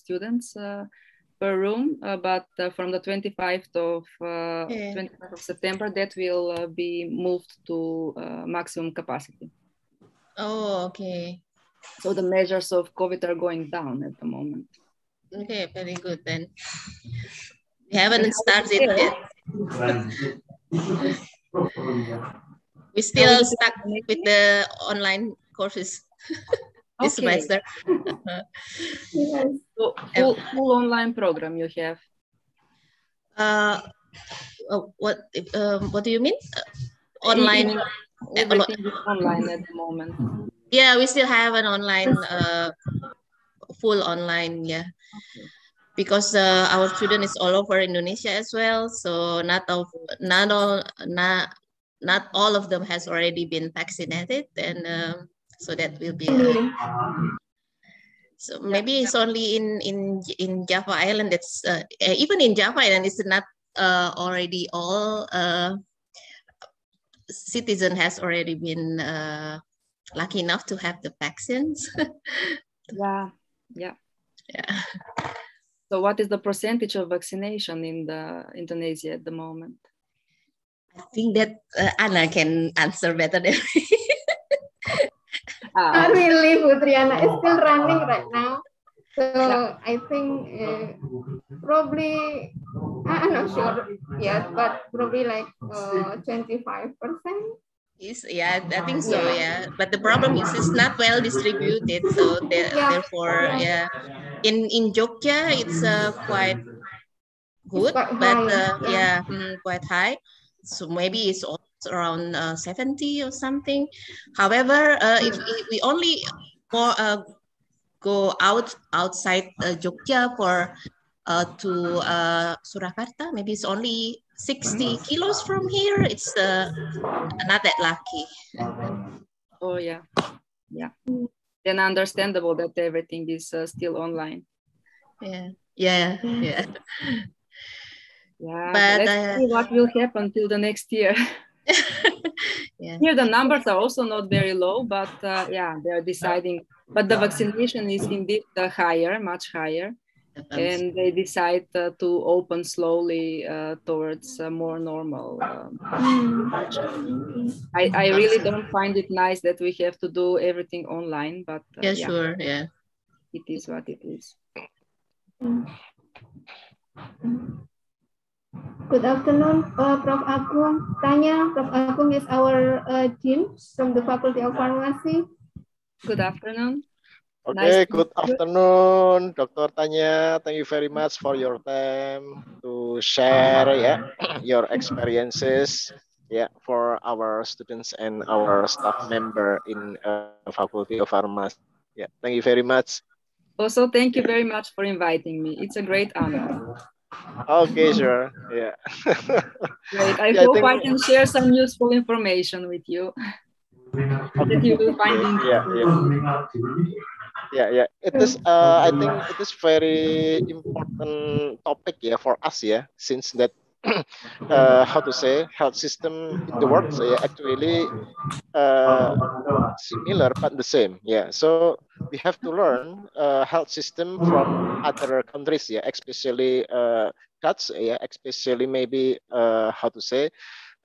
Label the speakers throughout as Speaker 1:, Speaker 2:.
Speaker 1: students per room, but from the 25th of September, that will be moved to maximum capacity.
Speaker 2: Oh, okay.
Speaker 1: So the measures of COVID are going down at the moment.
Speaker 2: Okay, very good then. We haven't started yet. We still stuck with the online courses this semester.
Speaker 1: Yes. So full online program you have.
Speaker 2: What do you mean? Online.
Speaker 1: Everything is online at the moment.
Speaker 2: Yeah, we still have an online, full online. Yeah.
Speaker 1: Okay.
Speaker 2: Because our student is all over Indonesia as well, so not all of them has already been vaccinated, and so that will be. So maybe it's only in Java Island. That's even in Java Island, it's not already all citizen has already been lucky enough to have the vaccines.
Speaker 1: Yeah. So what is the percentage of vaccination in Indonesia at the moment?
Speaker 2: I think that Anna can answer better than me.
Speaker 3: Not really, Putriana. It's still running right now. So I think probably, I'm not sure yet, but probably like 25%.
Speaker 2: Yeah, I think so. Yeah, but the problem is it's not well distributed. So therefore, yeah, in Jogja it's quite good, quite high. So maybe it's around 70 or something. However, if we only go outside Jogja for to Surakarta, maybe it's only 60 kilos from here. It's not that lucky.
Speaker 1: Oh yeah. Then understandable that everything is still online.
Speaker 2: Yeah.
Speaker 1: But let's see what will happen till the next year. Here the numbers are also not very low, but they're deciding. But the vaccination is indeed higher, much higher. And they decide to open slowly towards more normal. I really don't find it nice that we have to do everything online, but
Speaker 2: sure,
Speaker 1: it is what it is.
Speaker 3: Good afternoon, Prof. Agung. Tanya, Prof. Agung is our dean from the Faculty of Pharmacy.
Speaker 1: Good afternoon.
Speaker 4: Okay, good afternoon, Dr. Tanya. Thank you very much for your time to share your experiences for our students and our staff member in Faculty of Pharmacy. Yeah, thank you very much.
Speaker 1: Also, thank you very much for inviting me. It's a great honor.
Speaker 4: Okay, sure. Yeah.
Speaker 1: Great. I hope I can share some useful information with you that you will find interesting.
Speaker 4: Yeah. It is. I think it is very important topic for us since that how to say health system in the world actually similar but the same. So we have to learn health system from other countries especially Dutch especially maybe how to say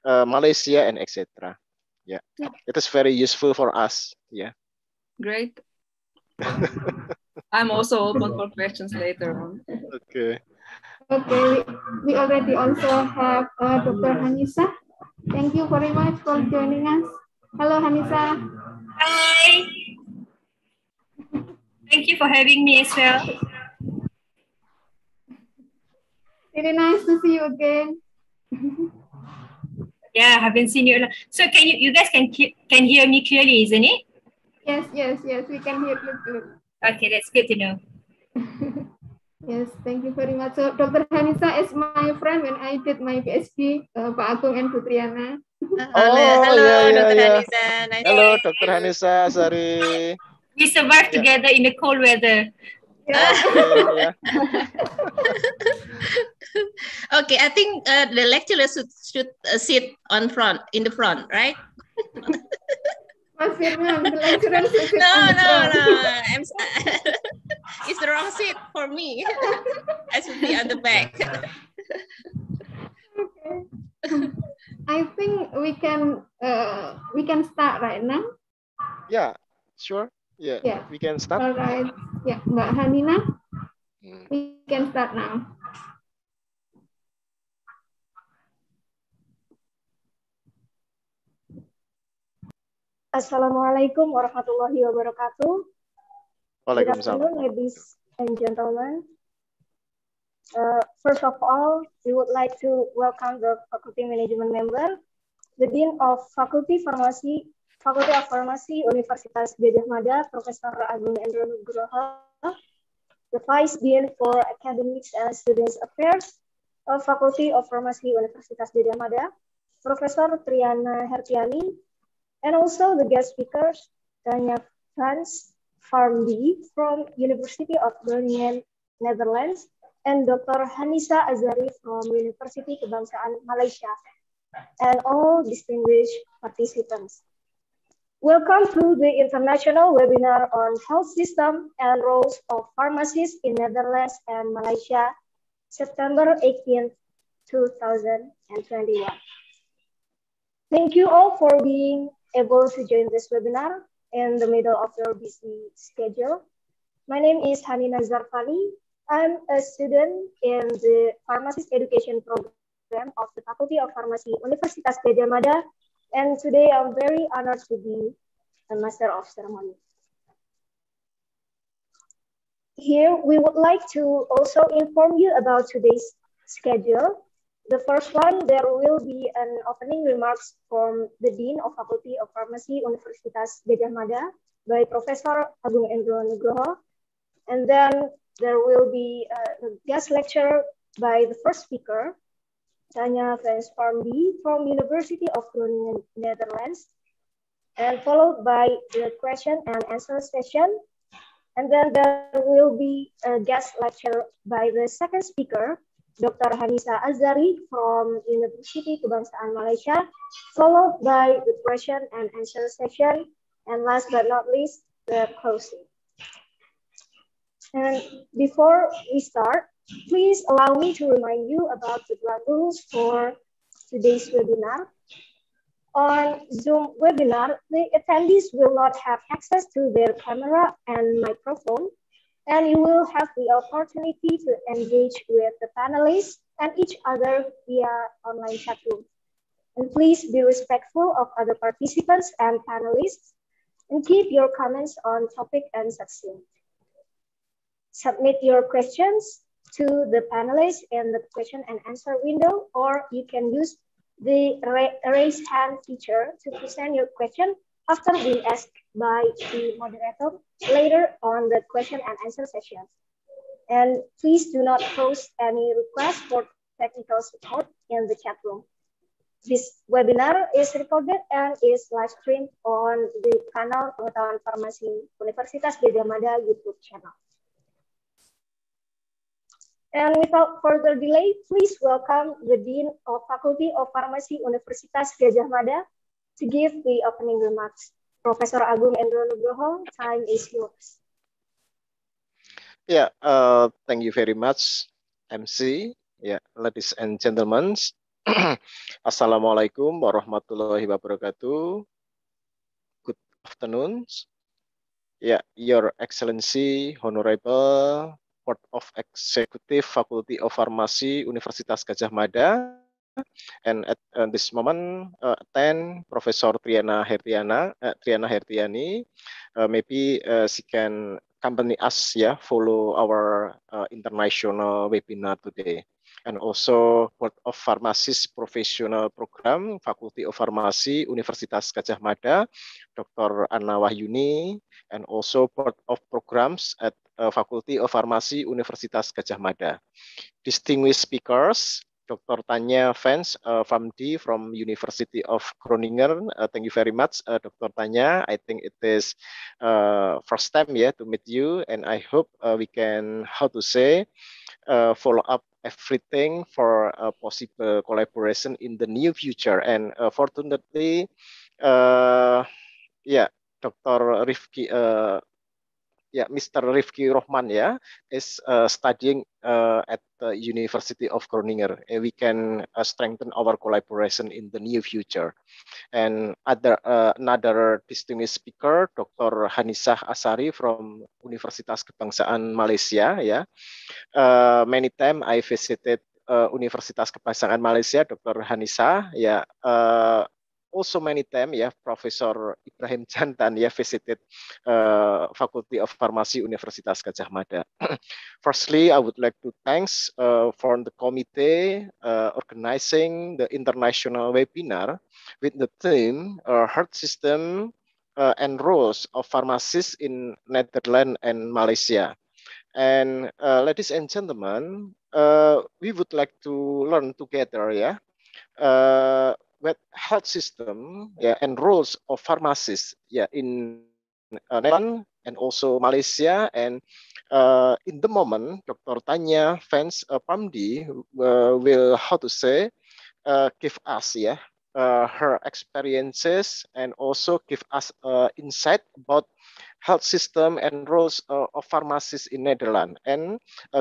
Speaker 4: Malaysia and etc. It is very useful for us.
Speaker 1: Great. I'm also open for questions later on.
Speaker 4: Okay,
Speaker 3: we already also have Dr. Hanisa. Thank you very much for joining us. Hello, Hanisa.
Speaker 5: Hi. Thank you for having me as well.
Speaker 3: Really nice to see you again.
Speaker 5: Yeah, I haven't seen you. So you guys can hear me clearly, isn't it?
Speaker 3: Yes, we can hear you too.
Speaker 5: Okay, that's good to know.
Speaker 3: Yes, thank you very much. So Dr. Hanisa is my friend when I did my PhD, Pak Agung and Putriana.
Speaker 2: Hello, Dr. Hanisa. Nice
Speaker 4: hello, Dr. Hanisa. Sorry.
Speaker 5: We survived together in the cold weather.
Speaker 2: Okay, I think the lecturers should sit in the front, right?
Speaker 3: Mas Firman, the lecturer should sit
Speaker 2: No. It's the wrong seat for me. I should be on the back.
Speaker 3: Okay. I think we can start right now.
Speaker 4: Yeah, sure. Yeah,
Speaker 3: Yeah.
Speaker 4: we can start.
Speaker 3: All right. Yeah, Mbak Hanina,
Speaker 4: Hmm.
Speaker 3: we can start now.
Speaker 6: Assalamualaikum warahmatullahi wabarakatuh. Good
Speaker 4: Waalaikumsalam.
Speaker 6: afternoon, ladies and gentlemen. First of all, we would like to welcome the faculty management member, the Dean of Faculty of Pharmacy, Universitas Gadjah Mada, Profesor Agung Endro Nugroho, the Vice Dean for Academics and Students Affairs of Faculty of Pharmacy, Universitas Gadjah Mada, Profesor Triana Hertiani, and also the guest speakers, Tanya Frans Farmby from University of Groningen, Netherlands, and Dr. Hanisa Azari from University Kebangsaan Malaysia, and all distinguished participants. Welcome to the international webinar on health system and roles of pharmacists in Netherlands and Malaysia, September 18th, 2021. Thank you all for being able to join this webinar in the middle of your busy schedule. My name is Hanina Zarfani. I'm a student in the Pharmacist Education Program of the Faculty of Pharmacy, Universitas Gadjah Mada, and today I'm very honored to be a Master of Ceremony. Here, we would like to also inform you about today's schedule. The first one, there will be an opening remarks from the Dean of Faculty of Pharmacy, Universitas Gadjah Mada, by Professor Agung Endro Nugroho. And then there will be a guest lecture by the first speaker, Tanya Frans Farmby from University of Groningen, Netherlands, and followed by the question and answer session. And then there will be a guest lecture by the second speaker, Dr. Hanisa Azari from University Kebangsaan Malaysia, followed by the question and answer session, and last but not least, the closing. And before we start, please allow me to remind you about the ground rules for today's webinar. On Zoom webinar, the attendees will not have access to their camera and microphone, and you will have the opportunity to engage with the panelists and each other via online chat room. And please be respectful of other participants and panelists, and keep your comments on topic and succinct. Submit your questions to the panelists in the question and answer window, or you can use the raise hand feature to present your question after being asked by the moderator later on the question and answer session. And please do not post any requests for technical support in the chat room. This webinar is recorded and is live streamed on the Kanal Pengetahuan Farmasi Universitas Gadjah Mada YouTube channel. And without further delay, please welcome the Dean of Faculty of Pharmacy Universitas Gadjah Mada to give the opening remarks. Professor Agung Endro Nugroho, time is yours.
Speaker 4: Yeah, thank you very much, MC. Yeah, ladies and gentlemen, Assalamualaikum warahmatullahi wabarakatuh. Good afternoon. Yeah, Your Excellency, Honorable Board of Executive Faculty of Pharmacy Universitas Gadjah Mada, and at this moment, attend Professor Triana Hertiani. Maybe she can accompany us, follow our international webinar today. And also Board of Pharmacist Professional Program, Faculty of Pharmacy, Universitas Gadjah Mada, Dr. Anna Wahyuni, and also Board of Programs at Faculty of Pharmacy, Universitas Gadjah Mada. Distinguished speakers, Dr. Tanya Frans Farmby from University of Groningen. Thank you very much, Dr. Tanya. I think it is first time to meet you, and I hope we can, follow up everything for possible collaboration in the near future. And fortunately, Dr. Rifki Mr. Rifki Rohman, is studying at the University of Groningen. We can strengthen our collaboration in the near future. And another distinguished speaker, Dr. Hanisah Asari from Universitas Kebangsaan Malaysia. Many times I visited Universitas Kebangsaan Malaysia, Dr. Hanisah. Also many times, Professor Ibrahim Jantan, visited Faculty of Pharmacy Universitas Gadjah Mada. Firstly, I would like to thanks for the committee organizing the international webinar with the theme health system and roles of pharmacists in Netherlands and Malaysia. And ladies and gentlemen, we would like to learn together, with health system, and roles of pharmacists, in Netherlands and also Malaysia. And in the moment, Dr. Tanya Vance Pamdi will, give us, her experiences and also give us insight about health system and roles of pharmacists in Netherlands. And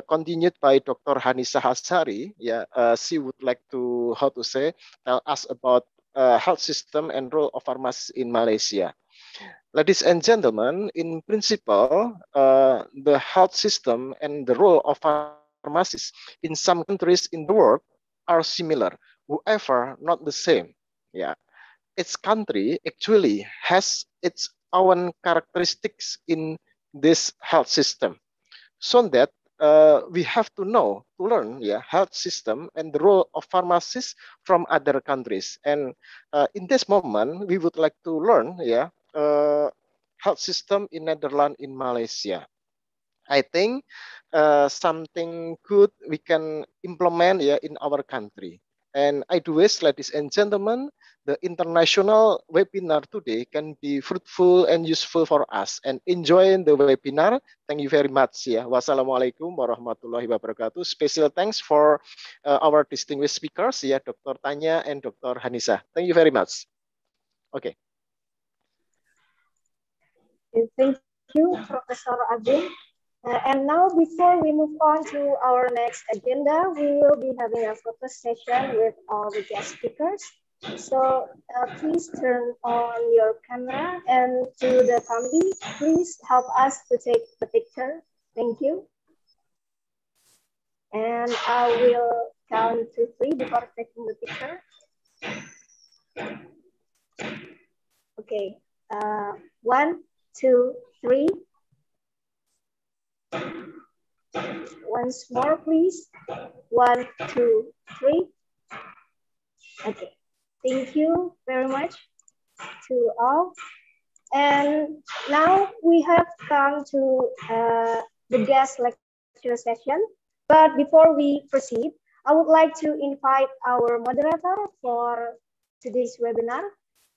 Speaker 4: continued by Dr. Hanisah Hasari, she would like to, tell us about health system and role of pharmacists in Malaysia. Ladies and gentlemen, in principle, the health system and the role of pharmacists in some countries in the world are similar, however, not the same. Each country actually has its own characteristics in this health system, so that we have to learn health system and the role of pharmacists from other countries. And in this moment, we would like to learn health system in Netherlands, in Malaysia. I think something good we can implement in our country. And I do wish, ladies and gentlemen, the international webinar today can be fruitful and useful for us. And enjoying the webinar. Thank you very much. Wassalamualaikum warahmatullahi wabarakatuh. Special thanks for our distinguished speakers, Dr. Tanya and Dr. Hanisah. Thank you very much. Okay.
Speaker 6: Thank you, Professor Agung. And now, before we move on to our next agenda, we will be having a photo session with all the guest speakers. So please turn on your camera, and to the committee, please help us to take the picture. Thank you. And I will count to 3 before taking the picture. Okay, 1, 2, 3. Once more, please. 1, 2, 3. Okay. Thank you very much to all. And now we have come to the guest lecture session. But before we proceed, I would like to invite our moderator for today's webinar.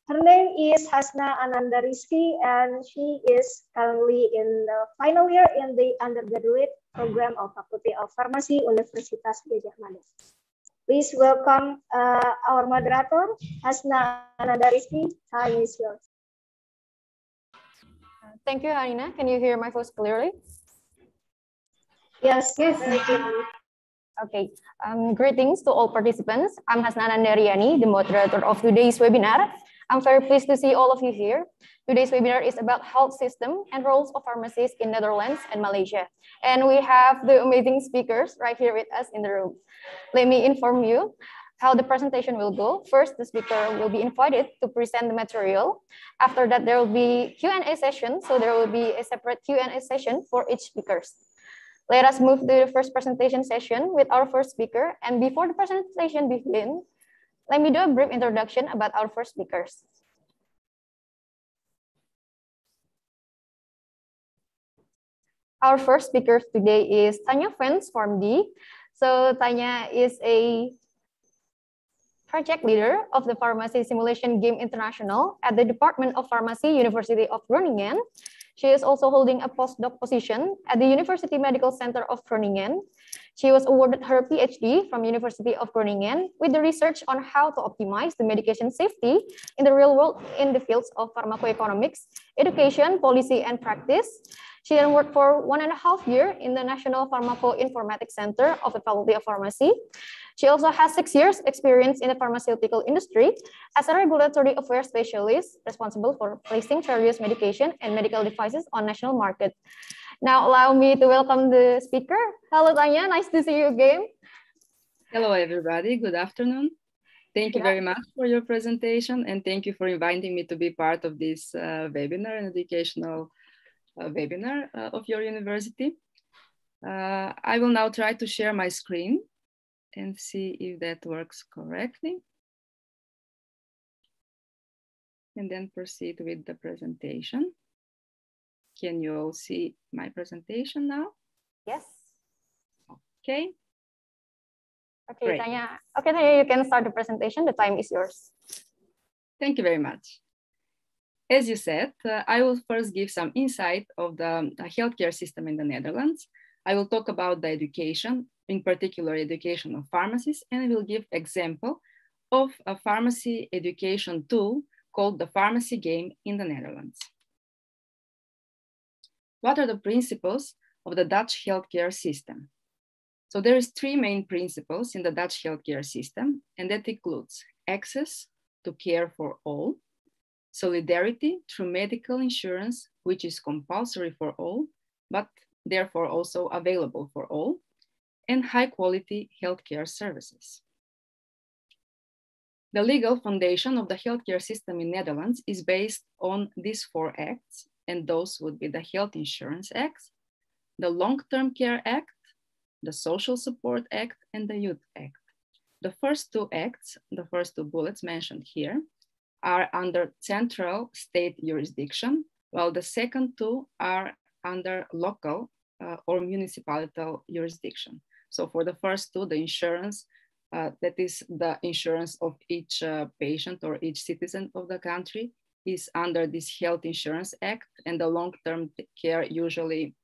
Speaker 6: Her name is Hasna Ananda Rizky, and she is currently in the final year in the undergraduate program of Faculty of Pharmacy, Universitas Gadjah Mada. Please welcome our moderator, Hasna Ananda Rizky. Time is yours.
Speaker 7: Thank you, Harina. Can you hear my voice clearly?
Speaker 6: Yes.
Speaker 7: Okay. Greetings to all participants. I'm Hasna Ananda Riani, the moderator of today's webinar. I'm very pleased to see all of you here. Today's webinar is about health system and roles of pharmacists in Netherlands and Malaysia. And we have the amazing speakers right here with us in the room. Let me inform you how the presentation will go. First, the speaker will be invited to present the material. After that, there will be Q&A session. So there will be a separate Q&A session for each speaker. Let us move to the first presentation session with our first speaker. And before the presentation begins, let me do a brief introduction about our first speakers. Our first speaker today is Tanya Vance Pamdi. So Tanya is a project leader of the Pharmacy Simulation Game International at the Department of Pharmacy, University of Groningen. She is also holding a postdoc position at the University Medical Center of Groningen. She was awarded her PhD from University of Groningen with the research on how to optimize the medication safety in the real world in the fields of pharmacoeconomics, education, policy, and practice. She then worked for 1.5 years in the National Pharmacoinformatics Center of the Faculty of Pharmacy. She also has 6 years experience in the pharmaceutical industry as a regulatory affairs specialist responsible for placing various medication and medical devices on national market. Now allow me to welcome the speaker. Hello, Tanya. Nice to see you again.
Speaker 1: Hello, everybody. Good afternoon. Thank you very much for your presentation, and thank you for inviting me to be part of this webinar, an educational webinar of your university. I will now try to share my screen and see if that works correctly. And then proceed with the presentation. Can you all see my presentation now?
Speaker 7: Yes.
Speaker 1: Okay.
Speaker 7: Okay,
Speaker 1: great.
Speaker 7: Tanya. Okay, Tanya, you can start the presentation. The time is yours.
Speaker 1: Thank you very much. As you said, I will first give some insight of the healthcare system in the Netherlands. I will talk about the education, in particular education of pharmacists, and I will give example of a pharmacy education tool called the pharmacy game in the Netherlands. What are the principles of the Dutch healthcare system? So there is 3 main principles in the Dutch healthcare system, and that includes access to care for all, solidarity through medical insurance, which is compulsory for all, but therefore also available for all, and high quality healthcare services. The legal foundation of the healthcare system in Netherlands is based on these 4 acts, and those would be the Health Insurance Act, the Long-Term Care Act, the Social Support Act, and the Youth Act. The first 2 acts, the first 2 bullets mentioned here, are under central state jurisdiction, while the second 2 are under local or municipal jurisdiction. So for the first 2, the insurance, that is the insurance of each patient or each citizen of the country, is under this Health Insurance Act, and the long-term care usually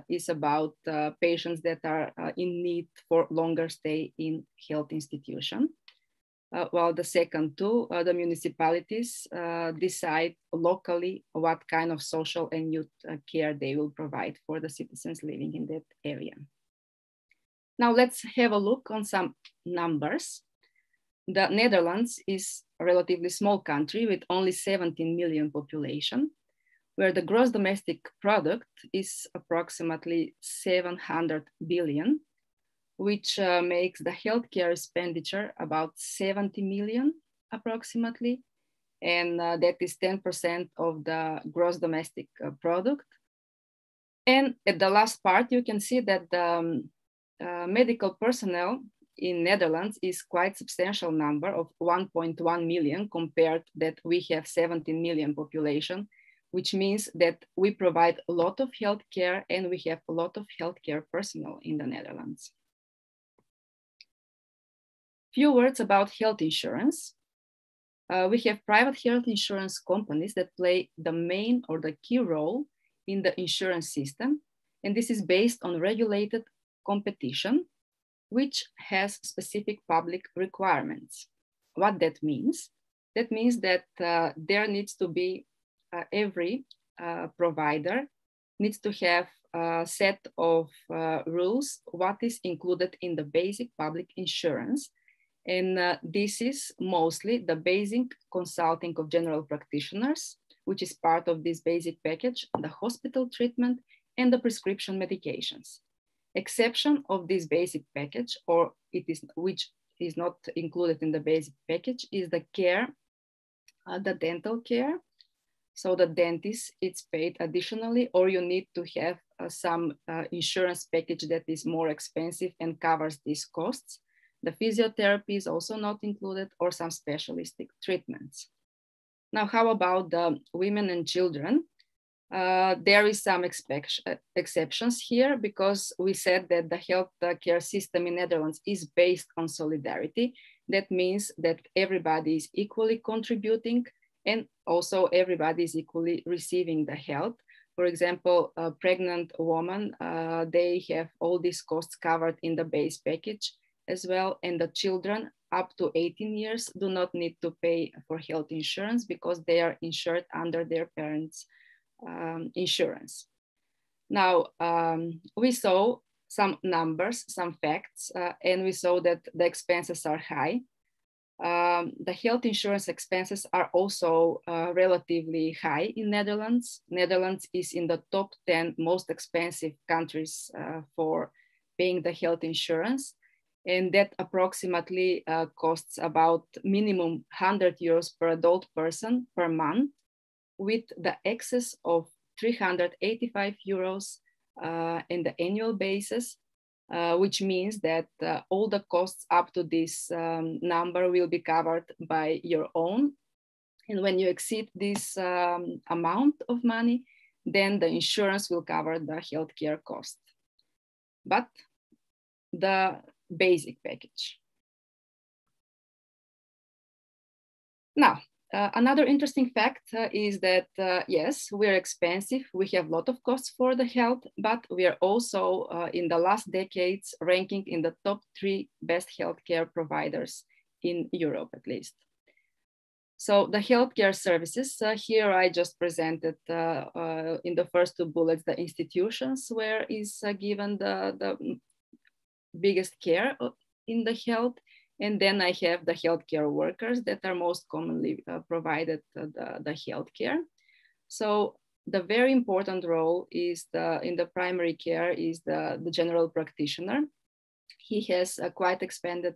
Speaker 1: is about patients that are in need for longer stay in health institution. While the second 2, the municipalities decide locally what kind of social and youth care they will provide for the citizens living in that area. Now let's have a look on some numbers. The Netherlands is a relatively small country with only 17 million population, where the gross domestic product is approximately 700 billion, which makes the healthcare expenditure about 70 million approximately, and that is 10% of the gross domestic product. And at the last part, you can see that the medical personnel in Netherlands is quite substantial number of 1.1 million compared that we have 17 million population, which means that we provide a lot of healthcare and we have a lot of healthcare personnel in the Netherlands. Few words about health insurance. We have private health insurance companies that play the main or the key role in the insurance system. And this is based on regulated competition, which has specific public requirements. What that means? That means that there needs to be every provider needs to have a set of rules, what is included in the basic public insurance. And this is mostly the basic consulting of general practitioners, which is part of this basic package, the hospital treatment and the prescription medications. Exception of this basic package, or it is which is not included in the basic package, is the care, the dental care. So the dentist, it's paid additionally, or you need to have some insurance package that is more expensive and covers these costs. The physiotherapy is also not included, or some specialistic treatments. Now, how about the women and children? There is some exceptions here, because we said that the health care system in Netherlands is based on solidarity. That means that everybody is equally contributing, and also everybody is equally receiving the health. For example, a pregnant woman, they have all these costs covered in the base package as well. And the children up to 18 years do not need to pay for health insurance because they are insured under their parents' insurance. Now, we saw some numbers, some facts, and we saw that the expenses are high. The health insurance expenses are also relatively high in Netherlands. Netherlands is in the top 10 most expensive countries for paying the health insurance. And that approximately costs about minimum 100 euros per adult person per month, with the excess of 385 euros in the annual basis, which means that all the costs up to this number will be covered by your own. And when you exceed this amount of money, then the insurance will cover the healthcare cost. But the basic package. Now, another interesting fact is that, yes, we're expensive. We have a lot of costs for the health, but we are also in the last decades ranking in the top 3 best healthcare providers in Europe, at least. So the healthcare services, here I just presented in the first 2 bullets, the institutions where is given the biggest care in the health. And then I have the healthcare workers that are most commonly provided the healthcare. So the very important role is in the primary care is the general practitioner. He has a quite expanded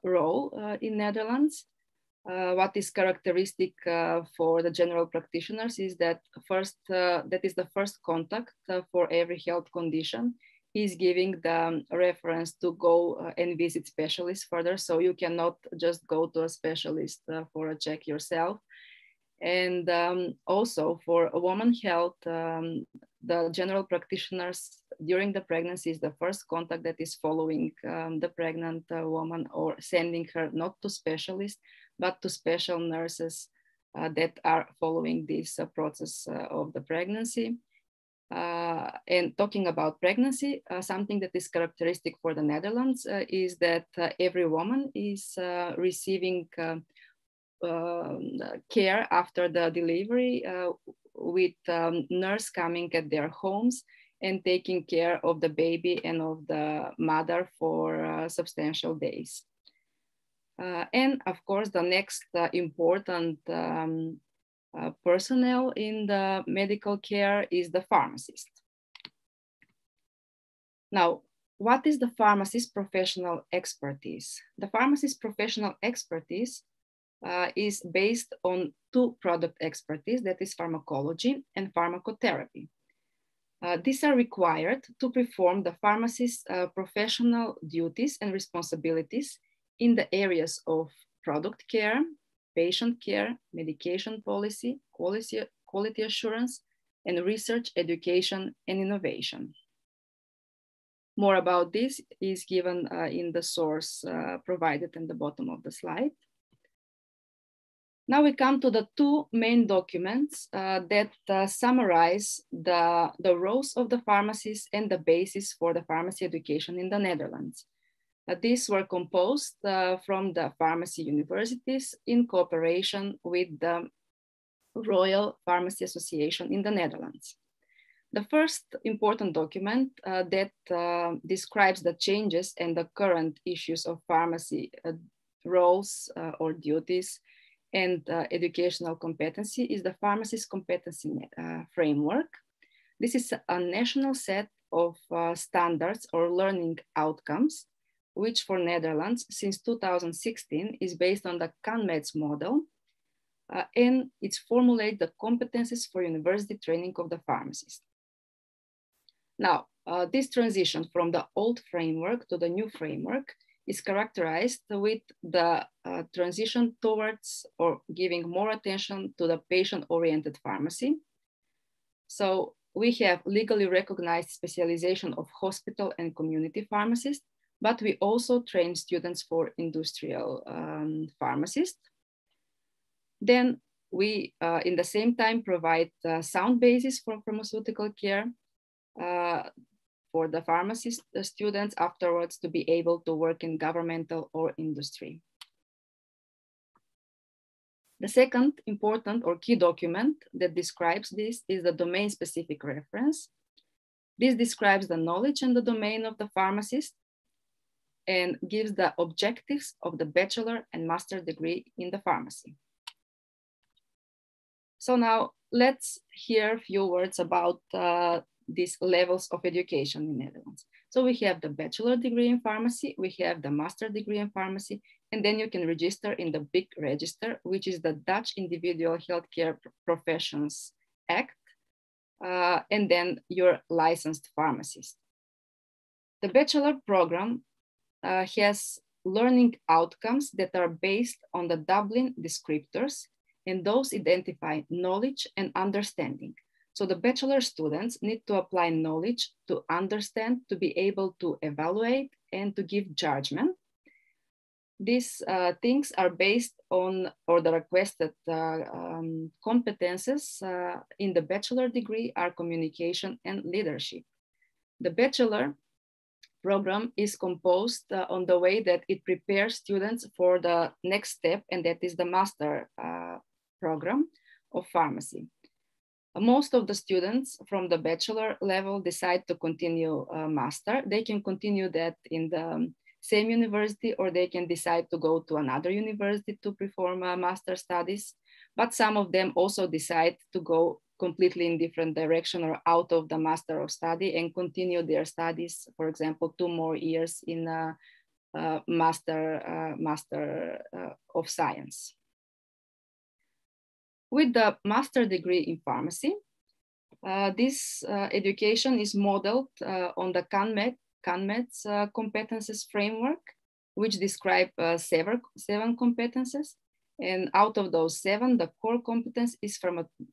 Speaker 1: role in Netherlands. What is characteristic for the general practitioners is that that is the first contact for every health condition. He's giving the reference to go and visit specialists further. So you cannot just go to a specialist for a check yourself. And also for woman health, the general practitioners during the pregnancy is the first contact that is following the pregnant woman, or sending her not to specialists, but to special nurses that are following this process of the pregnancy. And talking about pregnancy, something that is characteristic for the Netherlands is that every woman is receiving care after the delivery with nurse coming at their homes and taking care of the baby and of the mother for substantial days. And of course, the next important personnel in the medical care is the pharmacist. Now, what is the pharmacist professional expertise? The pharmacist professional expertise is based on 2 product expertise, that is pharmacology and pharmacotherapy. These are required to perform the pharmacist's professional duties and responsibilities in the areas of product care, patient care, medication policy, quality assurance, and research, education, and innovation. More about this is given in the source provided in the bottom of the slide. Now we come to the 2 main documents that summarize the roles of the pharmacist and the basis for the pharmacy education in the Netherlands. These were composed from the pharmacy universities in cooperation with the Royal Pharmacy Association in the Netherlands. The first important document that describes the changes and the current issues of pharmacy roles or duties and educational competency is the Pharmacist Competency Framework. This is a national set of standards or learning outcomes, which for Netherlands since 2016 is based on the CANMEDS model, and it formulates the competencies for university training of the pharmacist. Now, this transition from the old framework to the new framework is characterized with the transition towards or giving more attention to the patient-oriented pharmacy. So we have legally recognized specialization of hospital and community pharmacists, but we also train students for industrial pharmacists. Then we, in the same time, provide sound basis for pharmaceutical care for the pharmacist students afterwards to be able to work in governmental or industry. The second important or key document that describes this is the domain-specific reference. This describes the knowledge and the domain of the pharmacist and gives the objectives of the bachelor and master degree in the pharmacy. So now let's hear a few words about these levels of education in Netherlands. So we have the bachelor degree in pharmacy, we have the master degree in pharmacy, and then you can register in the big register, which is the Dutch Individual Healthcare Professions Act, and then you're licensed pharmacist. The bachelor program has learning outcomes that are based on the Dublin descriptors, and those identify knowledge and understanding. So the bachelor students need to apply knowledge to understand, to be able to evaluate and to give judgment. These things are based on, or the requested competences in the bachelor degree are communication and leadership. The bachelor program is composed on the way that it prepares students for the next step, and that is the master program of pharmacy. Most of the students from the bachelor level decide to continue master. They can continue that in the same university, or they can decide to go to another university to perform master studies. But some of them also decide to go completely in different direction or out of the master of study and continue their studies, for example, 2 more years in a master of science. With the master degree in pharmacy, this education is modeled on the CANMED's competences framework, which describe 7 competences. And out of those 7, the core competence is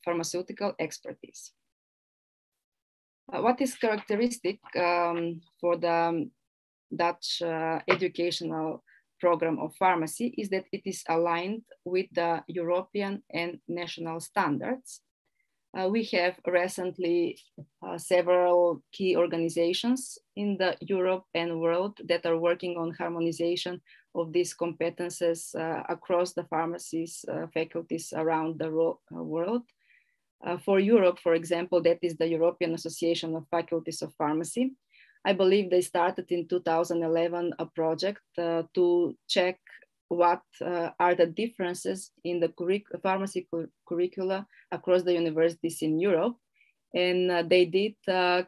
Speaker 1: pharmaceutical expertise. What is characteristic for the Dutch educational program of pharmacy is that it is aligned with the European and national standards. We have recently several key organizations in the Europe and world that are working on harmonization of these competences across the pharmacies faculties around the world. For Europe, for example, that is the European Association of Faculties of Pharmacy. I believe they started in 2011 a project to check what are the differences in the pharmacy curricula across the universities in Europe. And they did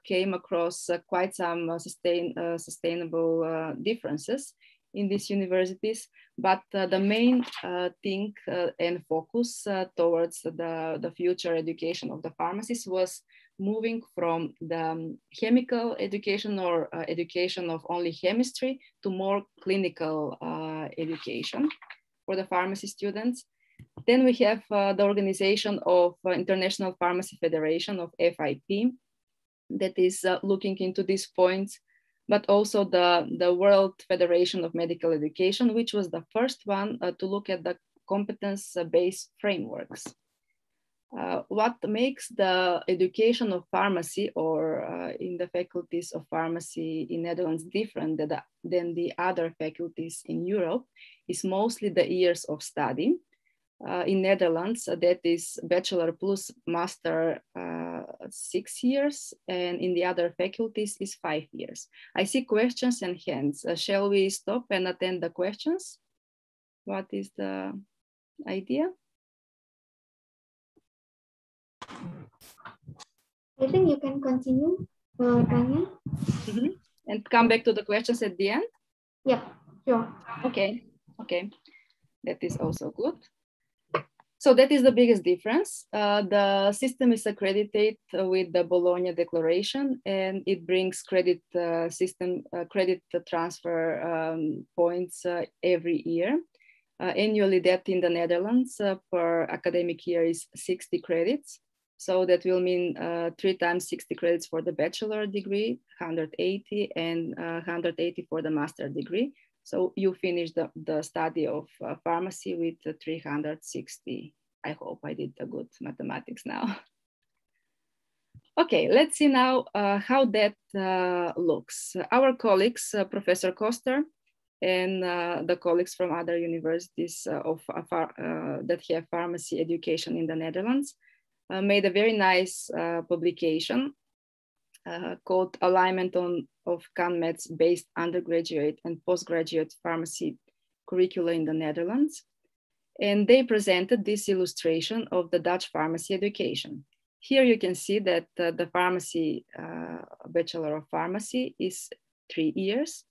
Speaker 1: came across quite some sustainable differences in these universities. But the main thing and focus towards the future education of the pharmacists was moving from the chemical education or education of only chemistry to more clinical education for the pharmacy students. Then we have the organization of International Pharmacy Federation of FIP that is looking into these points, but also the World Federation of Medical Education, which was the first one to look at the competence-based frameworks. What makes the education of pharmacy or in the faculties of pharmacy in Netherlands different than the other faculties in Europe is mostly the years of study. In Netherlands, that is bachelor plus master 6 years, and in the other faculties is 5 years. I see questions and hands. Shall we stop and attend the questions? What is the idea?
Speaker 3: I think you can continue, Tanya.
Speaker 1: And come back to the questions at the end?
Speaker 3: Yeah, sure.
Speaker 1: Okay, okay. That is also good. So that is the biggest difference. The system is accredited with the Bologna Declaration, and it brings credit credit transfer points every year. Annually, that in the Netherlands per academic year is 60 credits. So that will mean 3 times 60 credits for the bachelor degree, 180, and 180 for the master degree. So you finish the study of pharmacy with 360. I hope I did a good mathematics now. Okay, let's see now how that looks. Our colleagues, Professor Koster and the colleagues from other universities that have pharmacy education in the Netherlands made a very nice publication called Alignment of CanMed's based undergraduate and postgraduate pharmacy curricula in the Netherlands. And they presented this illustration of the Dutch pharmacy education. Here you can see that the pharmacy, Bachelor of Pharmacy is 3 years.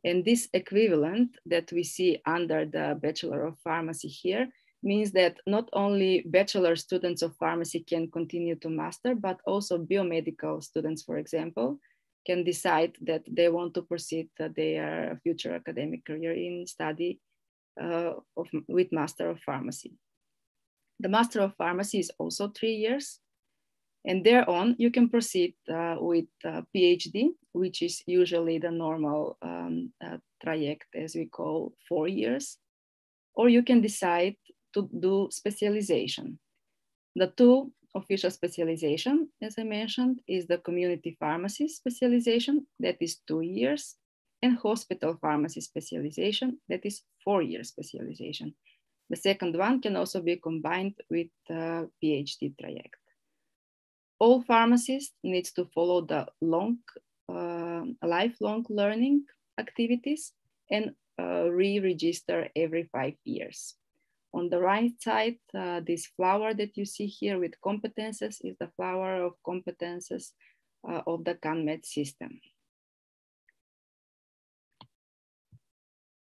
Speaker 1: And this equivalent that we see under the Bachelor of Pharmacy here means that not only bachelor students of pharmacy can continue to master, but also biomedical students, for example, can decide that they want to proceed their future academic career in study with Master of Pharmacy. The Master of Pharmacy is also 3 years. And thereon, you can proceed with PhD, which is usually the normal traject, as we call 4 years. Or you can decide to do specialization. The two official specialization, as I mentioned, is the community pharmacy specialization, that is 2 years, and hospital pharmacy specialization, that is 4 years specialization. The second one can also be combined with PhD traject. All pharmacists need to follow the lifelong learning activities and re-register every 5 years. On the right side, this flower that you see here with competences is the flower of competences of the CanMed system.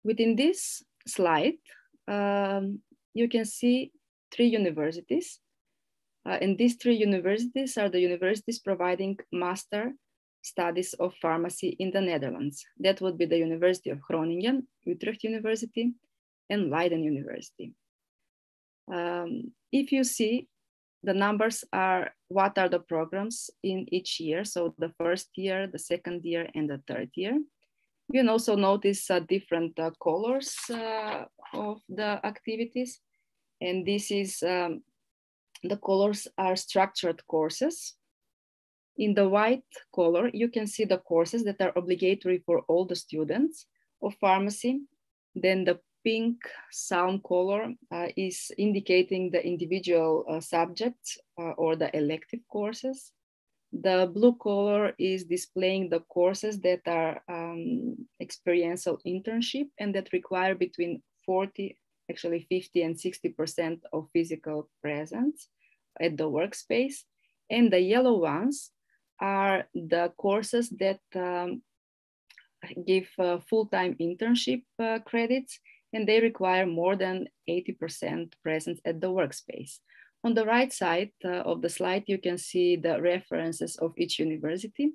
Speaker 1: Within this slide, you can see 3 universities. And these 3 universities are the universities providing master studies of pharmacy in the Netherlands. That would be the University of Groningen, Utrecht University, and Leiden University. If you see, the numbers are what are the programs in each year. So the first year, the second year, and the third year. You can also notice different colors of the activities. And this is, the colors are structured courses. In the white color, you can see the courses that are obligatory for all the students of pharmacy. Then the pink sound color is indicating the individual subjects or the elective courses. The blue color is displaying the courses that are experiential internship and that require between 50 and 60% of physical presence at the workspace. And the yellow ones are the courses that give full-time internship credits, and they require more than 80% presence at the workspace. On the right side of the slide, you can see the references of each university.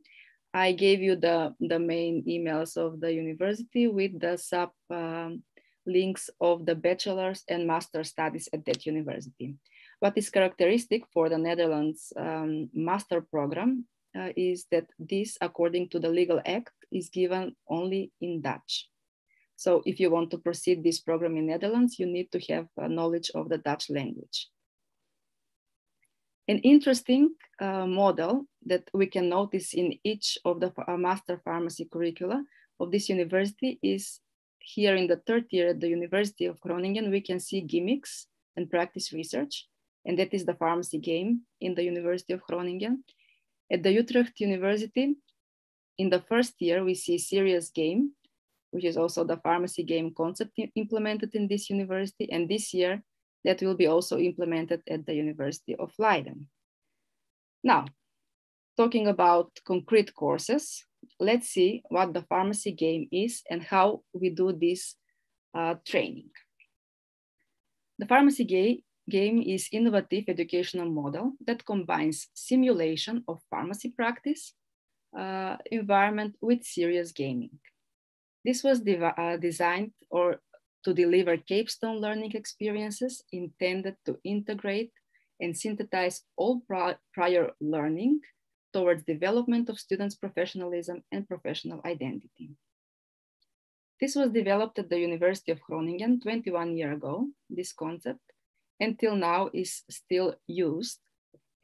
Speaker 1: I gave you the main emails of the university with the sub links of the bachelor's and master studies at that university. What is characteristic for the Netherlands master program is that this, according to the legal act, is given only in Dutch. So if you want to proceed this program in Netherlands, you need to have knowledge of the Dutch language. An interesting model that we can notice in each of the master pharmacy curricula of this university is here in the third year at the University of Groningen, we can see gimmicks and practice research, and that is the pharmacy game in the University of Groningen. At the Utrecht University, in the first year, we see serious game, which is also the pharmacy game concept implemented in this university, and this year, that will be also implemented at the University of Leiden. Now, talking about concrete courses, let's see what the pharmacy game is and how we do this training. The pharmacy game is innovative educational model that combines simulation of pharmacy practice environment with serious gaming. This was designed to deliver capstone learning experiences intended to integrate and synthesize all prior learning towards development of students' professionalism and professional identity. This was developed at the University of Groningen 21 years ago, this concept, until now is still used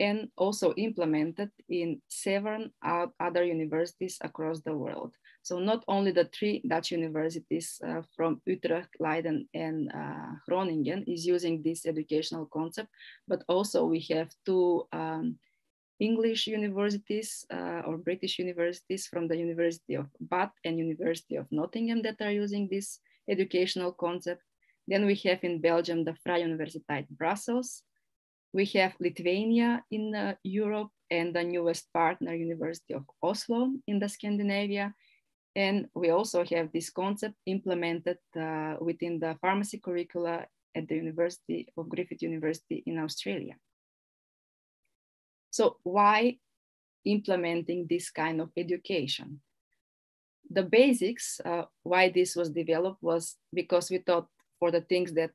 Speaker 1: and also implemented in 7 other universities across the world. So not only the 3 Dutch universities from Utrecht, Leiden, and Groningen is using this educational concept, but also we have 2 English universities or British universities from the University of Bath and University of Nottingham that are using this educational concept. Then we have in Belgium the Vrije Universiteit Brussels. We have Lithuania in Europe and the newest partner, University of Oslo in the Scandinavia. And we also have this concept implemented within the pharmacy curricula at the University of Griffith University in Australia. So why implementing this kind of education? The basics, why this was developed was because we thought for the things that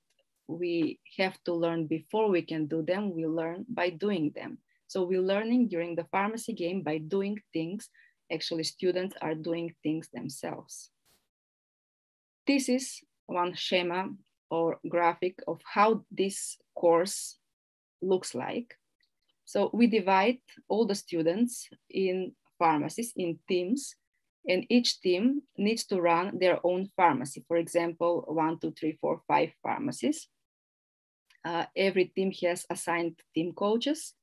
Speaker 1: we have to learn before we can do them, we learn by doing them. So we're learning during the pharmacy game by doing things. Actually, students are doing things themselves. This is one schema or graphic of how this course looks like. So we divide all the students in pharmacies, in teams, and each team needs to run their own pharmacy. For example, 1, 2, 3, 4, 5 pharmacies. Every team has assigned team coaches.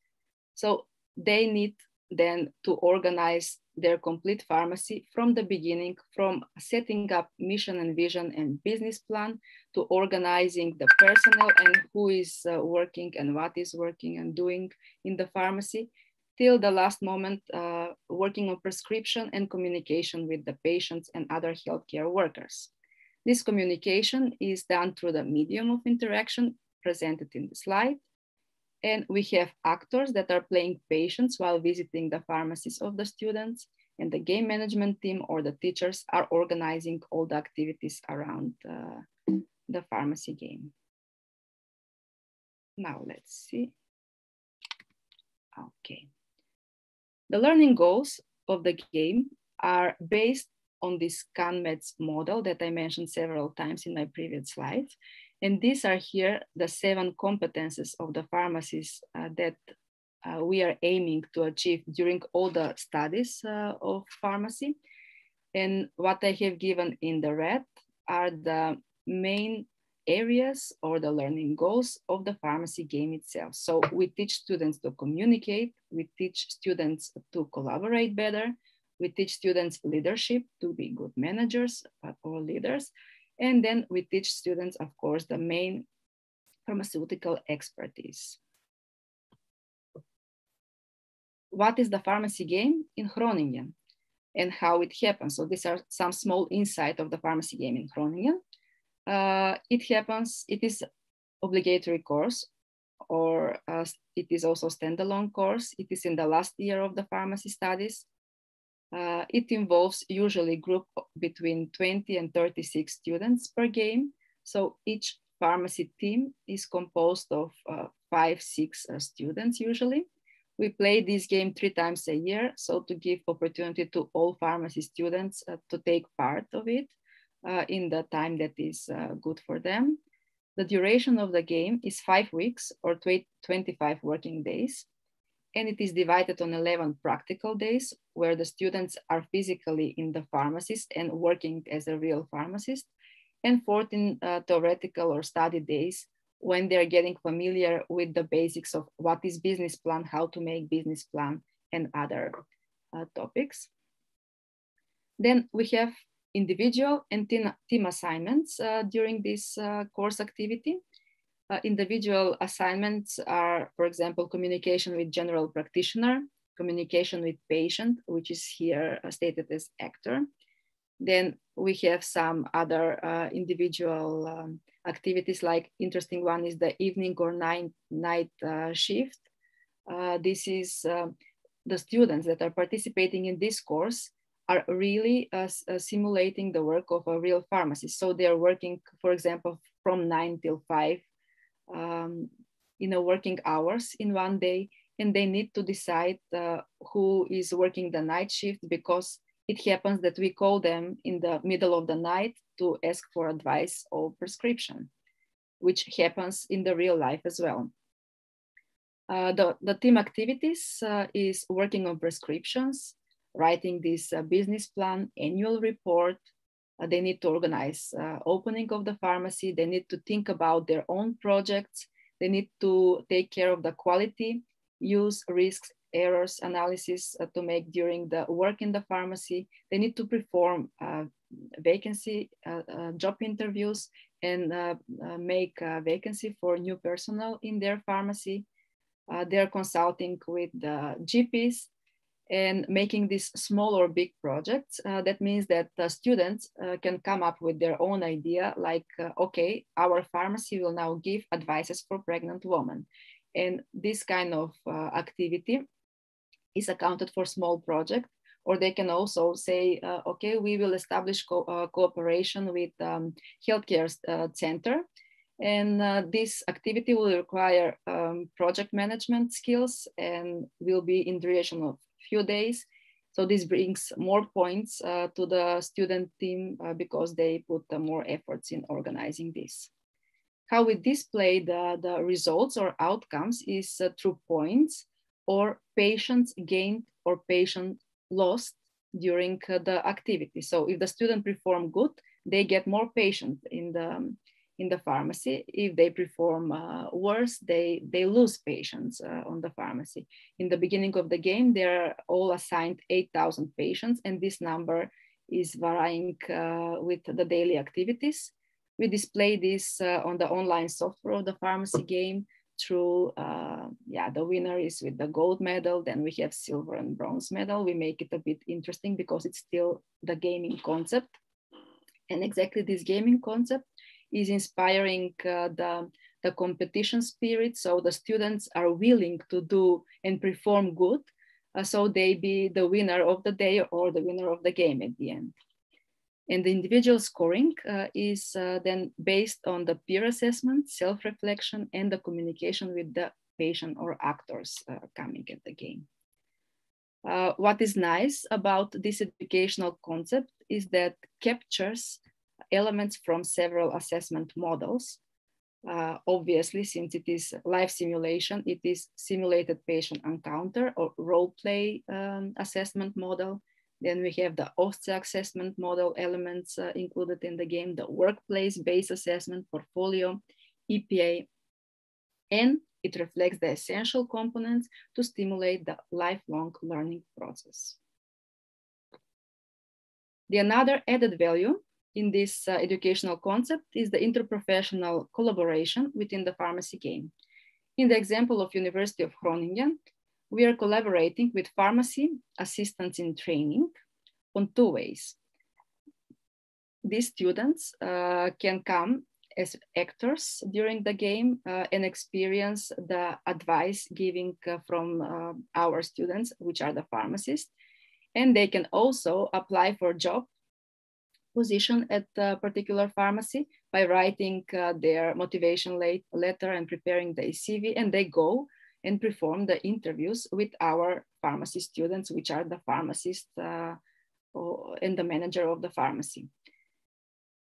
Speaker 1: So they need then to organize their complete pharmacy from the beginning, from setting up mission and vision and business plan to organizing the personnel and who is working and what is working and doing in the pharmacy, till the last moment, working on prescription and communication with the patients and other healthcare workers. This communication is done through the medium of interaction presented in the slide. And we have actors that are playing patients while visiting the pharmacies of the students, and the game management team or the teachers are organizing all the activities around the pharmacy game. Now let's see. Okay. The learning goals of the game are based on this CanMEDS model that I mentioned several times in my previous slides. And these are here the 7 competences of the pharmacists that we are aiming to achieve during all the studies of pharmacy. And what I have given in the red are the main areas or the learning goals of the pharmacy game itself. So we teach students to communicate, we teach students to collaborate better, we teach students leadership, to be good managers or leaders. And then we teach students, of course, the main pharmaceutical expertise. What is the pharmacy game in Groningen and how it happens? So these are some small insight of the pharmacy game in Groningen. It is obligatory course, or it is also standalone course. It is in the last year of the pharmacy studies. It involves usually group between 20 and 36 students per game. So each pharmacy team is composed of 5, 6 students usually. We play this game 3 times a year, so to give opportunity to all pharmacy students to take part of it in the time that is good for them. The duration of the game is 5 weeks or 25 working days. And it is divided on 11 practical days where the students are physically in the pharmacies and working as a real pharmacist, and 14 theoretical or study days when they're getting familiar with the basics of what is business plan, how to make business plan, and other topics. Then we have individual and team assignments during this course activity. Individual assignments are, for example, communication with general practitioner, communication with patient, which is here stated as actor. Then we have some other individual activities, like interesting one is the evening or night shift. This is the students that are participating in this course are really simulating the work of a real pharmacist. So they're working, for example, from 9 till 5 working hours in one day, and they need to decide who is working the night shift, because it happens that we call them in the middle of the night to ask for advice or prescription, which happens in the real life as well. The team activities is working on prescriptions, writing this business plan, annual report. They need to organize opening of the pharmacy. They need to think about their own projects. They need to take care of the quality, use risks, errors analysis to make during the work in the pharmacy. They need to perform vacancy job interviews and make a vacancy for new personnel in their pharmacy. They're consulting with the GPs and making these small or big projects. That means that the students can come up with their own idea, like, okay, our pharmacy will now give advices for pregnant women. And this kind of activity is accounted for small project. Or they can also say, okay, we will establish cooperation with healthcare center. And this activity will require project management skills and will be in duration of few days. So this brings more points to the student team because they put more efforts in organizing this. How we display the results or outcomes is through points or patients gained or patient lost during the activity. So if the student perform good, they get more patients in the pharmacy. If they perform worse, they lose patients on the pharmacy. In the beginning of the game, they're all assigned 8,000 patients, and this number is varying with the daily activities. We display this on the online software of the pharmacy game through, the winner is with the gold medal, then we have silver and bronze medal. We make it a bit interesting because it's still the gaming concept. And exactly this gaming concept is inspiring the competition spirit. So the students are willing to do and perform good. So they be the winner of the day or the winner of the game at the end. And the individual scoring is then based on the peer assessment, self-reflection, and the communication with the patient or actors coming at the game. What is nice about this educational concept is that captures elements from several assessment models. Obviously, since it is live simulation, it is simulated patient encounter or role play assessment model. Then we have the OSCE assessment model elements included in the game, the workplace-based assessment, portfolio, EPA, and it reflects the essential components to stimulate the lifelong learning process. The another added value in this educational concept is the interprofessional collaboration within the pharmacy game. In the example of University of Groningen, we are collaborating with pharmacy assistants in training on two ways. These students can come as actors during the game and experience the advice giving from our students, which are the pharmacists. And they can also apply for job position at a particular pharmacy by writing their motivation letter and preparing the CV, and they go and perform the interviews with our pharmacy students, which are the pharmacists and the manager of the pharmacy.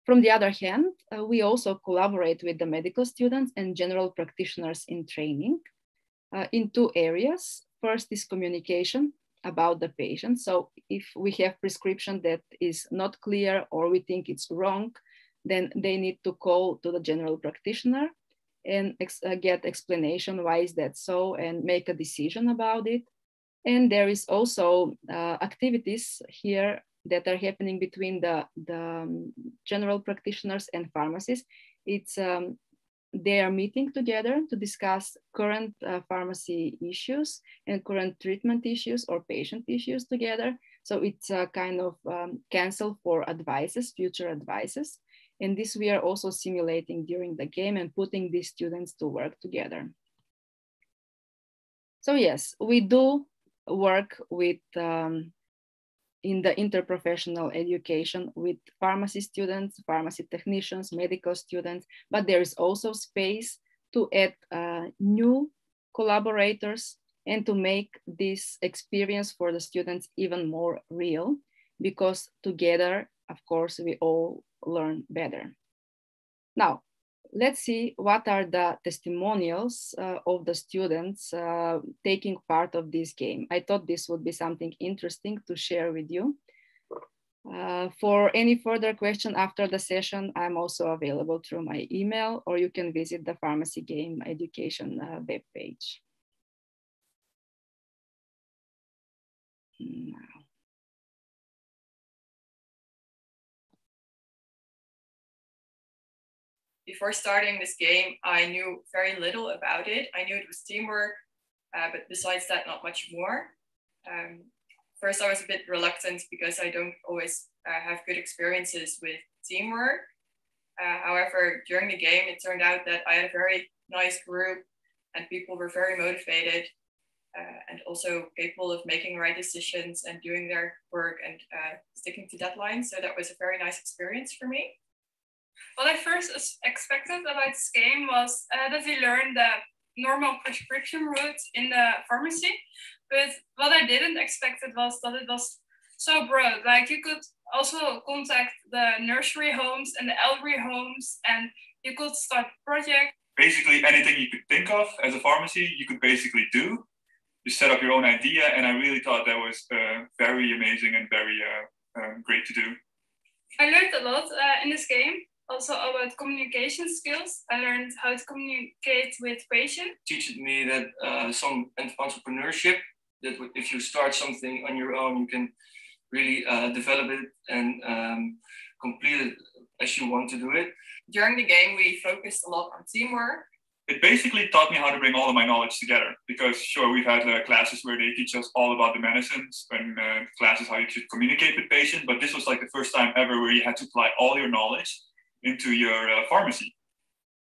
Speaker 1: From the other hand, we also collaborate with the medical students and general practitioners in training in two areas. First is communication about the patient. So if we have prescription that is not clear or we think it's wrong, then they need to call to the general practitioner and get explanation why is that so and make a decision about it. And there is also activities here that are happening between the general practitioners and pharmacists. It's they are meeting together to discuss current pharmacy issues and current treatment issues or patient issues together. So it's a kind of cancel for advices, future advices. And this we are also simulating during the game and putting these students to work together. So yes, we do work with in the interprofessional education with pharmacy students, pharmacy technicians, medical students, but there is also space to add new collaborators and to make this experience for the students even more real, because together, of course, we all learn better. Now, let's see what are the testimonials of the students taking part of this game. I thought this would be something interesting to share with you. For any further question after the session, I'm also available through my email, or you can visit the Pharmacy Game Education webpage. Now.
Speaker 8: Before starting this game, I knew very little about it. I knew it was teamwork, but besides that, not much more. First, I was a bit reluctant because I don't always have good experiences with teamwork. However, during the game, it turned out that I had a very nice group and people were very motivated and also capable of making right decisions and doing their work and sticking to deadlines. So that was a very nice experience for me.
Speaker 9: What I first expected about this game was that we learned the normal prescription route in the pharmacy. But what I didn't expect was that it was so broad. Like you could also contact the nursery homes and the elderly homes, and you could start projects.
Speaker 10: Basically anything you could think of as a pharmacy, you could basically do. You set up your own idea, and I really thought that was very amazing and very great to do.
Speaker 9: I learned a lot in this game. Also about communication skills. I learned how to communicate with patients.
Speaker 11: It teaches me that some entrepreneurship, that if you start something on your own, you can really develop it and complete it as you want to do it.
Speaker 8: During the game, we focused a lot on teamwork.
Speaker 10: It basically taught me how to bring all of my knowledge together, because sure, we've had classes where they teach us all about the medicines and classes how you should communicate with patients, but this was like the first time ever where you had to apply all your knowledge into your pharmacy.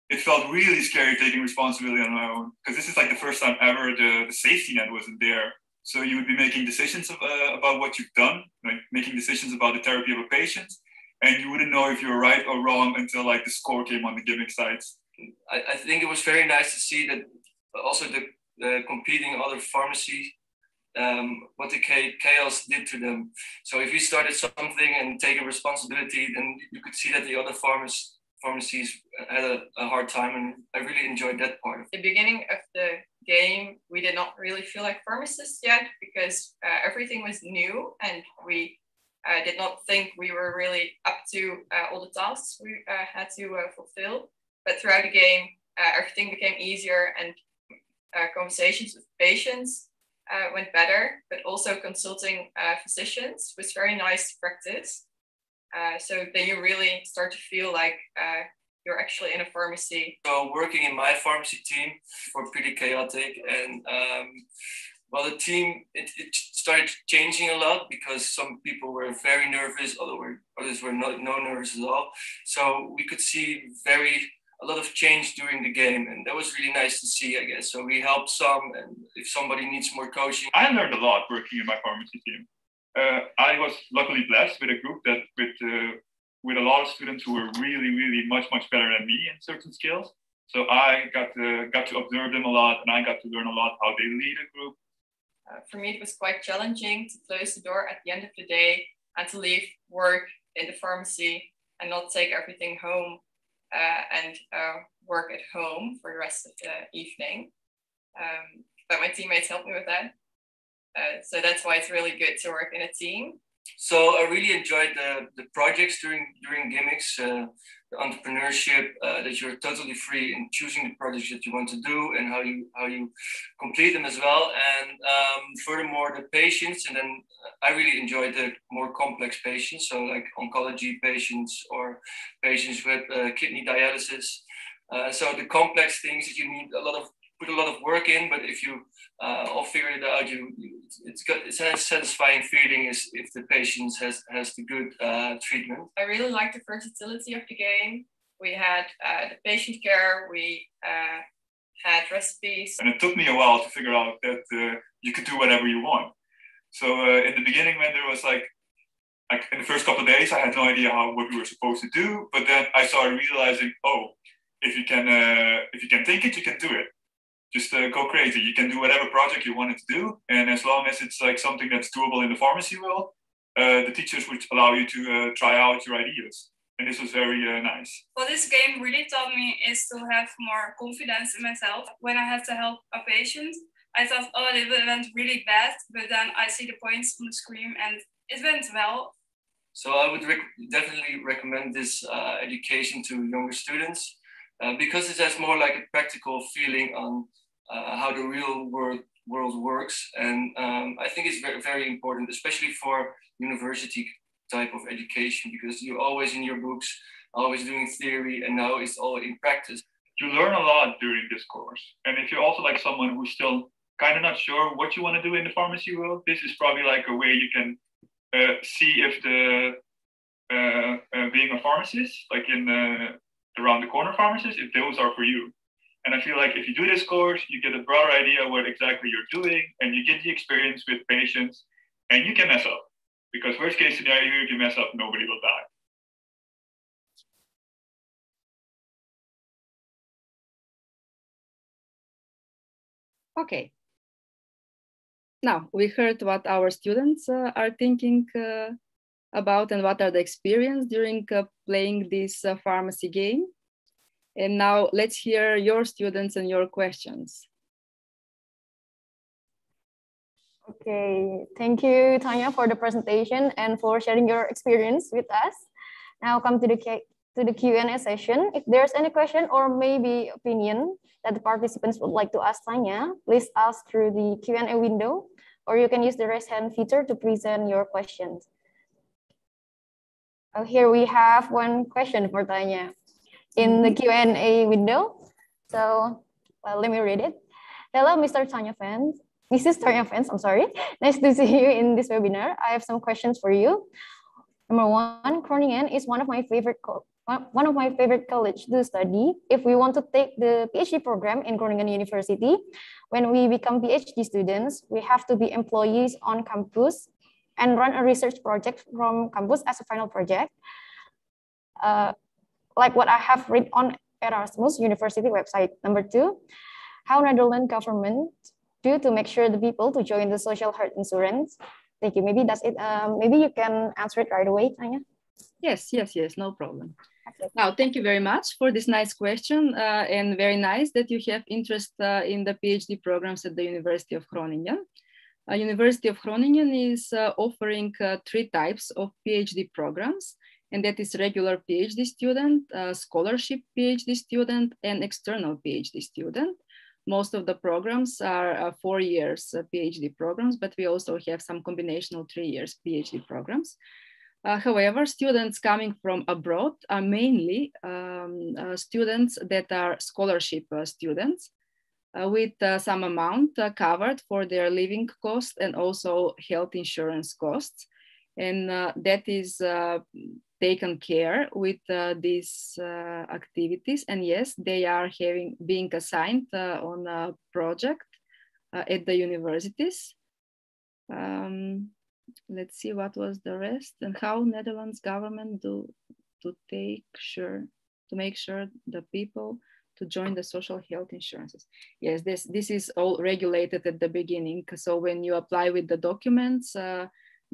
Speaker 10: It felt really scary taking responsibility on my own, because this is like the first time ever the safety net wasn't there. So you would be making decisions about what you've done, like making decisions about the therapy of a patient, and you wouldn't know if you were right or wrong until like the score came on the gimmick sites.
Speaker 11: I think it was very nice to see that also the competing other pharmacies, what the chaos did to them. So if you started something and taken responsibility, then you could see that the other pharmacies had a hard time, and I really enjoyed that part.
Speaker 8: At the beginning of the game, we did not really feel like pharmacists yet, because everything was new and we did not think we were really up to all the tasks we had to fulfill. But throughout the game, everything became easier, and conversations with patients went better, but also consulting physicians was very nice to practice. So then you really start to feel like you're actually in a pharmacy.
Speaker 11: So working in my pharmacy team were pretty chaotic, and well, the team, it started changing a lot, because some people were very nervous, others were no nervous at all. So we could see a lot of change during the game, and that was really nice to see, I guess. So we helped some, and if somebody needs more coaching.
Speaker 10: I learned a lot working in my pharmacy team. I was luckily blessed with a group that with a lot of students who were really much better than me in certain skills. So I got to observe them a lot, and I got to learn a lot how they lead a group.
Speaker 8: For me, it was quite challenging to close the door at the end of the day and to leave work in the pharmacy and not take everything home and work at home for the rest of the evening. But my teammates helped me with that. So that's why it's really good to work in a team.
Speaker 11: So I really enjoyed the projects during gimmicks, the entrepreneurship, that you're totally free in choosing the projects that you want to do and how you complete them as well. And furthermore, the patients, and then I really enjoyed the more complex patients, so like oncology patients or patients with kidney dialysis. So the complex things that you need put a lot of work in, but if you all figure it out, it's a satisfying feeling if the patient has the good treatment.
Speaker 8: I really like the versatility of the game. We had the patient care, we had recipes.
Speaker 10: And it took me a while to figure out that you could do whatever you want. So in the beginning, when there was like in the first couple of days, I had no idea what we were supposed to do. But then I started realizing, oh, if you can think it, you can do it. Just go crazy. You can do whatever project you wanted to do. And as long as it's like something that's doable in the pharmacy world, the teachers would allow you to try out your ideas And this was very nice.
Speaker 9: What this game really taught me is to have more confidence in myself. When I had to help a patient, I thought, oh, it went really bad, but then I see the points on the screen and it went well.
Speaker 11: So I would definitely recommend this education to younger students because it has more like a practical feeling on how the real world works. And I think it's very, very important, especially for university type of education, because you're always in your books, always doing theory, and now it's all in practice.
Speaker 10: You learn a lot during this course. And if you're also like someone who's still kind of not sure what you want to do in the pharmacy world, this is probably like a way you can see if the being a pharmacist, like in around the corner pharmacist, if those are for you. And I feel like if you do this course, you get a broader idea what exactly you're doing, and you get the experience with patients, and you can mess up. Because worst case scenario, if you mess up, nobody will die.
Speaker 1: Okay. Now, we heard what our students are thinking about and what are the experience during playing this pharmacy game. And now let's hear your students and your questions.
Speaker 7: Okay, thank you, Tanya, for the presentation and for sharing your experience with us. Now come to the Q&A session. If there's any question or maybe opinion that the participants would like to ask Tanya, please ask through the Q&A window, or you can use the raise hand feature to present your questions. Here we have one question for Tanya in the Q&A window. So let me read it. Hello, Mr. Tanya fans. Mrs. Tanya fans, I'm sorry. Nice to see you in this webinar. I have some questions for you. Number one, Groningen is one of my favorite college to study. If we want to take the PhD program in Groningen University, when we become PhD students, we have to be employees on campus and run a research project from campus as a final project. Like what I have read on Erasmus University website. Number two, how Netherlands government do to make sure the people to join the social health insurance. Thank you. Maybe that's it. Maybe you can answer it right away, Tanya.
Speaker 1: Yes, no problem. Okay. Now, thank you very much for this nice question, and very nice that you have interest in the PhD programs at the University of Groningen. University of Groningen is offering 3 types of PhD programs, and that is regular PhD student, scholarship PhD student, and external PhD student. Most of the programs are 4 years PhD programs, but we also have some combinational 3 years PhD programs. However, students coming from abroad are mainly students that are scholarship students with some amount covered for their living costs and also health insurance costs. And that is taken care with these activities. And yes, they are being assigned on a project at the universities. Let's see what was the rest and how Netherlands government do to make sure the people to join the social health insurances. Yes, this is all regulated at the beginning. So when you apply with the documents,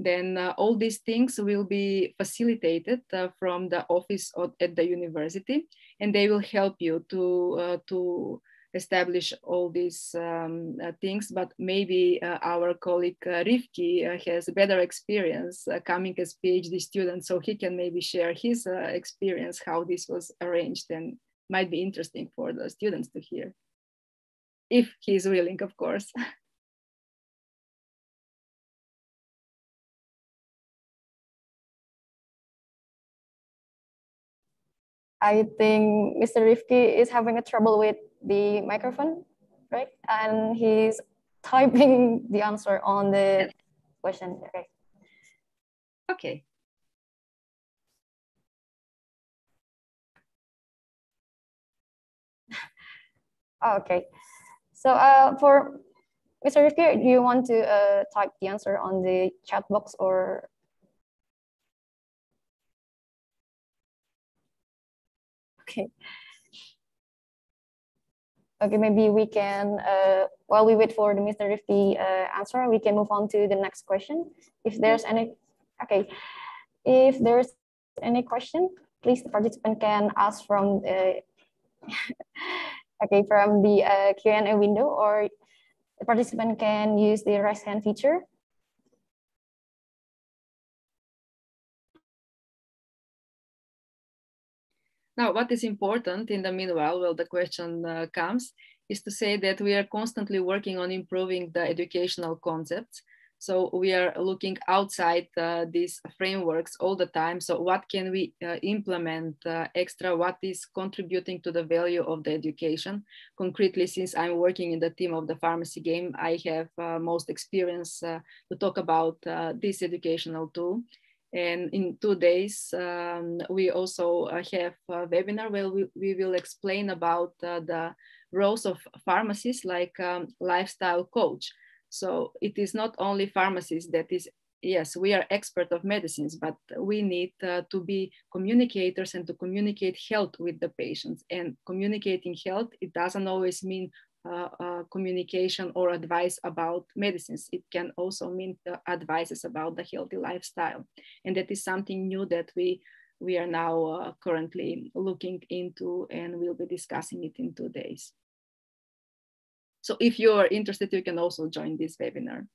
Speaker 1: then all these things will be facilitated from the office at the university, and they will help you to establish all these things. But maybe our colleague Rivki has better experience coming as PhD student, so he can maybe share his experience, how this was arranged, and might be interesting for the students to hear, if he's willing, of course.
Speaker 7: I think Mr. Rifki is having a trouble with the microphone, right? And he's typing the answer on the question. Okay.
Speaker 1: Okay.
Speaker 7: Okay. So for Mr. Rifki, do you want to type the answer on the chat box or? Okay. Okay, maybe we can, while we wait for the Mr. Rifki answer, we can move on to the next question. If there's any, okay. If there's any question, please the participant can ask from the okay, from the Q&A window, or the participant can use the raise hand feature.
Speaker 1: Now, what is important in the meanwhile, well, the question comes, is to say that we are constantly working on improving the educational concepts. So we are looking outside these frameworks all the time. So what can we implement extra? What is contributing to the value of the education? Concretely, since I'm working in the team of the pharmacy game, I have most experience to talk about this educational tool. And in 2 days, we also have a webinar where we will explain about the roles of pharmacists like lifestyle coach. So it is not only pharmacists that is, yes, we are expert of medicines, but we need to be communicators and to communicate health with the patients. And communicating health, it doesn't always mean communication or advice about medicines. It can also mean advices about the healthy lifestyle. And that is something new that we are now currently looking into, and we'll be discussing it in 2 days. So if you are interested, you can also join this webinar.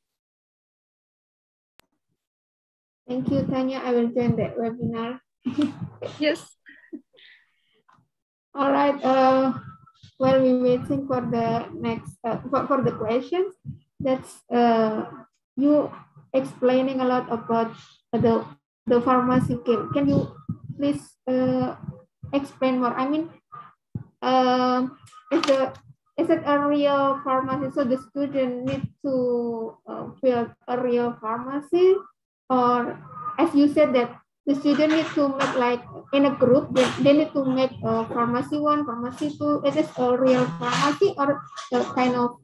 Speaker 3: Thank you, Tanya. I will join that webinar.
Speaker 1: Yes.
Speaker 3: All right. While we're waiting for the next for the questions, that's you explaining a lot about the pharmacy game. Can you please explain more? I mean, is it a real pharmacy? So the student need to build a real pharmacy, or as you said that the student need to make like in a group, they need to make a pharmacy 1, pharmacy 2. It is a real pharmacy or a kind of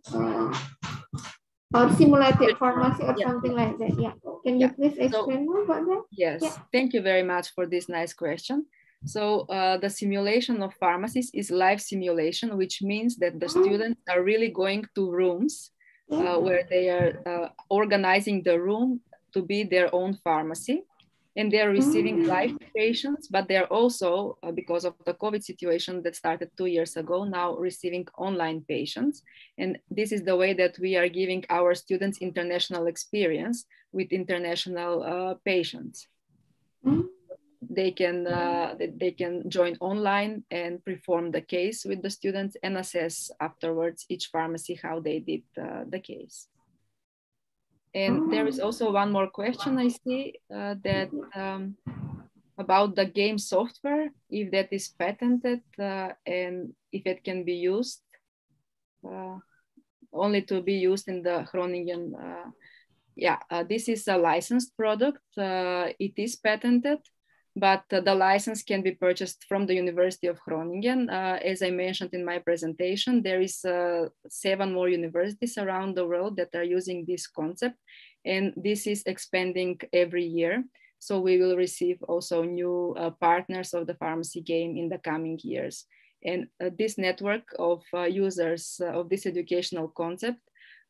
Speaker 3: or simulated pharmacy or something like that. Yeah. Can you please explain more about that?
Speaker 1: Yes. Yeah. Thank you very much for this nice question. So the simulation of pharmacies is live simulation, which means that the students are really going to rooms where they are organizing the room to be their own pharmacy. And they're receiving live patients, but they're also, because of the COVID situation that started 2 years ago, now receiving online patients. And this is the way that we are giving our students international experience with international patients. They can join online and perform the case with the students and assess afterwards each pharmacy how they did the case. And there is also one more question I see that about the game software, if that is patented and if it can be used only to be used in the Groningen. This is a licensed product. It is patented, but the license can be purchased from the University of Groningen. As I mentioned in my presentation, there is 7 more universities around the world that are using this concept, and this is expanding every year. So we will receive also new partners of the pharmacy game in the coming years. And this network of users of this educational concept,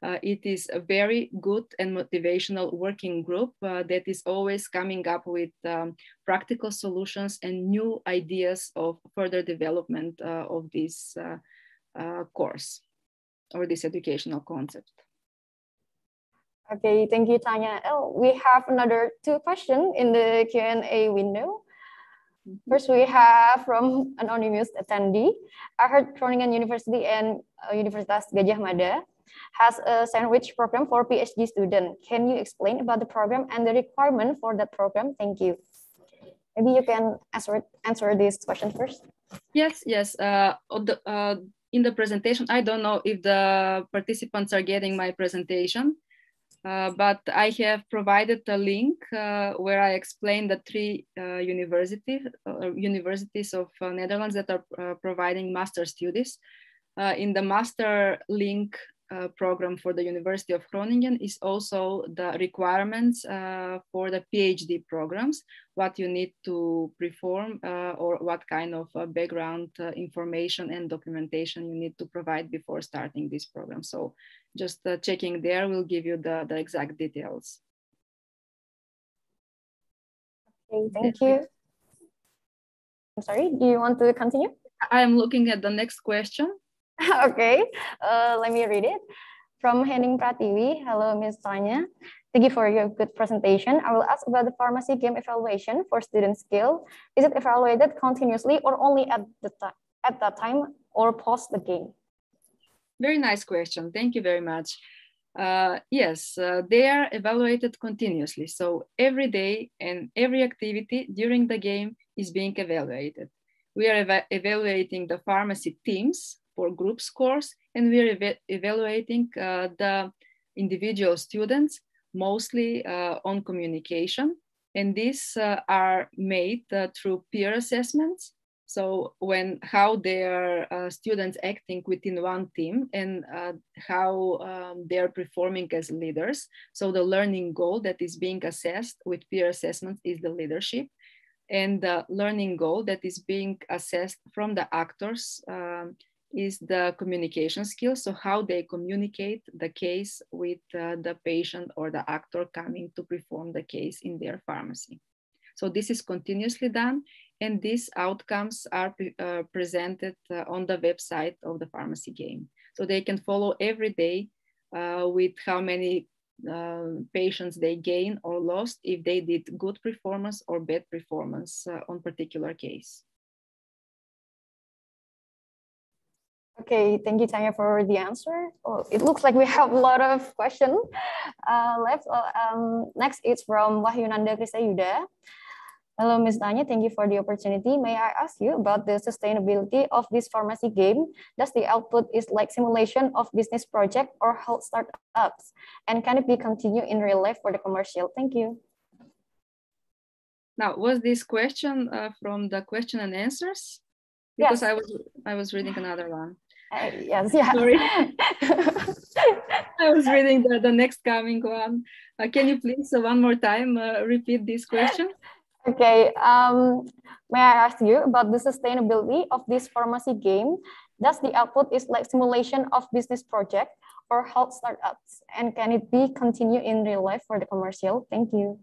Speaker 1: it is a very good and motivational working group that is always coming up with practical solutions and new ideas of further development of this course or this educational concept.
Speaker 7: Okay, thank you, Tanya. Oh, we have another 2 questions in the Q&A window. First, we have from an anonymous attendee. I heard Groningen University and Universitas Gajah Mada has a sandwich program for PhD students. Can you explain about the program and the requirement for that program? Thank you. Maybe you can answer this question first.
Speaker 1: Yes. In the presentation, I don't know if the participants are getting my presentation, but I have provided a link where I explain the 3 universities of Netherlands that are providing master studies. In the master link program for the University of Groningen is also the requirements for the PhD programs, what you need to perform or what kind of background information and documentation you need to provide before starting this program. So just checking there will give you the exact details.
Speaker 7: Okay, thank you. I'm sorry, do you want to continue?
Speaker 1: I'm looking at the next question.
Speaker 7: Okay, let me read it. From Henning Pratiwi, hello, Ms. Tanya. Thank you for your good presentation. I will ask about the pharmacy game evaluation for student skill. Is it evaluated continuously or only at that time or post the game?
Speaker 1: Very nice question. Thank you very much. Yes, they are evaluated continuously. So every day and every activity during the game is being evaluated. We are evaluating the pharmacy teams for group scores, and we are evaluating the individual students mostly on communication. And these are made through peer assessments. So how their students acting within one team and how they are performing as leaders. So the learning goal that is being assessed with peer assessments is the leadership. And the learning goal that is being assessed from the actors is the communication skills. So how they communicate the case with the patient or the actor coming to perform the case in their pharmacy. So this is continuously done, and these outcomes are presented on the website of the pharmacy game. So they can follow every day with how many patients they gain or lost, if they did good performance or bad performance on particular case.
Speaker 7: Okay, thank you, Tanya, for the answer. Oh, it looks like we have a lot of questions left. Next, it's from Wahyunanda Krisayuda. Hello, Ms. Tanya. Thank you for the opportunity. May I ask you about the sustainability of this pharmacy game? Does the output is like simulation of business project or health startups? And can it be continued in real life for the commercial? Thank you.
Speaker 1: Now, was this question from the question and answers? Because yes. I was reading another one.
Speaker 7: Yes, yeah.
Speaker 1: Sorry. I was reading the next coming one. Can you please one more time repeat this question?
Speaker 7: Okay, may I ask you about the sustainability of this pharmacy game? Does the output is like simulation of business project or health startups? And can it be continued in real life for the commercial? Thank you.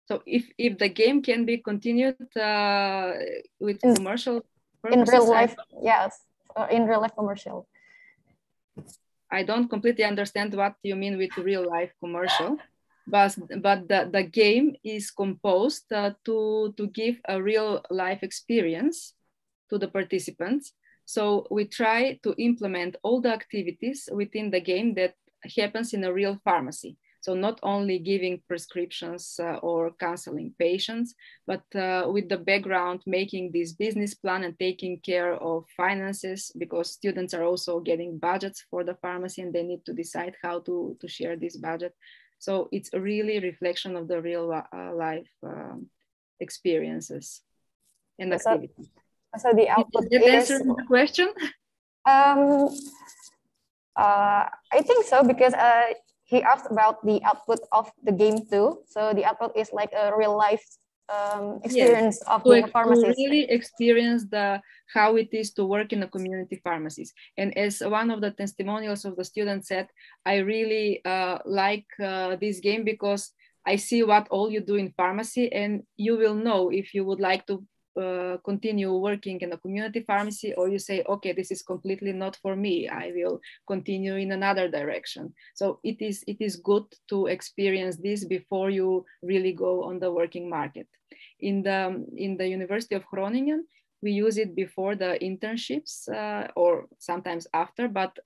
Speaker 1: So if the game can be continued with commercial purposes?
Speaker 7: In real life, yes, in real life commercial.
Speaker 1: I don't completely understand what you mean with real life commercial. But the game is composed to give a real life experience to the participants. So we try to implement all the activities within the game that happens in a real pharmacy. So not only giving prescriptions or counseling patients, but with the background, making this business plan and taking care of finances, because students are also getting budgets for the pharmacy and they need to decide how to share this budget. So it's a really reflection of the real life experiences and activities.
Speaker 7: So the output
Speaker 1: is answering the question?
Speaker 7: I think so, because he asked about the output of the game too. So the output is like a real life experience of the pharmacist.
Speaker 1: To really experience how it is to work in a community pharmacies. And as one of the testimonials of the student said, I really like this game because I see what all you do in pharmacy, and you will know if you would like to continue working in a community pharmacy, or you say, okay, this is completely not for me, I will continue in another direction. So it is good to experience this before you really go on the working market. In the University of Groningen, we use it before the internships or sometimes after, but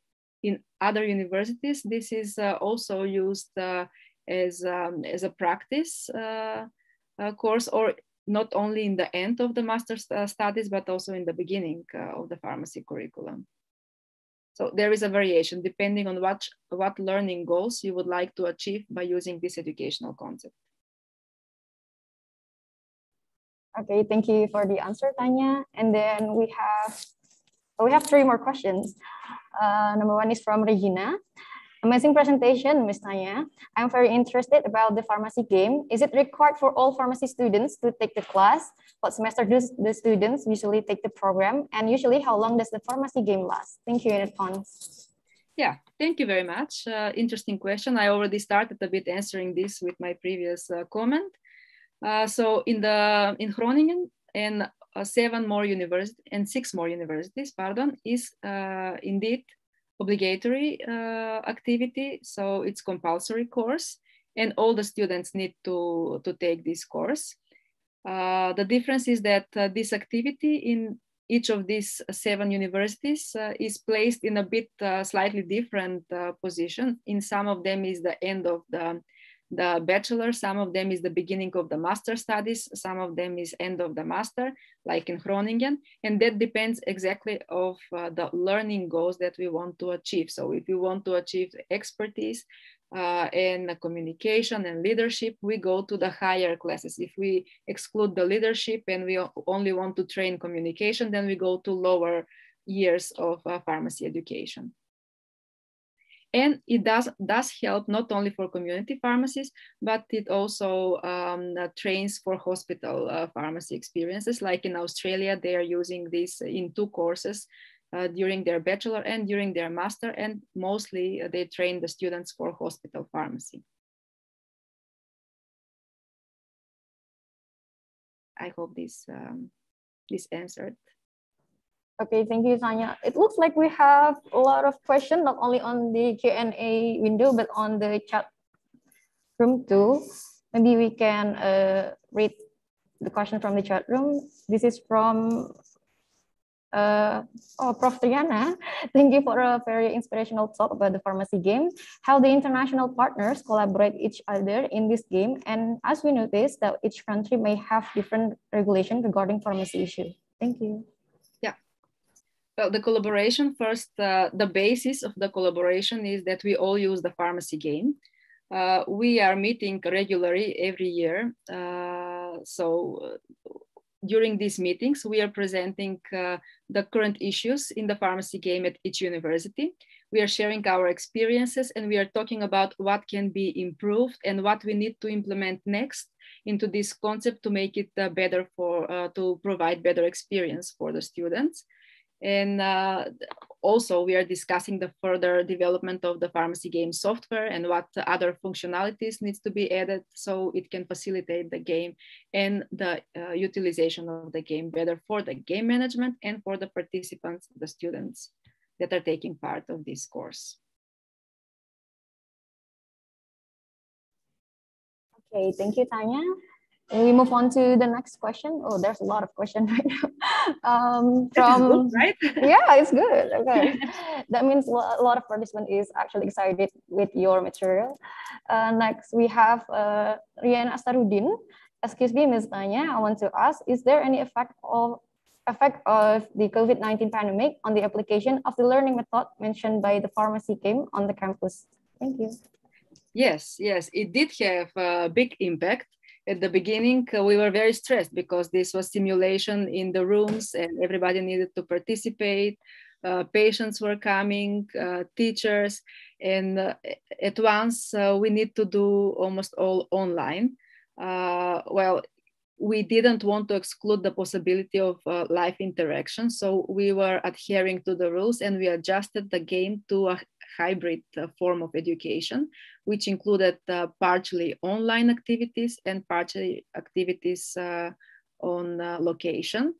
Speaker 1: in other universities, this is also used as a practice course, or not only in the end of the master's studies, but also in the beginning of the pharmacy curriculum. So there is a variation depending on what learning goals you would like to achieve by using this educational concept.
Speaker 7: Okay, thank you for the answer, Tanya. And then we have 3 more questions. Number 1 is from Regina. Amazing presentation, Ms. Tanya. I'm very interested about the pharmacy game. Is it required for all pharmacy students to take the class? What semester do the students usually take the program? And usually, how long does the pharmacy game last? Thank you in advance.
Speaker 1: Yeah, thank you very much. Interesting question. I already started a bit answering this with my previous comment. So in Groningen and 6 more universities, is indeed obligatory activity. So it's compulsory course, and all the students need to take this course. The difference is that this activity in each of these 7 universities is placed in a bit slightly different position. In some of them is the end of the bachelor, some of them is the beginning of the master studies, some of them is end of the master, like in Groningen, and that depends exactly of the learning goals that we want to achieve. So if you want to achieve expertise and communication and leadership, we go to the higher classes. If we exclude the leadership and we only want to train communication, then we go to lower years of pharmacy education. And it does help not only for community pharmacists, but it also trains for hospital pharmacy experiences. Like in Australia, they are using this in 2 courses during their bachelor and during their master, and mostly they train the students for hospital pharmacy. I hope this answered.
Speaker 7: Okay, thank you, Tanya. It looks like we have a lot of questions, not only on the Q&A window, but on the chat room too. Maybe we can read the question from the chat room. This is from Prof. Triana. Thank you for a very inspirational talk about the pharmacy game, how the international partners collaborate each other in this game. And as we noticed that each country may have different regulation regarding pharmacy issues. Thank you.
Speaker 1: Well, the collaboration first, the basis of the collaboration is that we all use the pharmacy game. We are meeting regularly every year. So during these meetings, we are presenting the current issues in the pharmacy game at each university. We are sharing our experiences, and we are talking about what can be improved and what we need to implement next into this concept to make it better to provide better experience for the students. And also we are discussing the further development of the pharmacy game software and what other functionalities needs to be added so it can facilitate the game and the utilization of the game better for the game management and for the participants, the students that are taking part of this course.
Speaker 7: Okay, thank you, Tanya. And we move on to the next question. Oh, there's a lot of questions right now.
Speaker 1: Good, right?
Speaker 7: Yeah, it's good. Okay, that means a lot of participants is actually excited with your material. Next, we have Rian Astarudin. Excuse me, Ms. Tanya, I want to ask: is there any effect of the COVID-19 pandemic on the application of the learning method mentioned by the pharmacy game on the campus? Thank you.
Speaker 1: Yes, it did have a big impact. At the beginning, we were very stressed because this was simulation in the rooms and everybody needed to participate. Patients were coming, teachers, and at once we need to do almost all online. Well, we didn't want to exclude the possibility of live interaction, so we were adhering to the rules and we adjusted the game to a hybrid form of education, which included partially online activities and partially activities on location.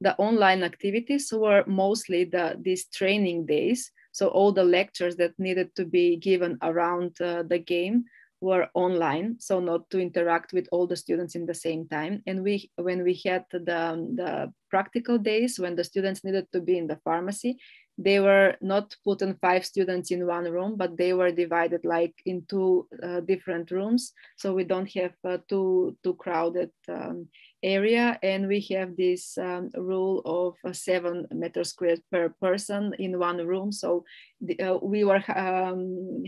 Speaker 1: The online activities were mostly these training days, so all the lectures that needed to be given around the game were online, so not to interact with all the students in the same time. And when we had the practical days, when the students needed to be in the pharmacy, they were not putting 5 students in one room, but they were divided like in 2 different rooms. So we don't have too crowded area. And we have this rule of 7 meters squared per person in one room. So we were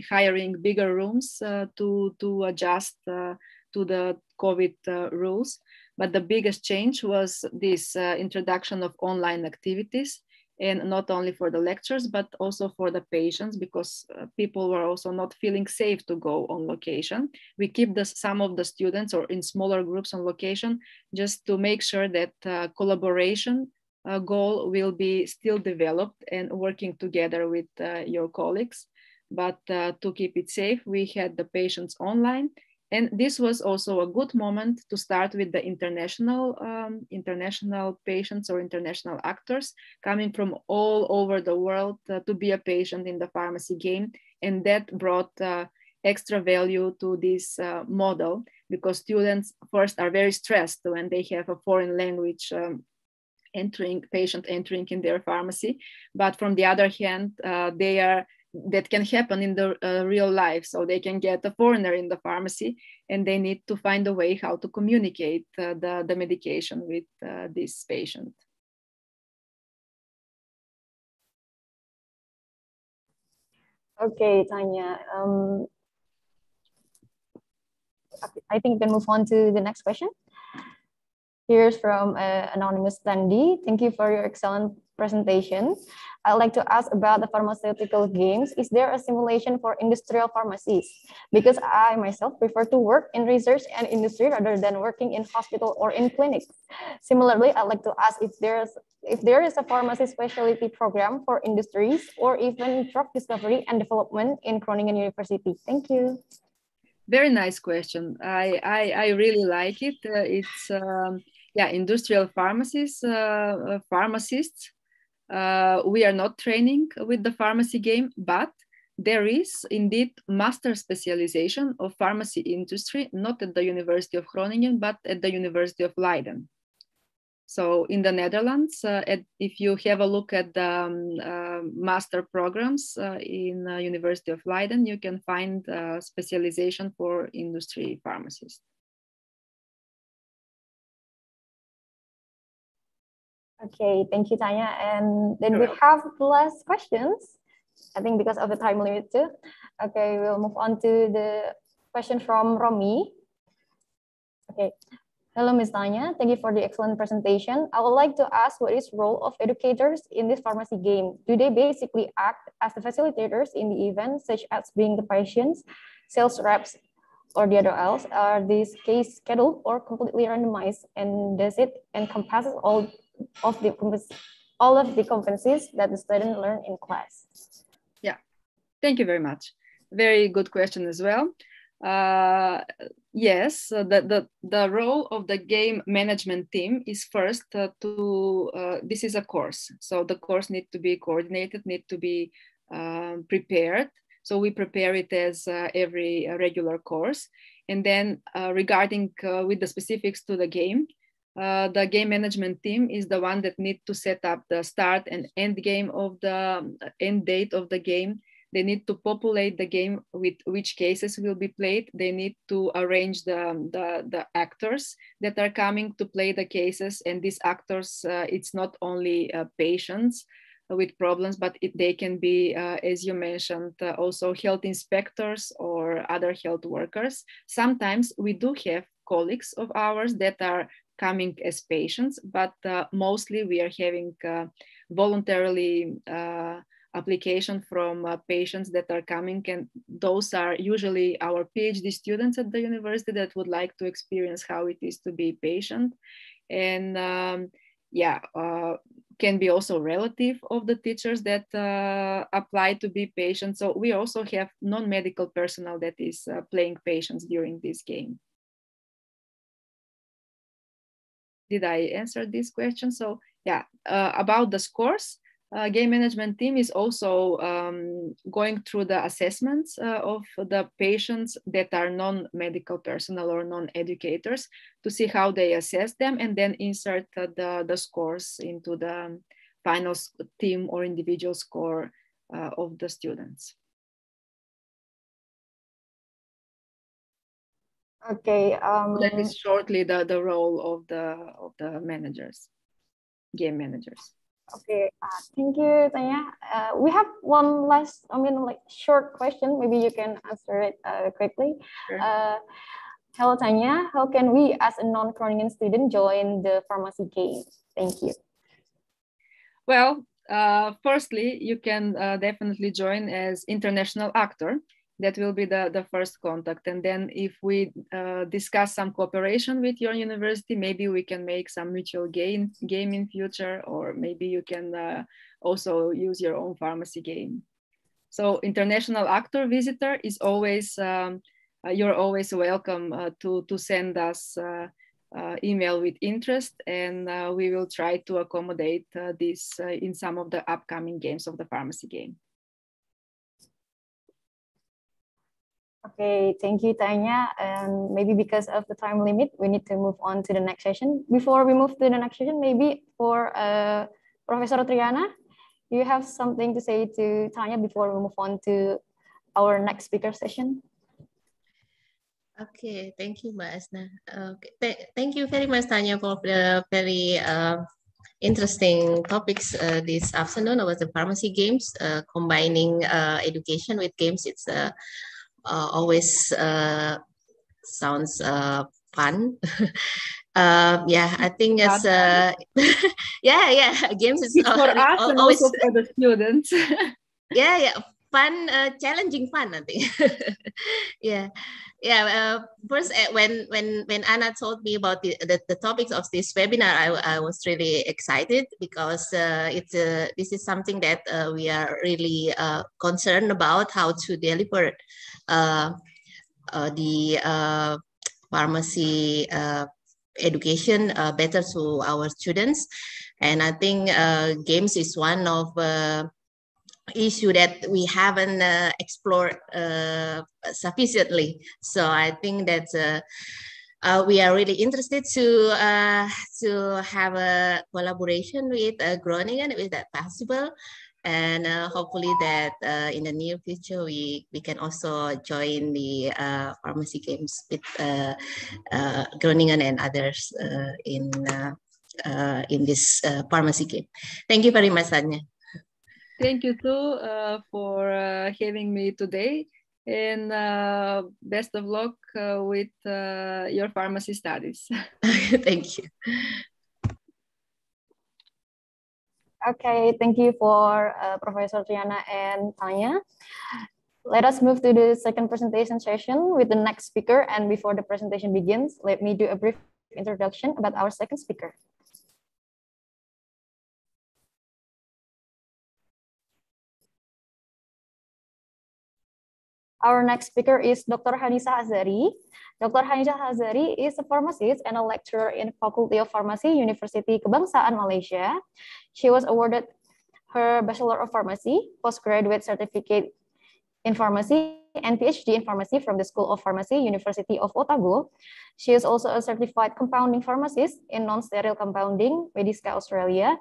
Speaker 1: hiring bigger rooms to adjust to the COVID rules. But the biggest change was this introduction of online activities, and not only for the lectures, but also for the patients, because people were also not feeling safe to go on location. We keep some of the students or in smaller groups on location just to make sure that collaboration goal will be still developed and working together with your colleagues. But to keep it safe, we had the patients online, And this was also a good moment to start with the international patients or international actors coming from all over the world to be a patient in the pharmacy game. And that brought extra value to this model, because students first are very stressed when they have a foreign language patient entering in their pharmacy. But from the other hand, that can happen in the real life. So they can get a foreigner in the pharmacy and they need to find a way how to communicate the medication with this patient.
Speaker 7: Okay, Tanya. I think we can move on to the next question. Here's from anonymous attendee. Thank you for your excellent presentation. I'd like to ask about the pharmaceutical games. Is there a simulation for industrial pharmacies? Because I myself prefer to work in research and industry rather than working in hospital or in clinics. Similarly, I'd like to ask if there is a pharmacy specialty program for industries or even drug discovery and development in Groningen University. Thank you.
Speaker 1: Very nice question. I really like it. It's industrial pharmacies, pharmacists. We are not training with the pharmacy game, but there is indeed master specialization of pharmacy industry, not at the University of Groningen, but at the University of Leiden. So in the Netherlands, if you have a look at the master programs in University of Leiden, you can find specialization for industry pharmacists.
Speaker 7: Okay, thank you, Tanya. And then we have the last questions, I think because of the time limit too. Okay, we'll move on to the question from Romy. Okay. Hello, Ms. Tanya. Thank you for the excellent presentation. I would like to ask, what is the role of educators in this pharmacy game? Do they basically act as the facilitators in the event, such as being the patients, sales reps, or the other else? Are these case scheduled or completely randomized? And does it encompass all of the competencies that the student learn in class?
Speaker 1: Yeah, thank you very much. Very good question as well. Yes, the role of the game management team is first this is a course. So the course needs to be coordinated, need to be prepared. So we prepare it as every regular course. And then regarding with the specifics to the game management team is the one that need to set up the start and end game of the end date of the game. They need to populate the game with which cases will be played. They need to arrange the actors that are coming to play the cases. And these actors, it's not only patients with problems, but they can be, as you mentioned, also health inspectors or other health workers. Sometimes we do have colleagues of ours that are coming as patients, but mostly we are having voluntarily application from patients that are coming, and those are usually our PhD students at the university that would like to experience how it is to be patient. And can be also relative of the teachers that apply to be patients. So we also have non-medical personnel that is playing patients during this game. Did I answer this question? So yeah, about the scores, game management team is also going through the assessments of the patients that are non-medical personnel or non-educators to see how they assess them, and then insert the scores into the final team or individual score of the students.
Speaker 7: Okay.
Speaker 1: That is shortly the role of the managers, game managers.
Speaker 7: Okay, thank you, Tanya. We have one last, short question. Maybe you can answer it quickly. Sure. Hello, Tanya. How can we, as a non-Groningen student, join the pharmacy game? Thank you.
Speaker 1: Well, firstly, you can definitely join as international actor. That will be the first contact. And then if we discuss some cooperation with your university, maybe we can make some mutual game in future, or maybe you can also use your own pharmacy game. So international actor visitor is always you're always welcome to send us email with interest, and we will try to accommodate this in some of the upcoming games of the pharmacy game.
Speaker 7: Okay, thank you, Tanya. And maybe because of the time limit, we need to move on to the next session. Before we move to the next session, maybe for Professor Triana, do you have something to say to Tanya before we move on to our next speaker session?
Speaker 2: Okay, thank you, Mbak Asna. Okay. Thank you very much, Tanya, for the very interesting topics this afternoon about the pharmacy games. Combining education with games, it's always sounds fun. Yeah, I think it's yeah, games is
Speaker 1: it's for us and
Speaker 2: always
Speaker 1: also for the students.
Speaker 2: yeah, fun, challenging fun, I think. yeah. First, when Anna told me about the topics of this webinar, I was really excited because this is something that we are really concerned about, how to deliver the pharmacy education better to our students. And I think games is one of issue that we haven't explored sufficiently. So I think that we are really interested to have a collaboration with Groningen, if that possible. And hopefully that in the near future, we can also join the pharmacy games with Groningen and others in this pharmacy game. Thank you very much, Tanya.
Speaker 1: Thank you too for having me today, and best of luck with your pharmacy studies.
Speaker 2: Thank you.
Speaker 7: Okay, thank you for Professor Triana and Tanya. Let us move to the second presentation session with the next speaker. And before the presentation begins, let me do a brief introduction about our second speaker. Our next speaker is Dr. Hanisa Azari. Dr. Hanisa Azari is a pharmacist and a lecturer in Faculty of Pharmacy, University Kebangsaan Malaysia. She was awarded her Bachelor of Pharmacy, postgraduate certificate in pharmacy, and PhD in pharmacy from the School of Pharmacy, University of Otago. She is also a certified compounding pharmacist in non-sterile compounding, Medica, Australia.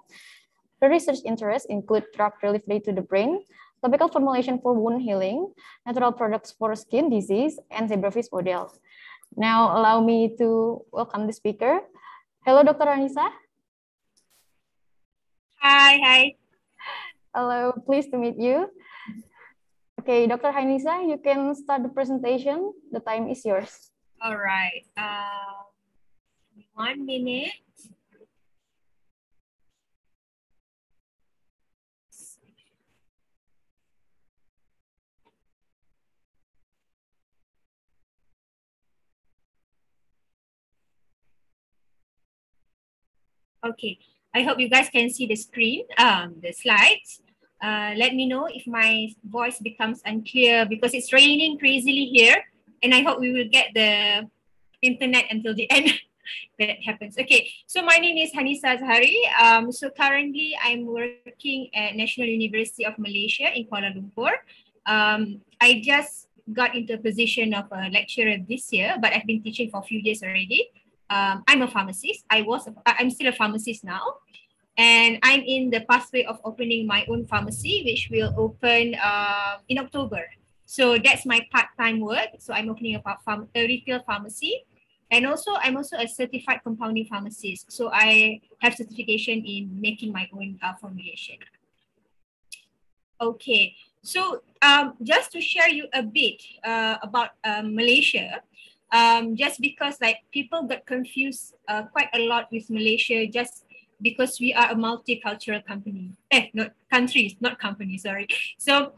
Speaker 7: Her research interests include drug delivery to the brain, topical formulation for wound healing, natural products for skin disease, and zebrafish model. Now, allow me to welcome the speaker. Hello, Dr. Anissa.
Speaker 5: Hi.
Speaker 7: Hello, pleased to meet you. Okay, Dr. Hanisa, you can start the presentation. The time is yours.
Speaker 5: All right. 1 minute. Okay, I hope you guys can see the screen, the slides. Let me know if my voice becomes unclear because it's raining crazily here, and I hope we will get the internet until the end that happens. Okay, so my name is Hanisa Azhari. So currently I'm working at National University of Malaysia in Kuala Lumpur. I just got into a position of a lecturer this year, but I've been teaching for a few years already. I'm a pharmacist. I'm still a pharmacist now. And I'm in the pathway of opening my own pharmacy, which will open in October. So that's my part-time work. So I'm opening a retail pharmacy. And also, I'm also a certified compounding pharmacist. So I have certification in making my own formulation. Okay, so just to share you a bit about Malaysia, just because like people got confused quite a lot with Malaysia just because we are a multicultural company. Not company, sorry. So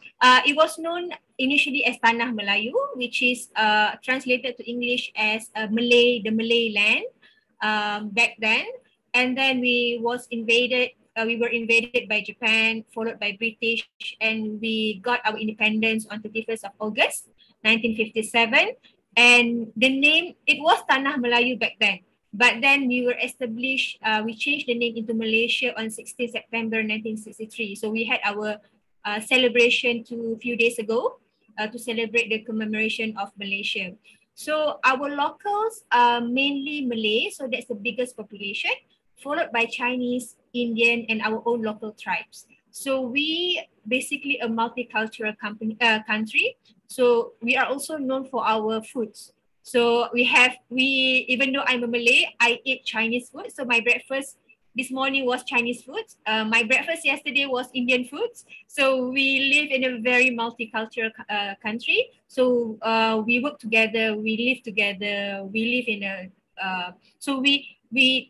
Speaker 5: it was known initially as Tanah Melayu, which is translated to English as the Malay land back then. And then we were invaded by Japan, followed by British, and we got our independence on 31st of August, 1957. And the name, it was Tanah Melayu back then. But then we were established, we changed the name into Malaysia on 16 September 1963. So we had our celebration a few days ago to celebrate the commemoration of Malaysia. So our locals are mainly Malay, so that's the biggest population, followed by Chinese, Indian, and our own local tribes. So we basically a multicultural country. So we are also known for our foods. So even though I'm a Malay, I eat Chinese food. So my breakfast this morning was Chinese food. My breakfast yesterday was Indian foods. So we live in a very multicultural country. So we work together, we live together, we live in a,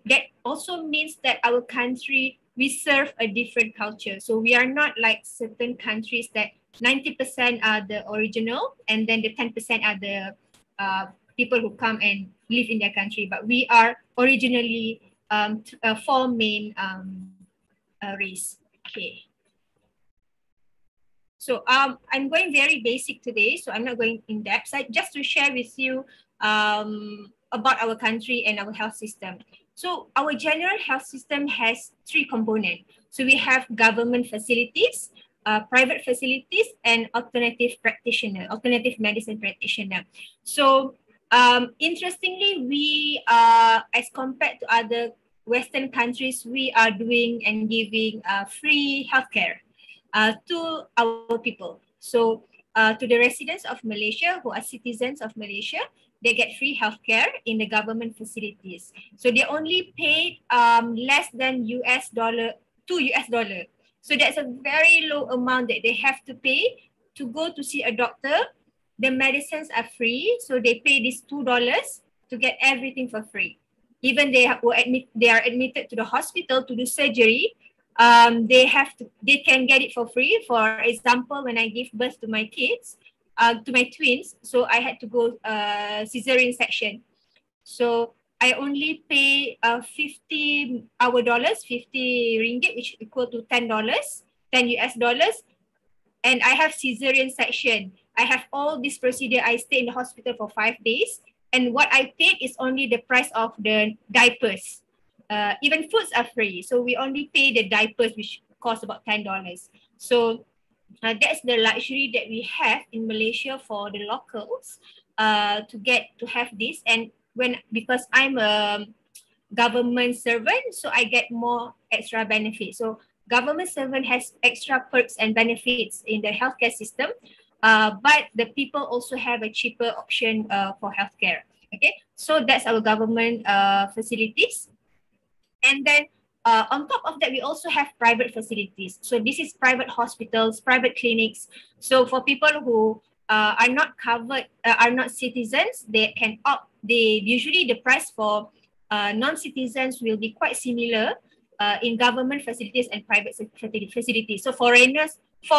Speaker 5: that also means that our country, we serve a different culture. So we are not like certain countries that 90% are the original and then the 10% are the people who come and live in their country. But we are originally four main race. Okay. So I'm going very basic today, so I'm not going in depth. So just to share with you about our country and our health system. So our general health system has three components. So we have government facilities, private facilities, and alternative medicine practitioner. So interestingly, we as compared to other Western countries, we are doing and giving free healthcare to our people. So to the residents of Malaysia who are citizens of Malaysia, they get free healthcare in the government facilities. So they only paid less than $2. So that's a very low amount that they have to pay to go to see a doctor. The medicines are free, so they pay this $2 to get everything for free. Even they are admitted to the hospital to do surgery, they can get it for free. For example, when I give birth to my kids, to my twins, so I had to go cesarean section. So I only pay 50 ringgit, which equal to $10, $10, and I have cesarean section. I have all this procedure. I stay in the hospital for 5 days, and what I paid is only the price of the diapers. Even foods are free, so we only pay the diapers, which cost about $10. So that's the luxury that we have in Malaysia for the locals to have this. And because I'm a government servant, so I get more extra benefits. So government servant has extra perks and benefits in the healthcare system, but the people also have a cheaper option for healthcare. Okay, so that's our government facilities. And then on top of that, we also have private facilities. So this is private hospitals, private clinics. So for people who are not covered, are not citizens, they can opt. Usually the price for non-citizens will be quite similar in government facilities and private facilities. So for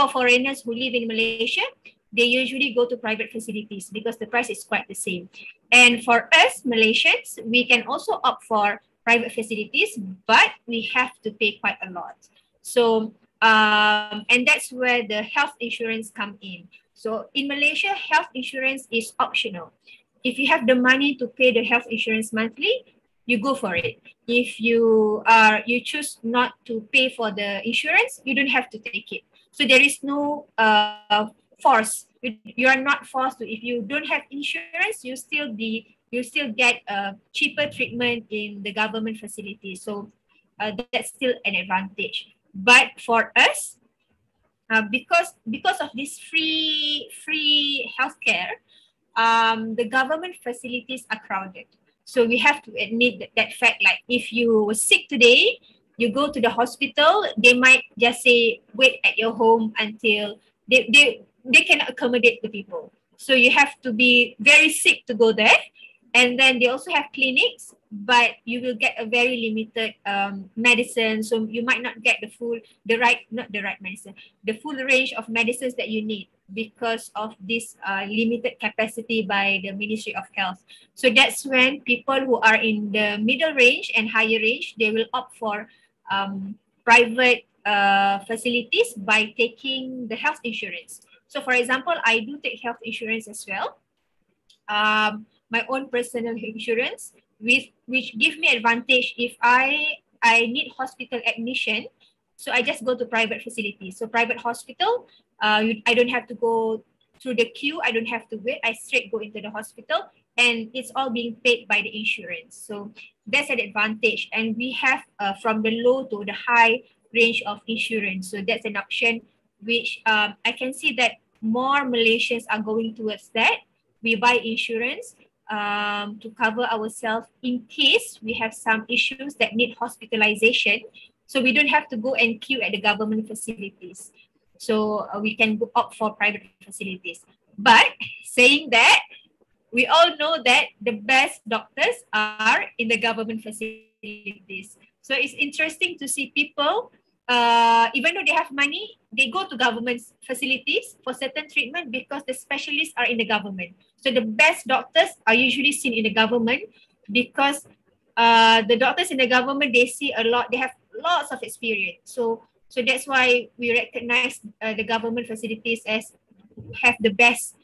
Speaker 5: foreigners who live in Malaysia, they usually go to private facilities because the price is quite the same. And for us Malaysians, we can also opt for private facilities, but we have to pay quite a lot. So, and that's where the health insurance come in. So in Malaysia, health insurance is optional. If you have the money to pay the health insurance monthly, you go for it. If you choose not to pay for the insurance, you don't have to take it. So there is no force. You are not forced to. If you don't have insurance, you still get cheaper treatment in the government facility. So that's still an advantage. But for us, because of this free healthcare, the government facilities are crowded. So we have to admit that fact. Like if you were sick today, you go to the hospital, they might just say wait at your home until they can accommodate the people. So you have to be very sick to go there. And then they also have clinics, but you will get a very limited medicine. So you might not get the full range of medicines that you need because of this limited capacity by the Ministry of Health. So that's when people who are in the middle range and higher range, they will opt for private facilities by taking the health insurance. So for example, I do take health insurance as well. my own personal insurance, which give me advantage if I need hospital admission. So I just go to private facilities. So private hospital, I don't have to go through the queue. I don't have to wait. I straight go into the hospital, and it's all being paid by the insurance. So that's an advantage. And we have from the low to the high range of insurance. So that's an option which I can see that more Malaysians are going towards that. We buy insurance to cover ourselves in case we have some issues that need hospitalization. So we don't have to go and queue at the government facilities. So we can go opt for private facilities. But saying that, we all know that the best doctors are in the government facilities. So it's interesting to see people, even though they have money, they go to government facilities for certain treatment because the specialists are in the government. So the best doctors are usually seen in the government because the doctors in the government, they see a lot, they have lots of experience. So that's why we recognize the government facilities as have the best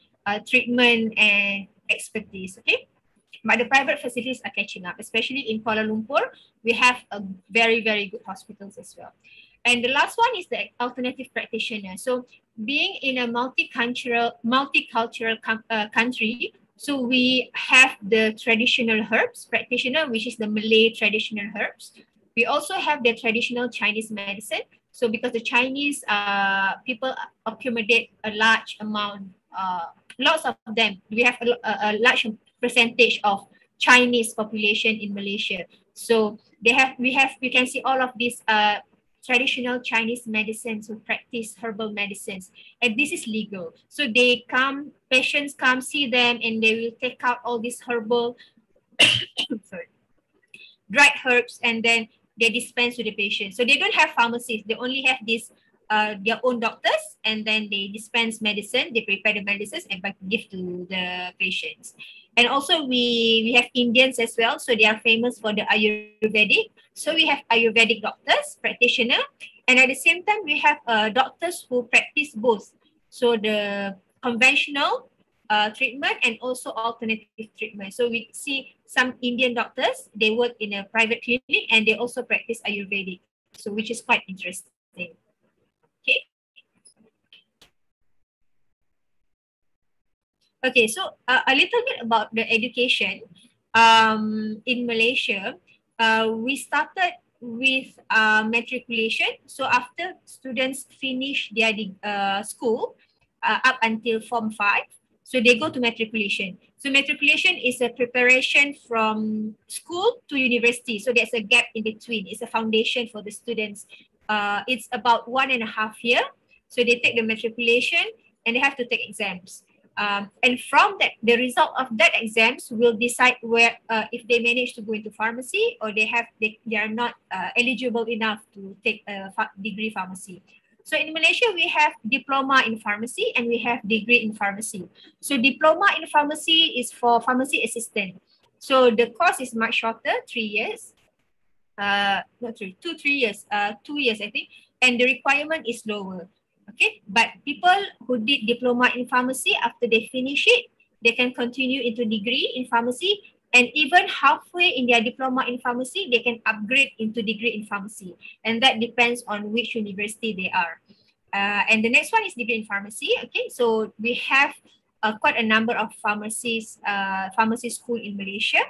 Speaker 5: treatment and expertise, okay? But the private facilities are catching up, especially in Kuala Lumpur. We have a very, very good hospitals as well. And the last one is the alternative practitioner. So being in a multicultural country, so we have the traditional herbs practitioner, which is the Malay traditional herbs. We also have the traditional Chinese medicine. So because the Chinese people accommodate a large amount, lots of them. We have a large percentage of Chinese population in Malaysia. So we can see all of these traditional Chinese medicines who practice herbal medicines, and this is legal. So patients come see them, and they will take out all these herbal, dried herbs, and then they dispense to the patient. So they don't have pharmacies. They only have this their own doctors, and then they dispense medicine. They prepare the medicines and give to the patients. And also we have Indians as well. So they are famous for the Ayurvedic. So we have Ayurvedic doctors, practitioner, and at the same time we have doctors who practice both. So the conventional treatment and also alternative treatment. So we see some Indian doctors, they work in a private clinic and they also practice Ayurvedic. So which is quite interesting. Okay. Okay, so a little bit about the education. In Malaysia, we started with matriculation. So after students finish their school up until Form 5, so they go to matriculation. So matriculation is a preparation from school to university. So there's a gap in between. It's a foundation for the students. It's about 1.5 years. So they take the matriculation and they have to take exams. And from that, the result of that exams will decide where if they manage to go into pharmacy or they are not eligible enough to take a degree pharmacy. So in Malaysia, we have diploma in pharmacy and we have degree in pharmacy. So diploma in pharmacy is for pharmacy assistant. So the course is much shorter, 3 years. Not 3, 2, 3 years, 2 years, I think. And the requirement is lower. Okay, but people who did diploma in pharmacy, after they finish it, they can continue into degree in pharmacy, and even halfway in their diploma in pharmacy, they can upgrade into degree in pharmacy, and that depends on which university they are. And the next one is degree in pharmacy. Okay, so we have quite a number of pharmacy school in Malaysia.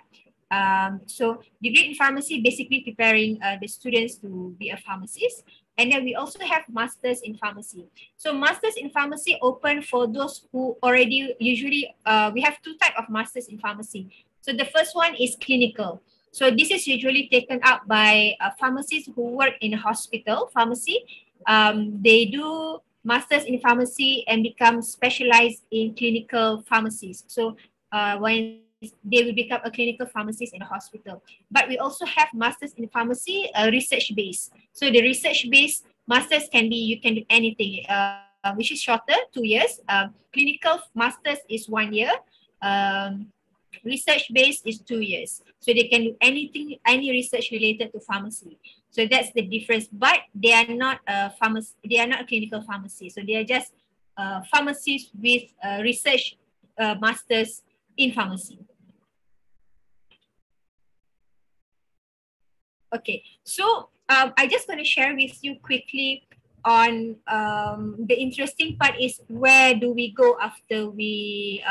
Speaker 5: So degree in pharmacy basically preparing the students to be a pharmacist. And then we also have masters in pharmacy. So masters in pharmacy open for those who already usually, we have 2 types of masters in pharmacy. So the first one is clinical. So this is usually taken up by pharmacists who work in a hospital pharmacy. They do masters in pharmacy and become specialized in clinical pharmacies. So when they will become a clinical pharmacist in a hospital. But we also have masters in pharmacy, research-based. So the research-based masters can be, you can do anything, which is shorter, 2 years. Clinical masters is 1 year. Research-based is 2 years. So they can do anything, any research related to pharmacy. So that's the difference. But they are not a they are not a clinical pharmacy. So they are just pharmacists with research masters in pharmacy. Okay, so I just going to share with you quickly on the interesting part is where do we go after we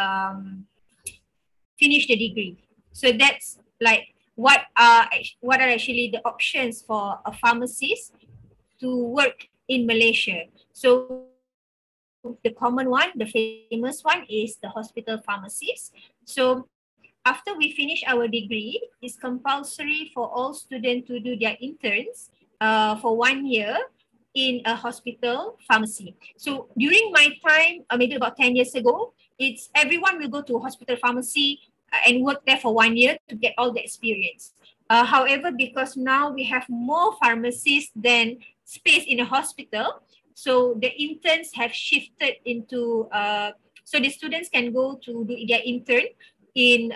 Speaker 5: finish the degree. So that's like what are actually the options for a pharmacist to work in Malaysia. So the common one, the famous one is the hospital pharmacist. So after we finish our degree, it's compulsory for all students to do their interns for 1 year in a hospital pharmacy. So during my time, maybe about 10 years ago, it's everyone will go to hospital pharmacy and work there for 1 year to get all the experience. However, because now we have more pharmacists than space in a hospital, so the interns have shifted into, so the students can go to do their intern in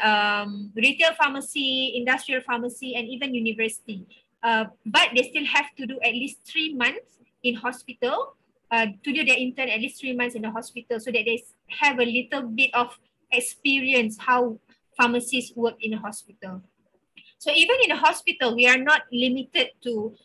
Speaker 5: retail pharmacy, industrial pharmacy, and even university. But they still have to do at least 3 months in hospital to do their intern at least 3 months in the hospital so that they have a little bit of experience how pharmacists work in a hospital. So even in a hospital, we are not limited to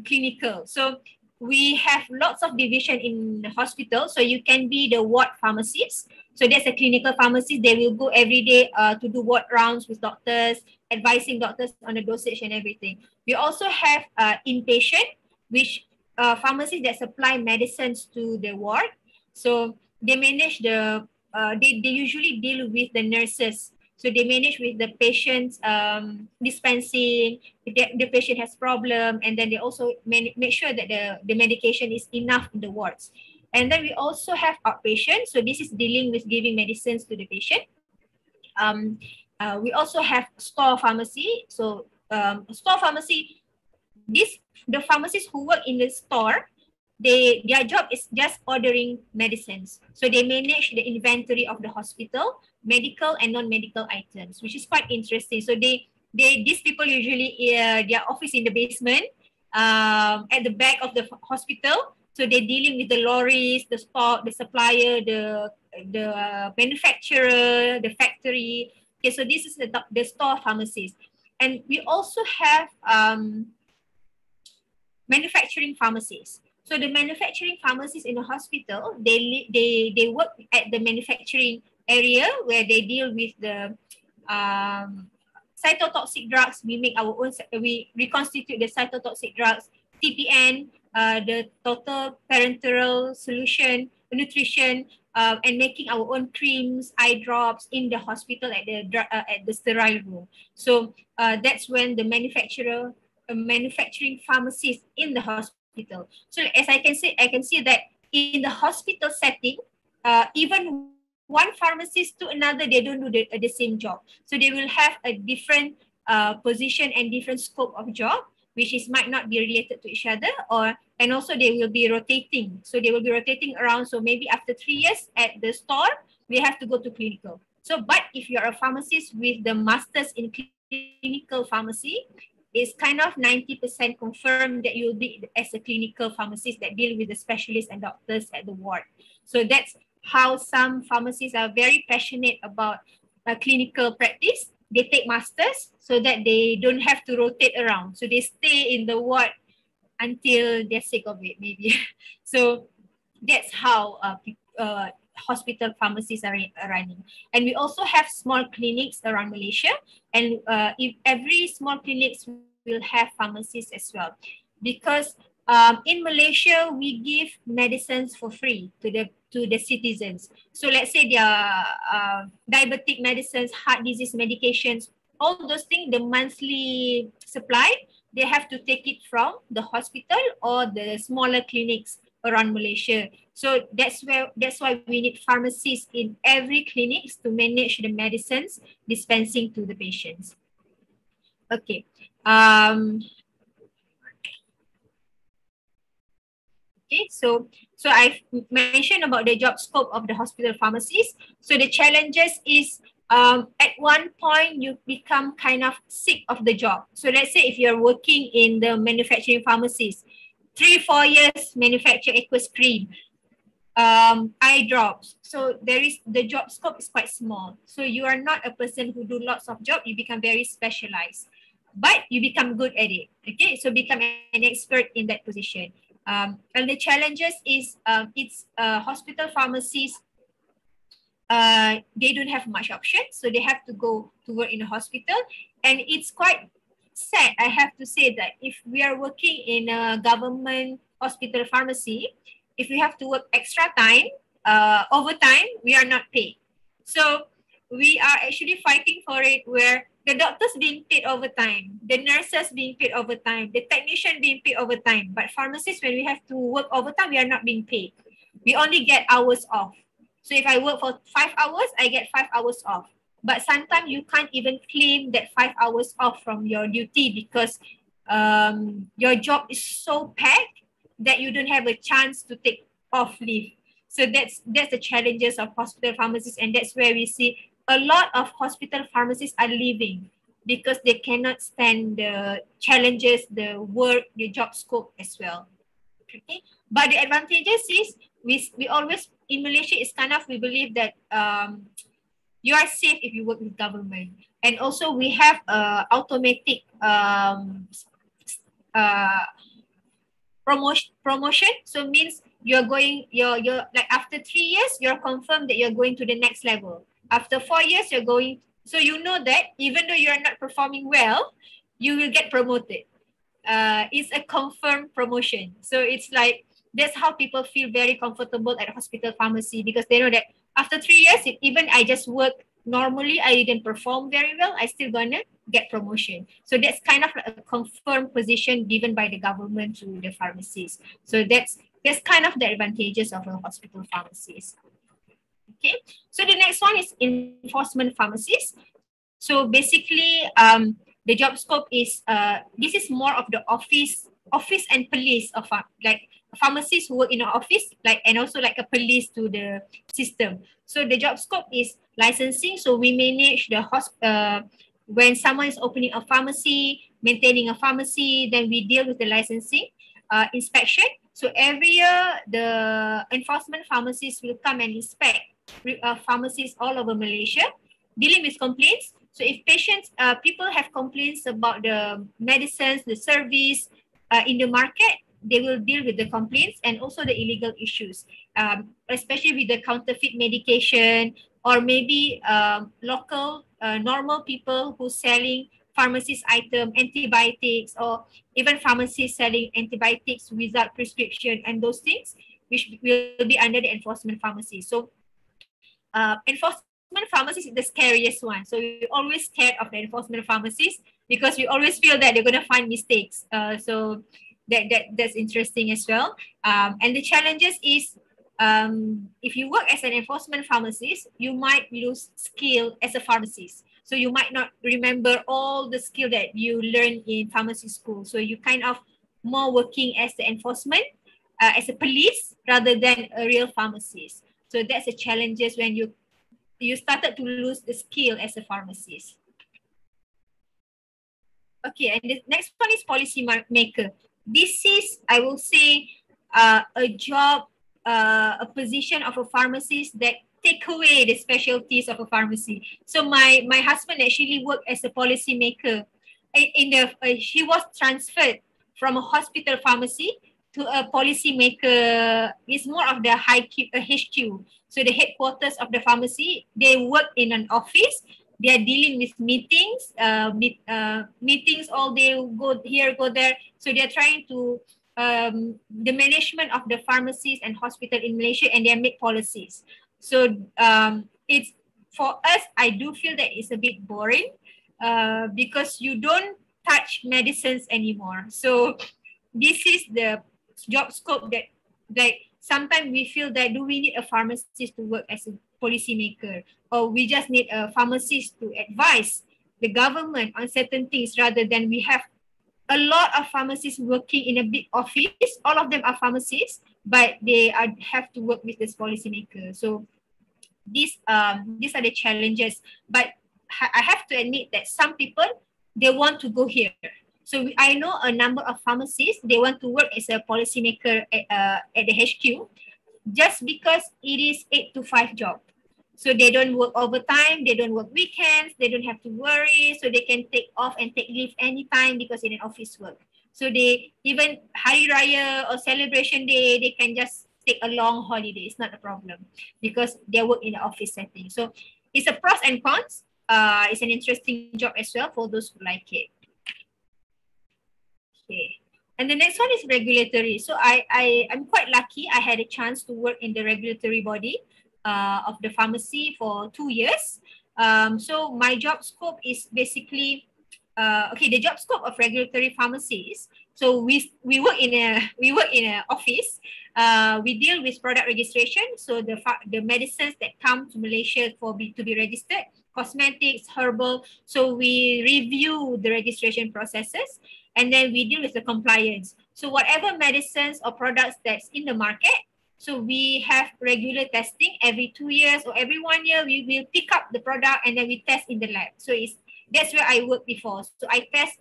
Speaker 5: clinical. So we have lots of division in the hospital. So you can be the ward pharmacist. So that's a clinical pharmacist. They will go every day to do ward rounds with doctors, advising doctors on the dosage and everything. We also have inpatient, which pharmacists that supply medicines to the ward. So they manage the, they usually deal with the nurses. So they manage with the patient's dispensing, if the patient has problem, and then they also make sure that the medication is enough in the wards. And then we also have outpatient. So this is dealing with giving medicines to the patient. We also have store pharmacy. So store pharmacy, the pharmacists who work in the store, their job is just ordering medicines. So they manage the inventory of the hospital, medical and non-medical items, which is quite interesting. So these people usually their office in the basement, at the back of the hospital. So they're dealing with the lorries, the stock, the supplier, the manufacturer, the factory. Okay, so this is the store pharmacist. And we also have manufacturing pharmacists. So the manufacturing pharmacists in the hospital, they work at the manufacturing area where they deal with the cytotoxic drugs. We make our own, we reconstitute the cytotoxic drugs, TPN, the total parenteral solution, nutrition, and making our own creams, eye drops in the hospital at the sterile room. So that's when the manufacturing pharmacist in the hospital. So as I can see that in the hospital setting, even one pharmacist to another, they don't do the same job. So they will have a different position and different scope of job, which might not be related to each other, and also they will be rotating. So they will be rotating around. So maybe after 3 years at the store, they have to go to clinical. So, but if you're a pharmacist with the masters in clinical pharmacy, it's kind of 90% confirmed that you'll be as a clinical pharmacist that deal with the specialists and doctors at the ward. So that's how some pharmacists are very passionate about clinical practice. They take masters so that they don't have to rotate around. So they stay in the ward until they're sick of it, maybe. So that's how hospital pharmacies are running. And we also have small clinics around Malaysia, and if every small clinics will have pharmacists as well, because in Malaysia we give medicines for free to the citizens. So let's say their diabetic medicines, heart disease medications, all those things, the monthly supply, they have to take it from the hospital or the smaller clinics around Malaysia. So that's why we need pharmacists in every clinics to manage the medicines dispensing to the patients. Okay. Okay, so I've mentioned about the job scope of the hospital pharmacist. So the challenges is at one point you become kind of sick of the job. So let's say if you're working in the manufacturing pharmacist, 3-4 years manufacture aqueous cream. eye drops. So the job scope is quite small. So you are not a person who do lots of job. You become very specialized, but you become good at it. Okay, so become an expert in that position. And the challenges is it's hospital pharmacies. They don't have much options, so they have to go to work in a hospital, and it's quite sad. I have to say that if we are working in a government hospital pharmacy, if we have to work extra time, overtime, we are not paid. So we are actually fighting for it where the doctors being paid overtime, the nurses being paid overtime, the technician being paid overtime. But pharmacists, when we have to work overtime, we are not being paid. We only get hours off. So if I work for 5 hours, I get 5 hours off. But sometimes you can't even claim that 5 hours off from your duty because your job is so packed that you don't have a chance to take off leave. So that's the challenges of hospital pharmacists, and that's where we see a lot of hospital pharmacists are leaving because they cannot stand the challenges, the work, the job scope as well. Okay, but the advantages is we always in Malaysia is kind of we believe that you are safe if you work with government, and also we have automatic promotion. So means you're like after 3 years you're confirmed that you're going to the next level. After 4 years you're going, so you know that even though you're not performing well, you will get promoted. It's a confirmed promotion. So it's like that's how people feel very comfortable at hospital pharmacy, because they know that after 3 years, even I just work normally, I didn't perform very well, I still gonna get promotion. So that's kind of like a confirmed position given by the government to the pharmacies. So that's kind of the advantages of a hospital pharmacies. Okay, so the next one is enforcement pharmacies. So basically, the job scope is this is more of the office and police of like pharmacists who work in an office, like, and also like a police to the system. So the job scope is licensing. So we manage the when someone is opening a pharmacy, maintaining a pharmacy, then we deal with the licensing, inspection. So every year the enforcement pharmacists will come and inspect pharmacies all over Malaysia, dealing with complaints. So if patients, people have complaints about the medicines, the service in the market, they will deal with the complaints and also the illegal issues, especially with the counterfeit medication, or maybe local normal people who selling pharmacist item, antibiotics, or even pharmacists selling antibiotics without prescription, and those things, which will be under the enforcement pharmacy. So enforcement pharmacies is the scariest one. So we always scared of the enforcement pharmacies because we always feel that they're going to find mistakes. So that's interesting as well. And the challenges is if you work as an enforcement pharmacist, you might lose skill as a pharmacist. So you might not remember all the skill that you learn in pharmacy school. So you kind of more working as the enforcement, as a police rather than a real pharmacist. So that's the challenges when you started to lose the skill as a pharmacist. Okay, and the next one is policy maker. This is, I will say, a job, a position of a pharmacist that take away the specialties of a pharmacy. So my husband actually worked as a policy maker. He was transferred from a hospital pharmacy to a policy maker. Is more of the HQ. So the headquarters of the pharmacy, they work in an office. They are dealing with meetings, meetings all day, go here, go there. So they are trying to the management of the pharmacies and hospital in Malaysia, and they make policies. So it's, for us, I do feel that it's a bit boring because you don't touch medicines anymore. So this is the job scope that, like, sometimes we feel that do we need a pharmacist to work as a policymaker, or we just need a pharmacist to advise the government on certain things, rather than we have a lot of pharmacists working in a big office. All of them are pharmacists, but they have to work with this policymaker. So these are the challenges. But I have to admit that some people, they want to go here. So I know a number of pharmacists, they want to work as a policymaker at the HQ. just because it is 8 to 5 job. So they don't work overtime, they don't work weekends, they don't have to worry, so they can take off and take leave anytime because in an office work. So they, even Hari Raya or celebration day, they can just take a long holiday. It's not a problem because they work in the office setting. So it's a pros and cons. It's an interesting job as well for those who like it. Okay. And the next one is regulatory. So I'm quite lucky. I had a chance to work in the regulatory body of the pharmacy for 2 years. So my job scope is basically, okay, the job scope of regulatory pharmacies. So we work in a office. We deal with product registration. So the medicines that come to Malaysia to be registered, cosmetics, herbal. So we review the registration processes. And then we deal with the compliance. So whatever medicines or products that's in the market, so we have regular testing every 2 years or every 1 year. We will pick up the product and then we test in the lab. So that's where I worked before. So I test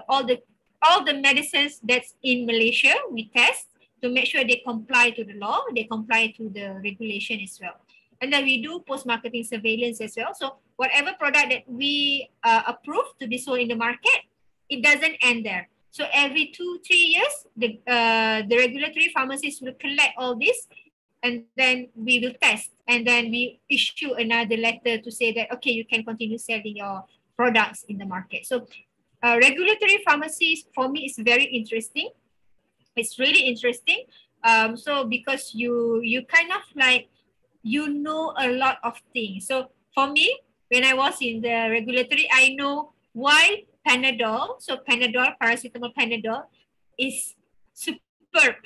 Speaker 5: all the medicines that's in Malaysia. We test to make sure they comply to the law, they comply to the regulation as well. And then we do post-marketing surveillance as well. So whatever product that we approve to be sold in the market, it doesn't end there. So every 2-3 years, the regulatory pharmacists will collect all this, and then we will test, and then we issue another letter to say that, okay, you can continue selling your products in the market. So regulatory pharmacies for me is very interesting. It's really interesting. So because you kind of like, you know a lot of things. So for me, when I was in the regulatory, I know why Panadol, so Panadol, paracetamol Panadol is superb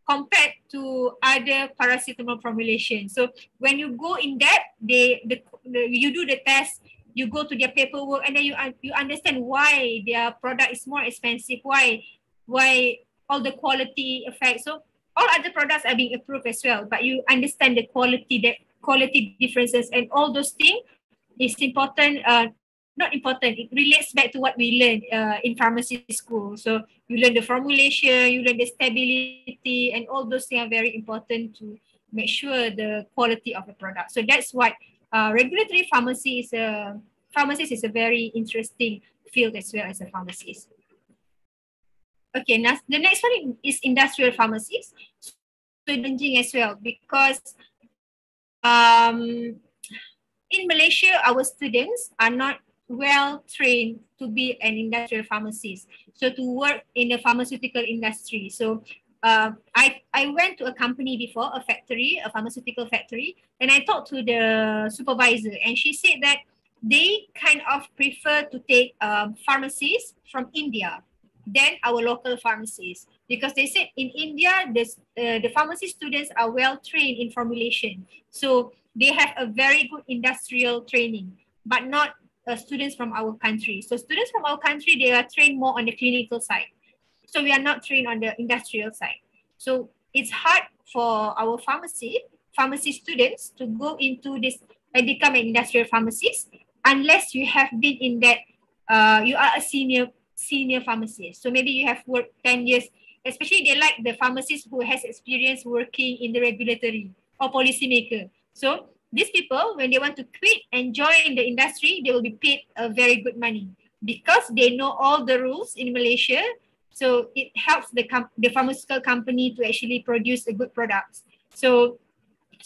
Speaker 5: compared to other paracetamol formulations. So when you go in depth, you do the test, you go to their paperwork, and then you understand why their product is more expensive, why all the quality effects. So all other products are being approved as well, but you understand the quality differences, and all those things is important. Not important, it relates back to what we learned in pharmacy school. So you learn the formulation, you learn the stability, and all those things are very important to make sure the quality of the product. So that's why regulatory pharmacist is a very interesting field as well as a pharmacist. Okay, now the next one is industrial pharmacies. So challenging as well because in Malaysia, our students are not well trained to be an industrial pharmacist. So to work in the pharmaceutical industry. So I went to a company before, a pharmaceutical factory, and I talked to the supervisor, and she said that they kind of prefer to take pharmacists from India than our local pharmacies, because they said in India, the pharmacy students are well trained in formulation. So they have a very good industrial training, but not students from our country. So students from our country, they are trained more on the clinical side. So we are not trained on the industrial side. So it's hard for our pharmacy students to go into this and become an industrial pharmacist unless you have been in that, you are a senior pharmacist. So maybe you have worked 10 years, especially they like the pharmacist who has experience working in the regulatory or policymaker. So these people, when they want to quit and join the industry, they will be paid a very good money because they know all the rules in Malaysia. So it helps the pharmaceutical company to actually produce a good product. So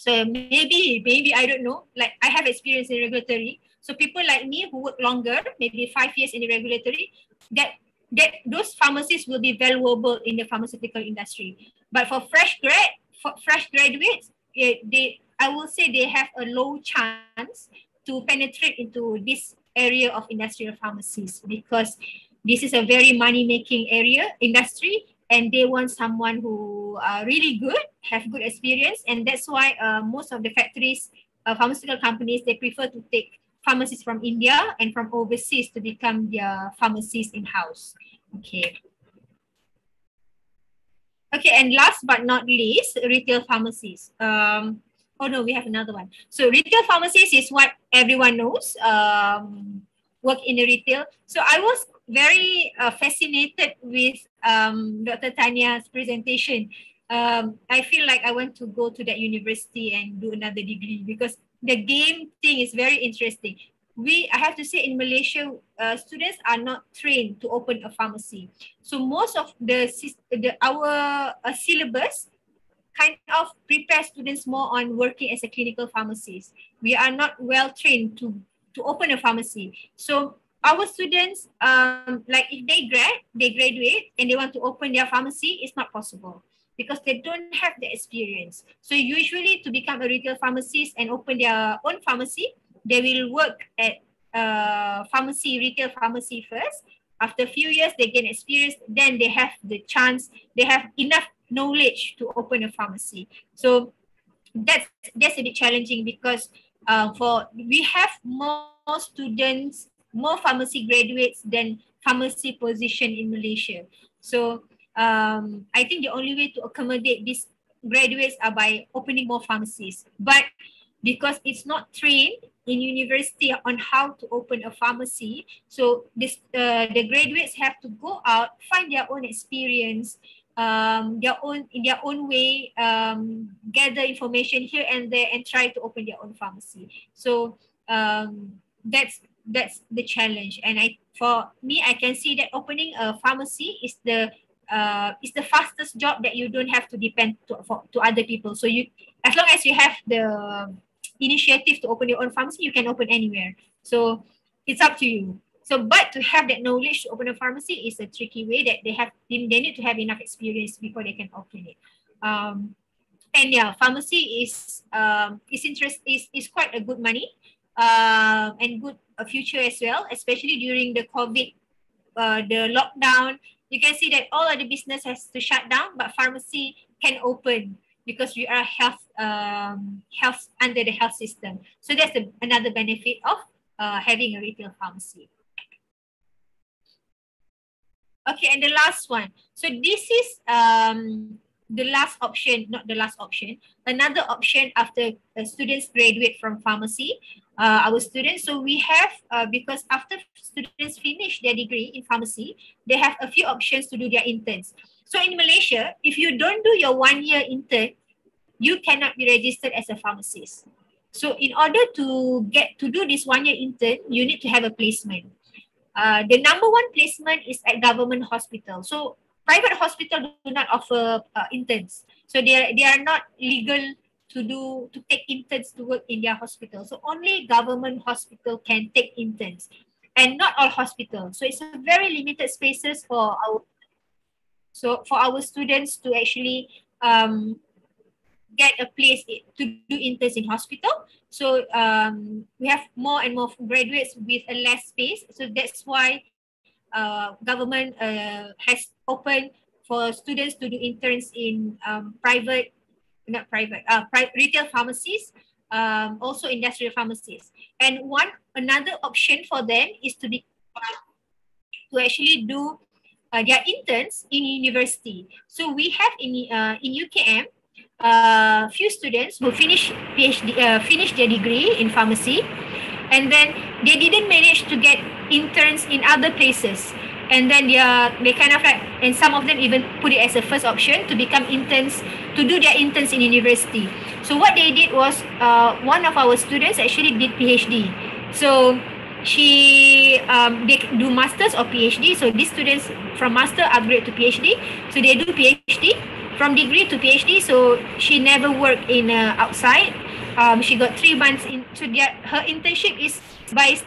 Speaker 5: maybe I don't know, like I have experience in regulatory. So people like me who work longer, maybe 5 years in the regulatory, that those pharmacists will be valuable in the pharmaceutical industry. But for fresh graduates, I will say they have a low chance to penetrate into this area of industrial pharmacies because this is a very money-making industry, and they want someone who are really good, have good experience, and that's why most of the factories, pharmaceutical companies, they prefer to take pharmacists from India and from overseas to become their pharmacists in-house. Okay. Okay, and last but not least, retail pharmacies. Oh no, we have another one. So retail pharmacies is what everyone knows, work in the retail. So I was very fascinated with Dr. Tanya's presentation. I feel like I want to go to that university and do another degree because the game thing is very interesting. I have to say in Malaysia, students are not trained to open a pharmacy. So most of our syllabus kind of prepare students more on working as a clinical pharmacist. We are not well trained to open a pharmacy. So our students, like if they graduate and they want to open their pharmacy, it's not possible because they don't have the experience. So usually to become a retail pharmacist and open their own pharmacy, they will work at retail pharmacy first. After a few years, they gain experience, then they have the chance, they have enough knowledge to open a pharmacy. So that's a bit challenging because we have more students, more pharmacy graduates than pharmacy position in Malaysia. So I think the only way to accommodate these graduates are by opening more pharmacies. But because it's not trained in university on how to open a pharmacy, so the graduates have to go out, find their own experience, in their own way, gather information here and there and try to open their own pharmacy. So that's the challenge. And for me, I can see that opening a pharmacy is the fastest job that you don't have to depend to other people. So as long as you have the initiative to open your own pharmacy, you can open anywhere. So it's up to you. So, but to have that knowledge to open a pharmacy is a tricky way that they need to have enough experience before they can open it. And yeah, pharmacy is quite a good money and good future as well, especially during the COVID, the lockdown. You can see that all of the business has to shut down, but pharmacy can open because we are health under the health system. So that's another benefit of having a retail pharmacy. Okay, and the last one. So this is the last option, not the last option. Another option after students graduate from pharmacy, our students. So we have, because after students finish their degree in pharmacy, they have a few options to do their interns. So in Malaysia, if you don't do your 1 year intern, you cannot be registered as a pharmacist. So in order to do this 1 year intern, you need to have a placement. The number one placement is at government hospital. So private hospital do not offer interns. So they are not legal to take interns to work in their hospital. So only government hospital can take interns, and not all hospitals. So it's a very limited spaces for our students to actually get a place to do interns in hospital. So we have more and more graduates with a less space. So that's why government has opened for students to do interns in retail pharmacies, also industrial pharmacies. And another option for them is to actually do their interns in university. So we have in UKM few students who finish their degree in pharmacy, and then they didn't manage to get interns in other places, and then they kind of like, and some of them even put it as a first option to become interns, to do their interns in university. So what they did was, one of our students actually did PhD. So they do masters or PhD. So these students from master upgrade to PhD. So they do PhD from degree to PhD. So she never worked in outside. She got 3 months in. So her internship is by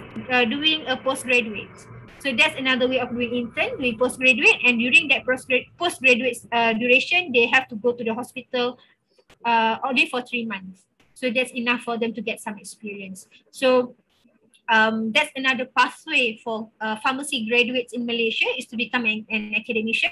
Speaker 5: doing a postgraduate. So that's another way of doing intern, doing postgraduate. And during that postgraduate duration, they have to go to the hospital only for 3 months. So that's enough for them to get some experience. So that's another pathway for pharmacy graduates in Malaysia, is to become an academician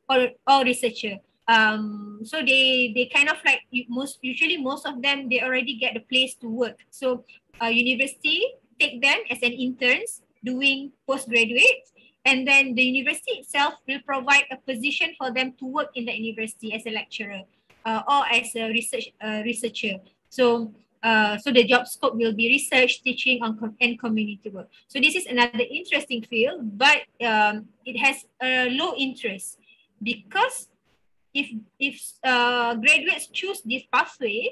Speaker 5: or researcher. So they kind of like, usually most of them, they already get a place to work. So university take them as an interns doing postgraduate, and then the university itself will provide a position for them to work in the university as a lecturer or as a researcher. So the job scope will be research, teaching, and community work. So this is another interesting field, but it has a low interest because graduates choose this pathway,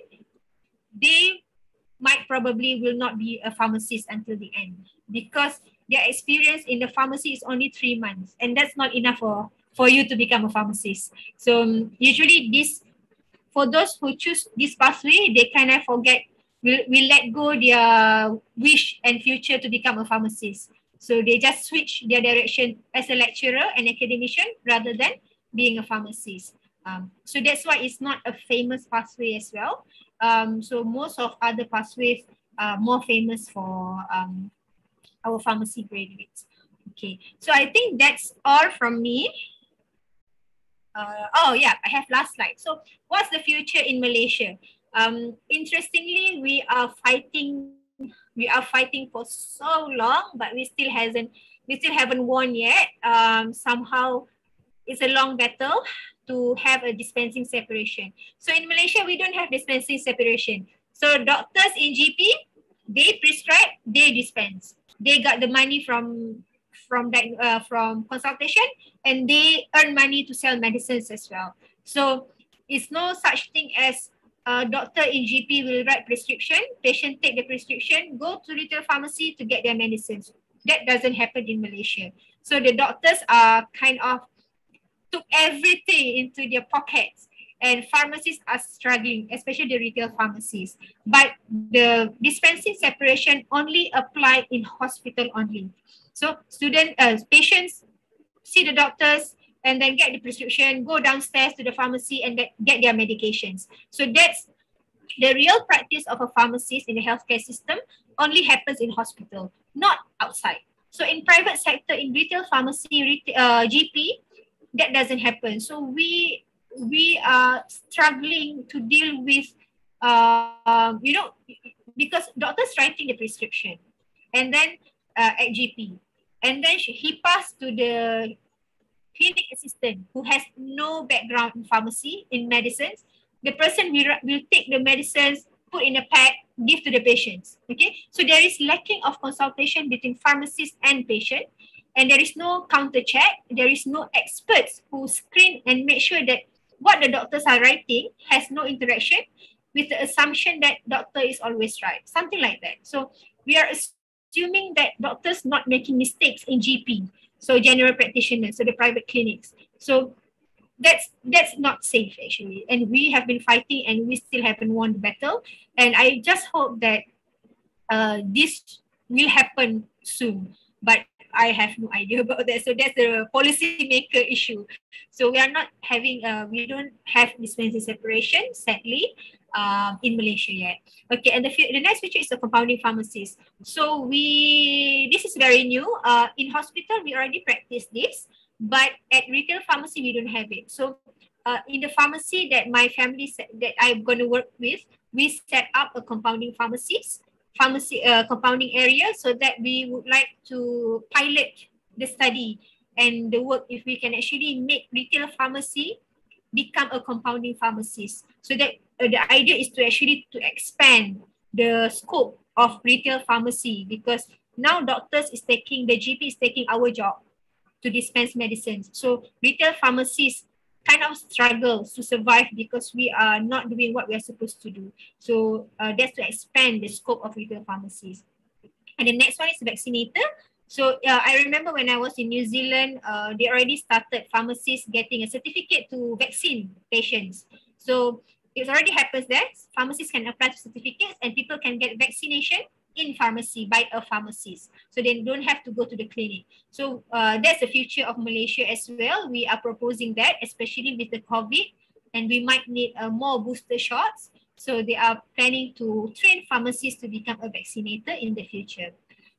Speaker 5: they might probably will not be a pharmacist until the end, because their experience in the pharmacy is only 3 months, and that's not enough for you to become a pharmacist. So usually for those who choose this pathway, they kind of will let go their wish and future to become a pharmacist. So they just switch their direction as a lecturer and academician rather than being a pharmacist. So that's why it's not a famous pathway as well. So most of other pathways are more famous for our pharmacy graduates. Okay, so I think that's all from me. Oh yeah, I have last slide. So what's the future in Malaysia? Interestingly, we are fighting for so long, but we still haven't won yet. Somehow it's a long battle to have a dispensing separation. So in Malaysia, we don't have dispensing separation. So doctors in GP, they prescribe, they dispense. They got the money from consultation, and they earn money to sell medicines as well. So it's no such thing as a doctor in GP will write prescription, patient take the prescription, go to retail pharmacy to get their medicines. That doesn't happen in Malaysia. So the doctors are kind of took everything into their pockets, and pharmacists are struggling, especially the retail pharmacies. But the dispensing separation only apply in hospital only. So patients see the doctors and then get the prescription, go downstairs to the pharmacy and get their medications. So that's the real practice of a pharmacist in the healthcare system only happens in hospital, not outside. So in private sector, in retail pharmacy, GP, that doesn't happen. So we are struggling to deal with, because doctor's writing the prescription, and then at GP, and then he passed to the clinic assistant who has no background in pharmacy, in medicines. The person will take the medicines, put in a pack, give to the patients. Okay, so there is lacking of consultation between pharmacist and patient, and there is no counter check. There is no experts who screen and make sure that what the doctors are writing has no interaction with the assumption that doctor is always right, something like that. So we are assuming that doctors not making mistakes in GP, so general practitioners, so the private clinics. So that's not safe actually, and we have been fighting and we still haven't won the battle. And I just hope that this will happen soon, but I have no idea about that. So that's the policy maker issue. So we are not having we don't have dispensing separation, sadly, in Malaysia yet. Okay, and the next feature is the compounding pharmacist. So this is very new. In hospital we already practice this, but at retail pharmacy we don't have it. So in the pharmacy that my family that I'm going to work with, we set up a compounding compounding area, so that we would like to pilot the study and the work if we can actually make retail pharmacy become a compounding pharmacist. So that the idea is to actually to expand the scope of retail pharmacy, because now the GP is taking our job to dispense medicines. So retail pharmacists kind of struggles to survive because we are not doing what we are supposed to do. So that's to expand the scope of retail pharmacies. And the next one is vaccinator. So I remember when I was in New Zealand, they already started pharmacists getting a certificate to vaccine patients. So it already happens there. Pharmacists can apply for certificates and people can get vaccination in pharmacy by a pharmacist. So they don't have to go to the clinic. So that's the future of Malaysia as well. We are proposing that, especially with the COVID, and we might need more booster shots. So they are planning to train pharmacists to become a vaccinator in the future.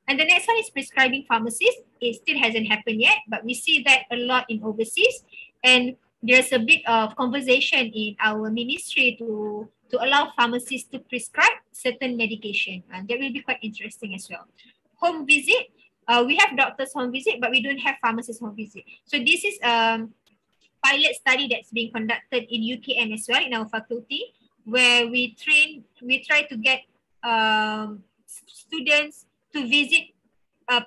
Speaker 5: And the next one is prescribing pharmacists. It still hasn't happened yet, but we see that a lot in overseas. And there's a bit of conversation in our ministry to allow pharmacists to prescribe certain medication. And that will be quite interesting as well. Home visit. We have doctors home visit, but we don't have pharmacists home visit. So this is a pilot study that's being conducted in UKM as well, in our faculty, where we try to get students to visit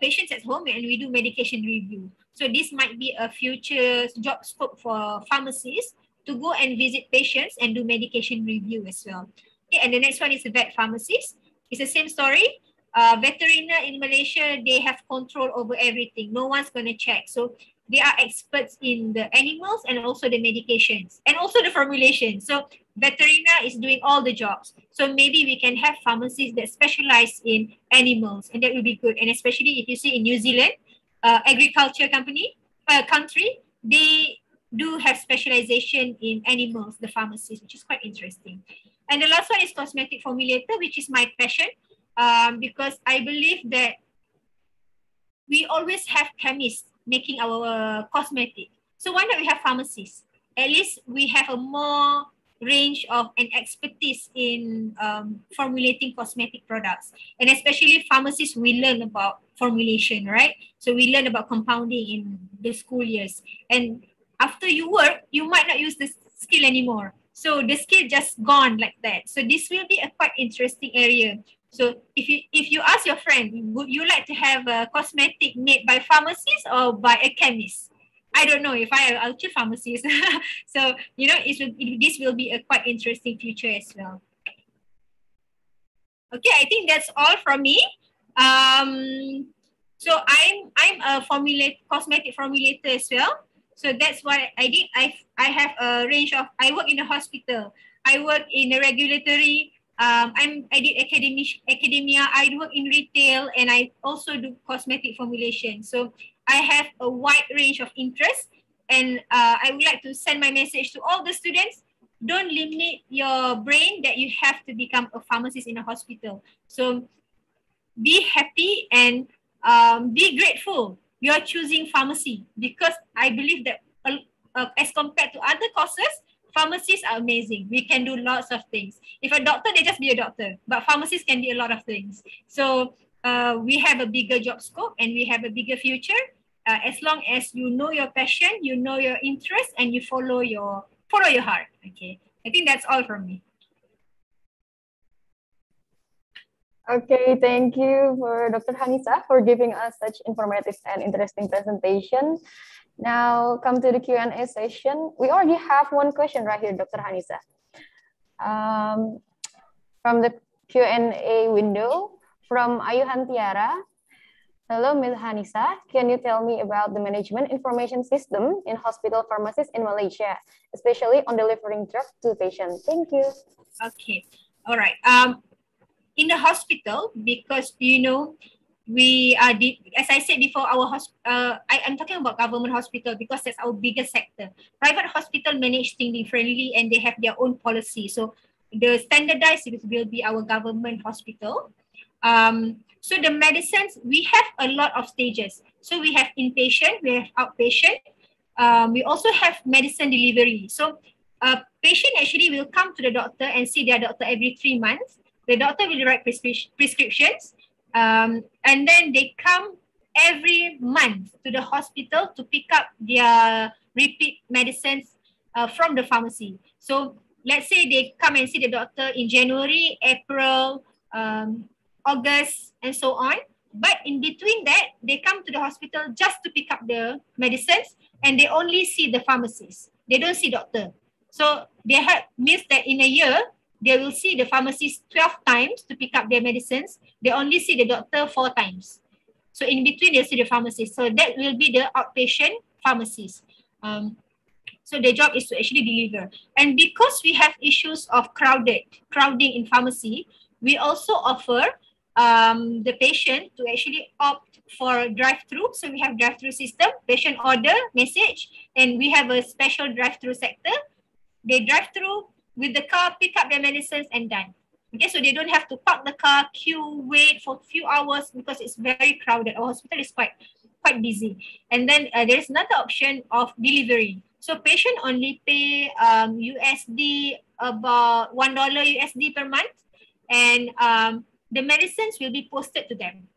Speaker 5: patients at home, and we do medication review. So this might be a future job scope for pharmacists to go and visit patients and do medication review as well. Okay, and the next one is a vet pharmacist. It's the same story. Veterinarian in Malaysia, they have control over everything. No one's going to check. So they are experts in the animals and also the medications and also the formulation. So veterinarian is doing all the jobs. So maybe we can have pharmacists that specialize in animals, and that will be good. And especially if you see in New Zealand, agriculture country, they do have specialization in animals, the pharmacists, which is quite interesting. And the last one is cosmetic formulator, which is my passion, because I believe that we always have chemists making our cosmetic. So why not we have pharmacists? At least we have a more range of and expertise in formulating cosmetic products. And especially pharmacists, we learn about formulation, right? So we learn about compounding in the school years. And after you work, you might not use the skill anymore. So the skill just gone like that. So this will be a quite interesting area. So if you ask your friend, would you like to have a cosmetic made by pharmacist or by a chemist? I don't know. If I'll choose pharmacist. So this will be a quite interesting future as well. Okay, I think that's all from me. So I'm a cosmetic formulator as well. So that's what I did. I have a range of. I work in the hospital. I work in the regulatory. I did academia. I work in retail, and I also do cosmetic formulation. So I have a wide range of interests, and I would like to send my message to all the students. Don't limit your brain that you have to become a pharmacist in a hospital. So be happy and be grateful. You are choosing pharmacy because I believe that as compared to other courses, pharmacists are amazing. We can do lots of things. If a doctor, they just be a doctor, but pharmacists can do a lot of things. So we have a bigger job scope and we have a bigger future as long as you know your passion, you know your interest, and you follow your heart. Okay, I think that's all from me.
Speaker 7: Okay, thank you for Dr. Hanisa for giving us such informative and interesting presentation. Now come to the Q&A session. We already have one question right here, Dr. Hanisa. From the Q&A window, from Ayuhan Tiara. Hello, Ms. Hanisa. Can you tell me about the management information system in hospital pharmacies in Malaysia, especially on delivering drugs to patients? Thank you.
Speaker 5: Okay, all right. In the hospital, because we are as I said before, I'm talking about government hospital because that's our biggest sector. Private hospital manage things differently and they have their own policy. So the standardized will be our government hospital. So the medicines, we have a lot of stages. So we have inpatient, we have outpatient. We also have medicine delivery. So a patient actually will come to the doctor and see their doctor every 3 months. The doctor will write prescriptions. And then they come every month to the hospital to pick up their repeat medicines from the pharmacy. So let's say they come and see the doctor in January, April, August, and so on. But in between that, they come to the hospital just to pick up the medicines, and they only see the pharmacist. They don't see doctor. So they means that in a year, they will see the pharmacist 12 times to pick up their medicines. They only see the doctor 4 times. So in between, they see the pharmacist. So that will be the outpatient pharmacist. So their job is to actually deliver. And because we have issues of crowding in pharmacy, we also offer the patient to actually opt for drive-through. So we have drive-through system, patient order, message, and we have a special drive-through sector. They drive through with the car, pick up their medicines, and done. Okay, so they don't have to park the car, queue, wait for a few hours because it's very crowded. Our hospital is quite busy. And then there is another option of delivery. So patient only pay USD about $1 USD per month, and the medicines will be posted to them.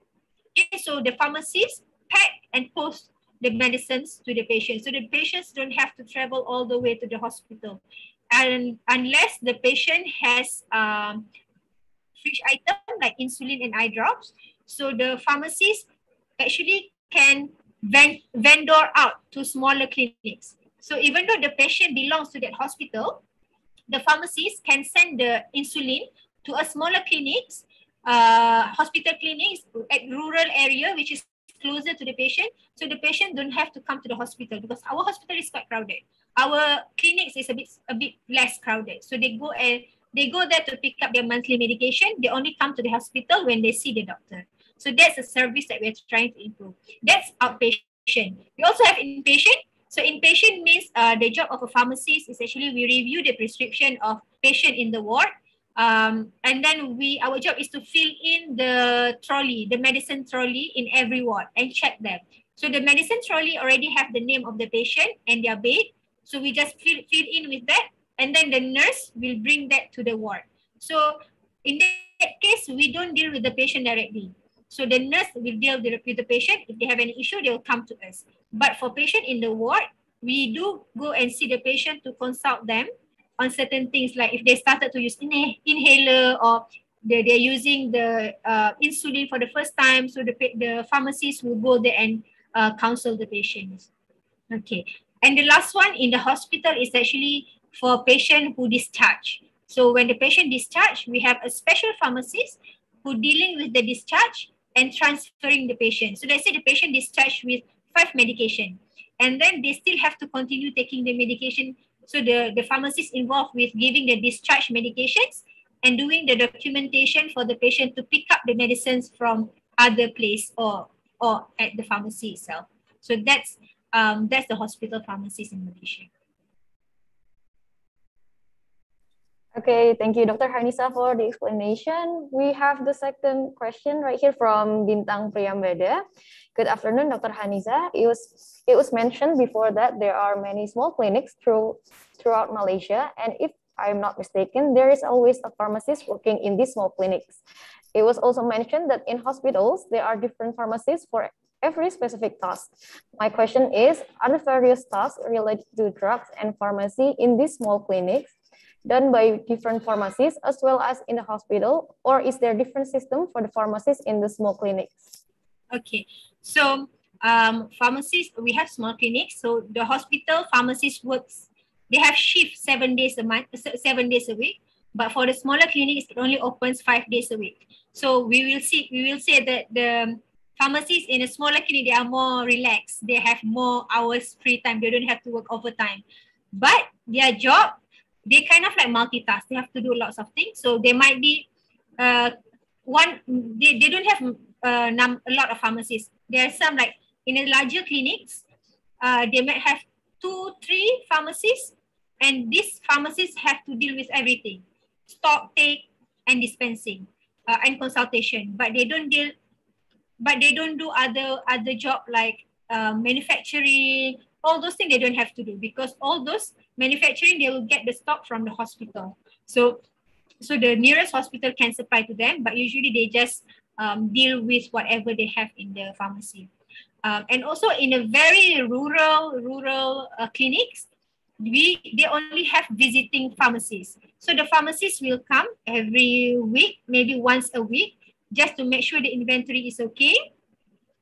Speaker 5: Okay, so the pharmacists pack and post the medicines to the patient. So the patients don't have to travel all the way to the hospital. And unless the patient has fridge item like insulin and eye drops, so the pharmacist actually can vendor out to smaller clinics. So even though the patient belongs to that hospital, the pharmacist can send the insulin to a smaller clinics, hospital clinics at rural area, which is closer to the patient. So the patient don't have to come to the hospital, because our hospital is quite crowded. Our clinics is a bit less crowded. So they go there to pick up their monthly medication. They only come to the hospital when they see the doctor. So that's a service that we're trying to improve. That's outpatient. We also have inpatient. So inpatient means the job of a pharmacist is actually we review the prescription of patient in the ward. And then our job is to fill in the trolley, the medicine trolley in every ward and check them. So the medicine trolley already have the name of the patient and their bed. So we just fill in with that, and then the nurse will bring that to the ward. So in that case, we don't deal with the patient directly. So the nurse will deal with the patient. If they have any issue, they will come to us. But for patient in the ward, we do go and see the patient to consult them on certain things, like if they started to use inhaler, or they're using the insulin for the first time. So the pharmacist will go there and counsel the patients. Okay. And the last one in the hospital is actually for patient who discharge. So when the patient discharge, we have a special pharmacist who dealing with the discharge and transferring the patient. So let's say the patient discharged with 5 medication, and then they still have to continue taking the medication. So the pharmacist involved with giving the discharge medications and doing the documentation for the patient to pick up the medicines from other place or at the pharmacy itself. So that's the hospital pharmacist in Malaysia.
Speaker 7: Okay, thank you, Dr. Hanisa, for the explanation. We have the second question right here from Bintang Priyambada. Good afternoon, Dr. Hanisa. It was mentioned before that there are many small clinics throughout Malaysia, and if I'm not mistaken, there is always a pharmacist working in these small clinics. It was also mentioned that in hospitals, there are different pharmacists for every specific task. My question is, are the various tasks related to drugs and pharmacy in these small clinics done by different pharmacies as well as in the hospital, or is there a different system for the pharmacists in the small clinics?
Speaker 5: Okay, so pharmacists, we have small clinics. So the hospital pharmacist works, they have shift 7 days a month, 7 days a week. But for the smaller clinics, it only opens 5 days a week. So we will say that the pharmacists in a smaller clinic, they are more relaxed. They have more hours free time. They don't have to work overtime. But their job, they kind of like multitask. They have to do lots of things. So they might be they don't have a lot of pharmacists. There are some, like in a larger clinics, they might have 2-3 pharmacists, and these pharmacists have to deal with everything: stock take and dispensing and consultation. But they don't do other job like manufacturing. All those things they don't have to do, because all those manufacturing, they will get the stock from the hospital. So the nearest hospital can supply to them, but usually they just deal with whatever they have in the pharmacy. And also in a very rural clinics, they only have visiting pharmacists. So the pharmacist will come every week, maybe once a week, just to make sure the inventory is okay,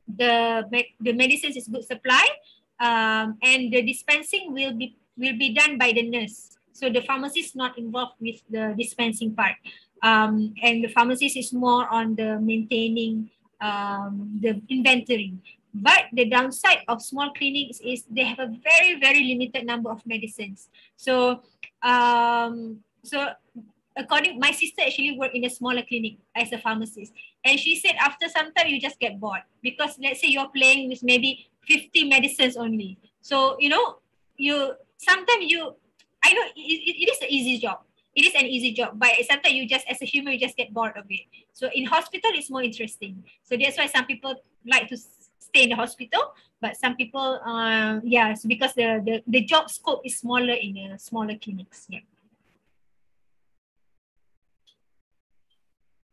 Speaker 5: the medicines is good supply, and the dispensing will be done by the nurse. So the pharmacist is not involved with the dispensing part, and the pharmacist is more on the maintaining the inventory. But the downside of small clinics is they have a very, very limited number of medicines. So my sister actually worked in a smaller clinic as a pharmacist, and she said after some time you just get bored, because let's say you're playing with maybe 50 medicines only. So I know it is an easy job. It is an easy job, but sometimes you just, as a human, you just get bored of it. So in hospital, it's more interesting. So that's why some people like to stay in the hospital, but some people, so because the job scope is smaller in the smaller clinics. Yeah.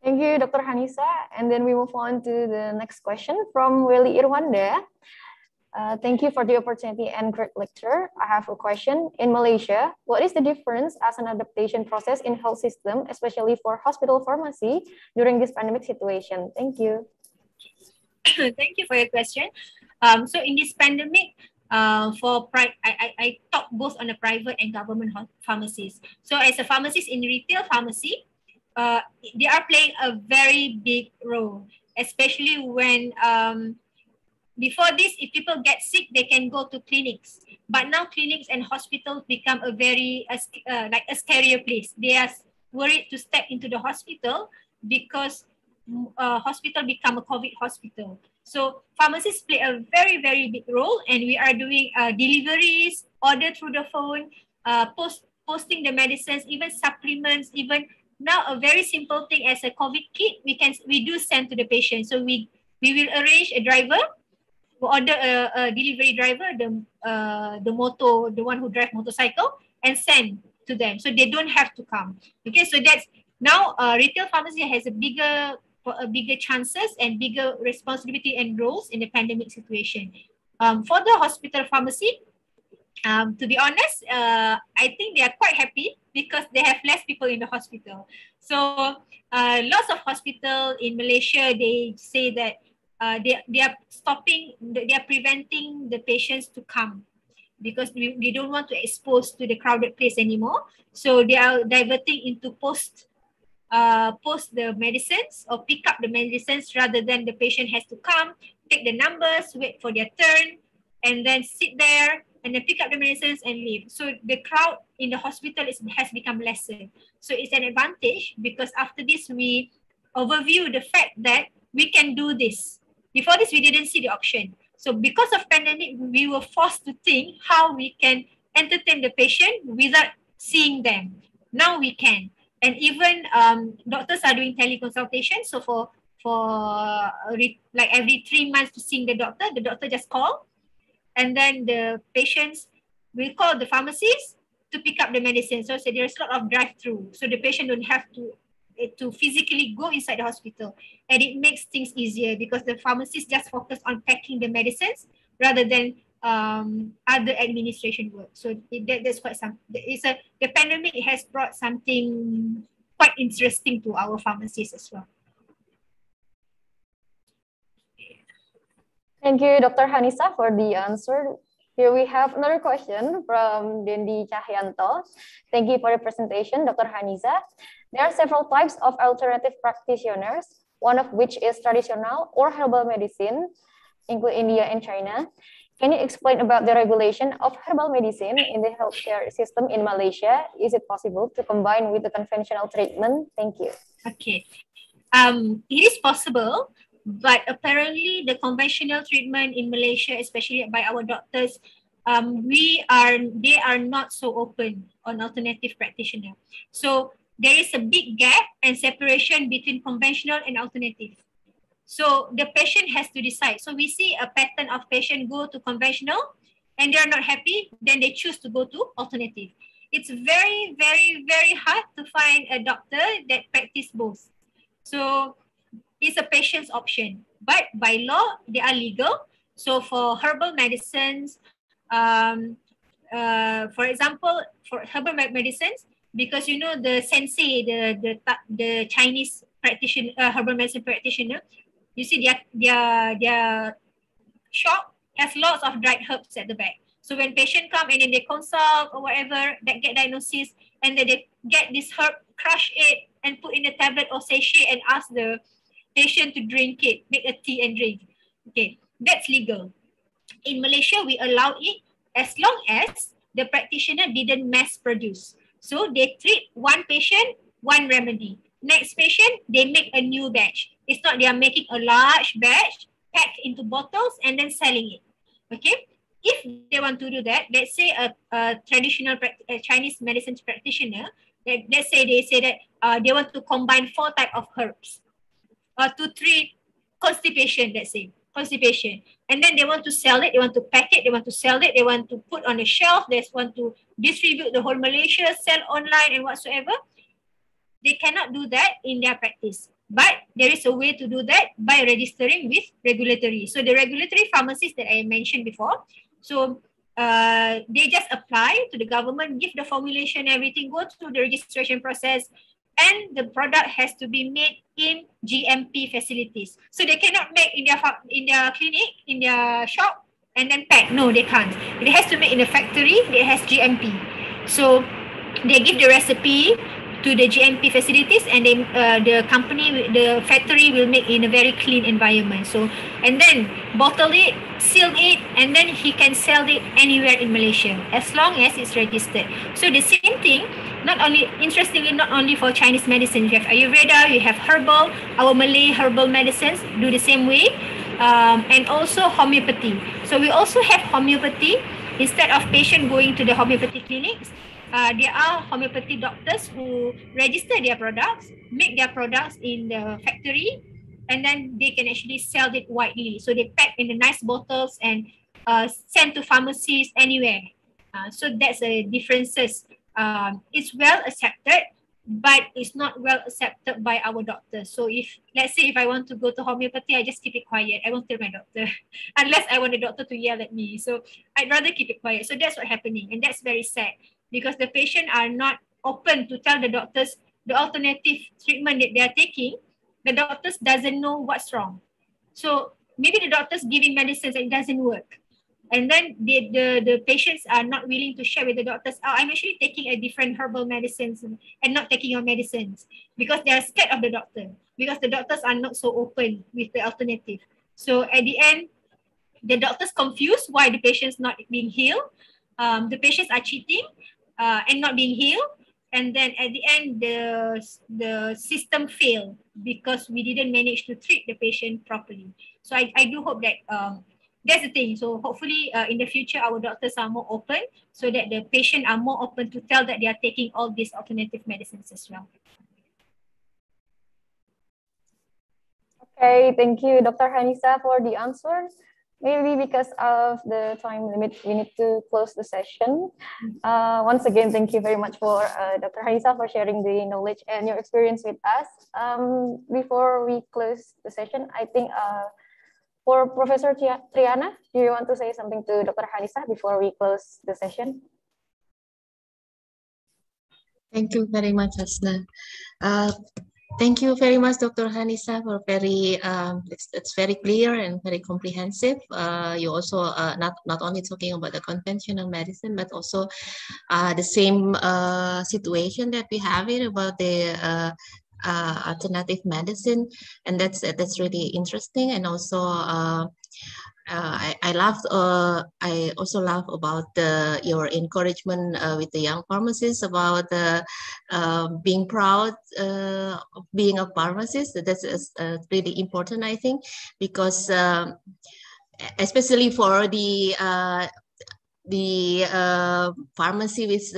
Speaker 7: Thank you, Dr. Hanisa. And then we move on to the next question from Willy Irwanda. Thank you for the opportunity and great lecture. I have a question. In Malaysia, what is the difference as an adaptation process in health system, especially for hospital pharmacy during this pandemic situation? Thank you.
Speaker 5: Thank you for your question. So in this pandemic, I talk both on the private and government pharmacies. So as a pharmacist in retail pharmacy, they are playing a very big role, especially when before this, if people get sick, they can go to clinics. But now clinics and hospitals become a very like a scarier place. They are worried to step into the hospital because hospital become a COVID hospital. So pharmacists play a very, very big role, and we are doing deliveries, order through the phone, posting the medicines, even supplements, even now a very simple thing as a COVID kit, we do send to the patient. So we will arrange a driver, we order a delivery driver, the one who drive motorcycle, and send to them, so they don't have to come. Okay, so that's now retail pharmacy has a bigger chances and bigger responsibility and roles in the pandemic situation. For the hospital pharmacy, to be honest, I think they are quite happy because they have less people in the hospital. So lots of hospital in Malaysia, they say that they are preventing the patients to come because they don't want to expose to the crowded place anymore. So they are diverting into post the medicines or pick up the medicines rather than the patient has to come, take the numbers, wait for their turn, and then sit there and then pick up the medicines and leave. So the crowd in the hospital has become lesser. So it's an advantage because after this, we overview the fact that we can do this. Before this, we didn't see the option. So because of pandemic, we were forced to think how we can entertain the patient without seeing them. Now we can. And even doctors are doing teleconsultation. So for like every 3 months to seeing the doctor just call, and then the patients will call the pharmacist to pick up the medicine. So there's a lot of drive-through. So the patient don't have to physically go inside the hospital, and it makes things easier because the pharmacist just focus on packing the medicines rather than other administration work. So that's quite some. The pandemic has brought something quite interesting to our pharmacists as well.
Speaker 7: Thank you, Dr. Hanisa, for the answer. Here we have another question from Dendi Cahyanto. Thank you for the presentation, Dr. Hanisa. There are several types of alternative practitioners, one of which is traditional or herbal medicine, including India and China. Can you explain about the regulation of herbal medicine in the healthcare system in Malaysia? Is it possible to combine with the conventional treatment? Thank you.
Speaker 5: Okay. It is possible, but apparently the conventional treatment in Malaysia, especially by our doctors, they are not so open on alternative practitioner. So there is a big gap and separation between conventional and alternative. So the patient has to decide. So we see a pattern of patient go to conventional and they're not happy, then they choose to go to alternative. It's very, very, very hard to find a doctor that practice both. So it's a patient's option. But by law, they are legal. So for herbal medicines, for example, for herbal medicines, because you know the sensei, the Chinese practitioner, herbal medicine practitioner, you see their shop has lots of dried herbs at the back. So when patient come and then they consult or whatever, that get diagnosis, and then they get this herb, crush it and put in a tablet or sachet and ask the patient to drink it, make a tea and drink. Okay, that's legal. In Malaysia, we allow it as long as the practitioner didn't mass produce. So they treat one patient, one remedy. Next patient, they make a new batch. It's not they are making a large batch, packed into bottles and then selling it. Okay? If they want to do that, let's say a traditional Chinese medicine practitioner, let's say they say that they want to combine 4 types of herbs to treat constipation, let's say, constipation. And then they want to sell it, they want to pack it, they want to sell it, they want to put on a shelf, they want to distribute the whole Malaysia, sell online and whatsoever. They cannot do that in their practice. But there is a way to do that by registering with regulatory. So the regulatory pharmacies that I mentioned before, so they just apply to the government, give the formulation, everything, go through the registration process, and the product has to be made in GMP facilities. So they cannot make in their clinic, in their shop, and then pack. No, they can't. It has to make in a factory that has GMP. So they give the recipe to the GMP facilities, and then the company, the factory will make in a very clean environment. So, and then bottle it, seal it, and then he can sell it anywhere in Malaysia as long as it's registered. So the same thing, not only, interestingly, not only for Chinese medicine, you have Ayurveda, you have herbal, our Malay herbal medicines do the same way, and also homeopathy. So we also have homeopathy. Instead of patient going to the homeopathy clinics, there are homeopathy doctors who register their products, make their products in the factory, and then they can actually sell it widely. So they pack in the nice bottles and send to pharmacies anywhere. So that's the differences. It's well accepted, but it's not well accepted by our doctors. So if, let's say, if I want to go to homeopathy, I just keep it quiet. I won't tell my doctor unless I want the doctor to yell at me. So I'd rather keep it quiet. So that's what's happening. And that's very sad because the patient are not open to tell the doctors the alternative treatment that they are taking. The doctors doesn't know what's wrong. So maybe the doctor's giving medicines and it doesn't work. And then the patients are not willing to share with the doctors, oh, I'm actually taking a different herbal medicines and not taking your medicines, because they are scared of the doctor, because the doctors are not so open with the alternative. So at the end, the doctors confused why the patient's not being healed. The patients are cheating and not being healed. And then at the end, the system failed because we didn't manage to treat the patient properly. So I do hope that that's the thing. So hopefully in the future, our doctors are more open so that the patient are more open to tell that they are taking all these alternative medicines as well.
Speaker 7: Okay, thank you, Dr. Hanisa, for the answers. Maybe because of the time limit, we need to close the session. Once again, thank you very much for Dr. Hanisa for sharing the knowledge and your experience with us. Before we close the session, I think for Professor Triana, do you want to say something to Dr. Hanisa before we close the session?
Speaker 2: Thank you very much, Hasna. Thank you very much, Dr. Hanisa, for very, it's very clear and very comprehensive. You also not only talking about the conventional medicine, but also the same situation that we have here about the alternative medicine, and that's really interesting. And also I also love about your encouragement with the young pharmacists about being proud of being a pharmacist. That's really important, I think, because especially for the pharmacy with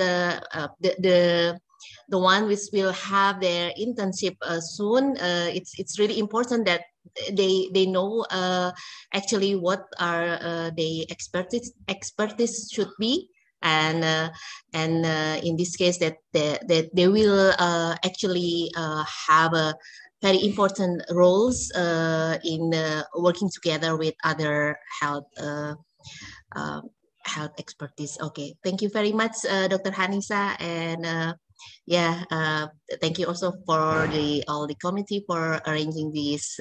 Speaker 2: the one which will have their internship soon. It's really important that they know actually what are the expertise should be, and in this case that they will actually have a very important roles in working together with other health expertise. Okay, thank you very much, Dr. Hanisa, and thank you also for all the committee for arranging these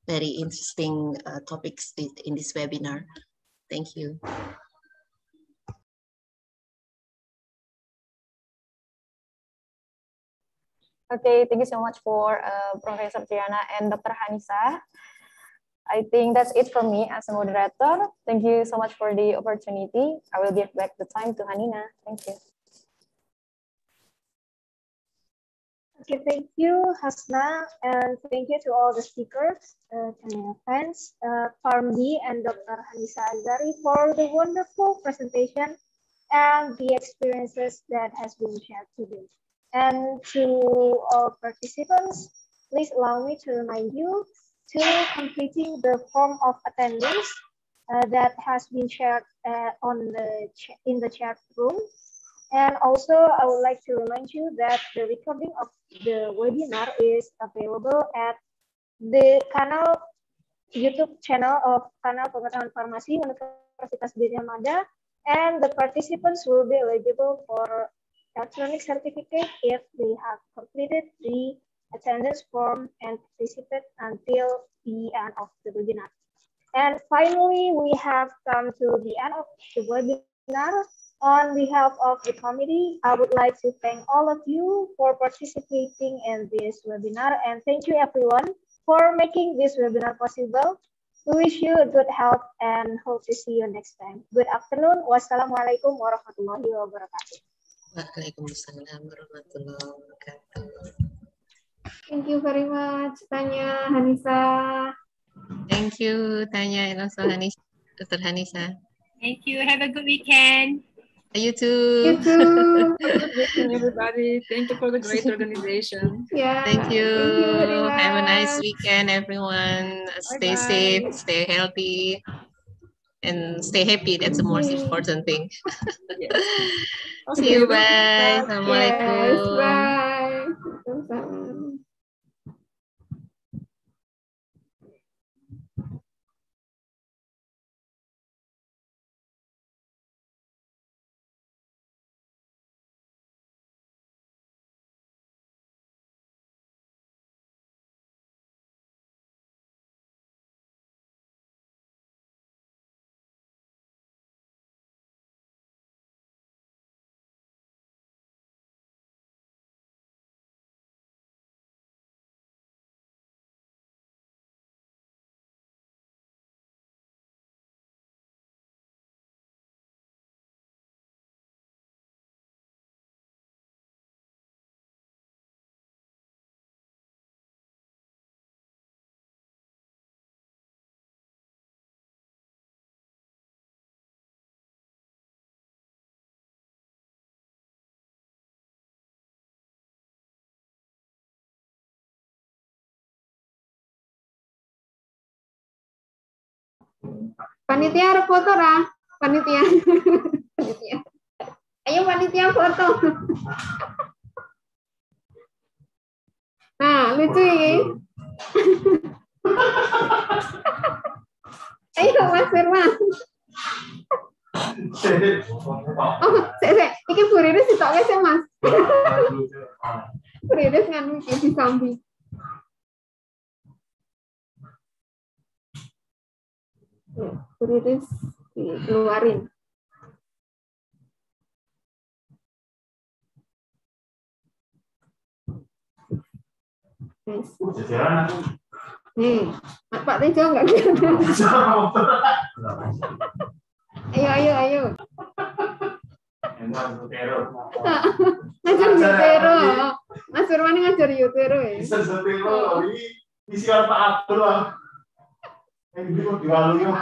Speaker 2: very interesting topics in this webinar. Thank you.
Speaker 7: Okay, thank you so much for Professor Triana and Dr. Hanisa. I think that's it from me as a moderator. Thank you so much for the opportunity. I will give back the time to Hanina. Thank you.
Speaker 6: Okay, thank you, Hasna, and thank you to all the speakers, fans, Farmdi and Dr. Hanisa Azari for the wonderful presentation and the experiences that has been shared today. And to all participants, please allow me to remind you to completing the form of attendance that has been shared in the chat room. And also, I would like to remind you that the recording of the webinar is available at the YouTube channel of Kanal Pengetahuan Farmasi Universitas Gadjah Mada, and the participants will be eligible for electronic certificate if they have completed the attendance form and participated until the end of the webinar. And finally, we have come to the end of the webinar. On behalf of the committee, I would like to thank all of you for participating in this webinar, and thank you everyone for making this webinar possible. We wish you good health and hope to see you next time. Good afternoon. Wassalamualaikum warahmatullahi wabarakatuh.
Speaker 2: Waalaikumsalam warahmatullahi wabarakatuh.
Speaker 3: Thank you very much, Tanya, Hanisa.
Speaker 2: Thank you, Tanya, and also Dr. Hanisa.
Speaker 5: Thank you. Have a good weekend.
Speaker 2: You too.
Speaker 3: You too.
Speaker 1: Good weekend, everybody. Thank you for the great organization.
Speaker 3: Yeah.
Speaker 2: Thank you.
Speaker 3: Thank you very much.
Speaker 2: Have a nice weekend, everyone. Stay safe, stay healthy, and stay happy. That's the most important thing.
Speaker 1: Yes.
Speaker 2: See you. Bye.
Speaker 3: Yes,
Speaker 2: Assalamualaikum.
Speaker 3: bye. Panitia harus foto lah. Panitia. Panitia. Ayo panitia foto. Nah, lucu ini. Ayo Mas Firman. Oh, iki Buriris ditoknya sih Mas. Buriris nganu iki di samping. Buriris dikeluarin. Nih, Pak Tejo nggak kelihatan. Ayo. Ngajar Yutero. Mas Firman ngajar Yutero ya.
Speaker 12: Bisa Yutero, ini siapa Pak Abdul lah. Ini kok diwalu.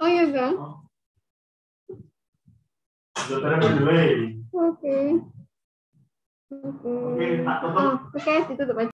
Speaker 3: Oh iya kan?
Speaker 12: Yutero dulu.
Speaker 3: Oke, ditutup aja.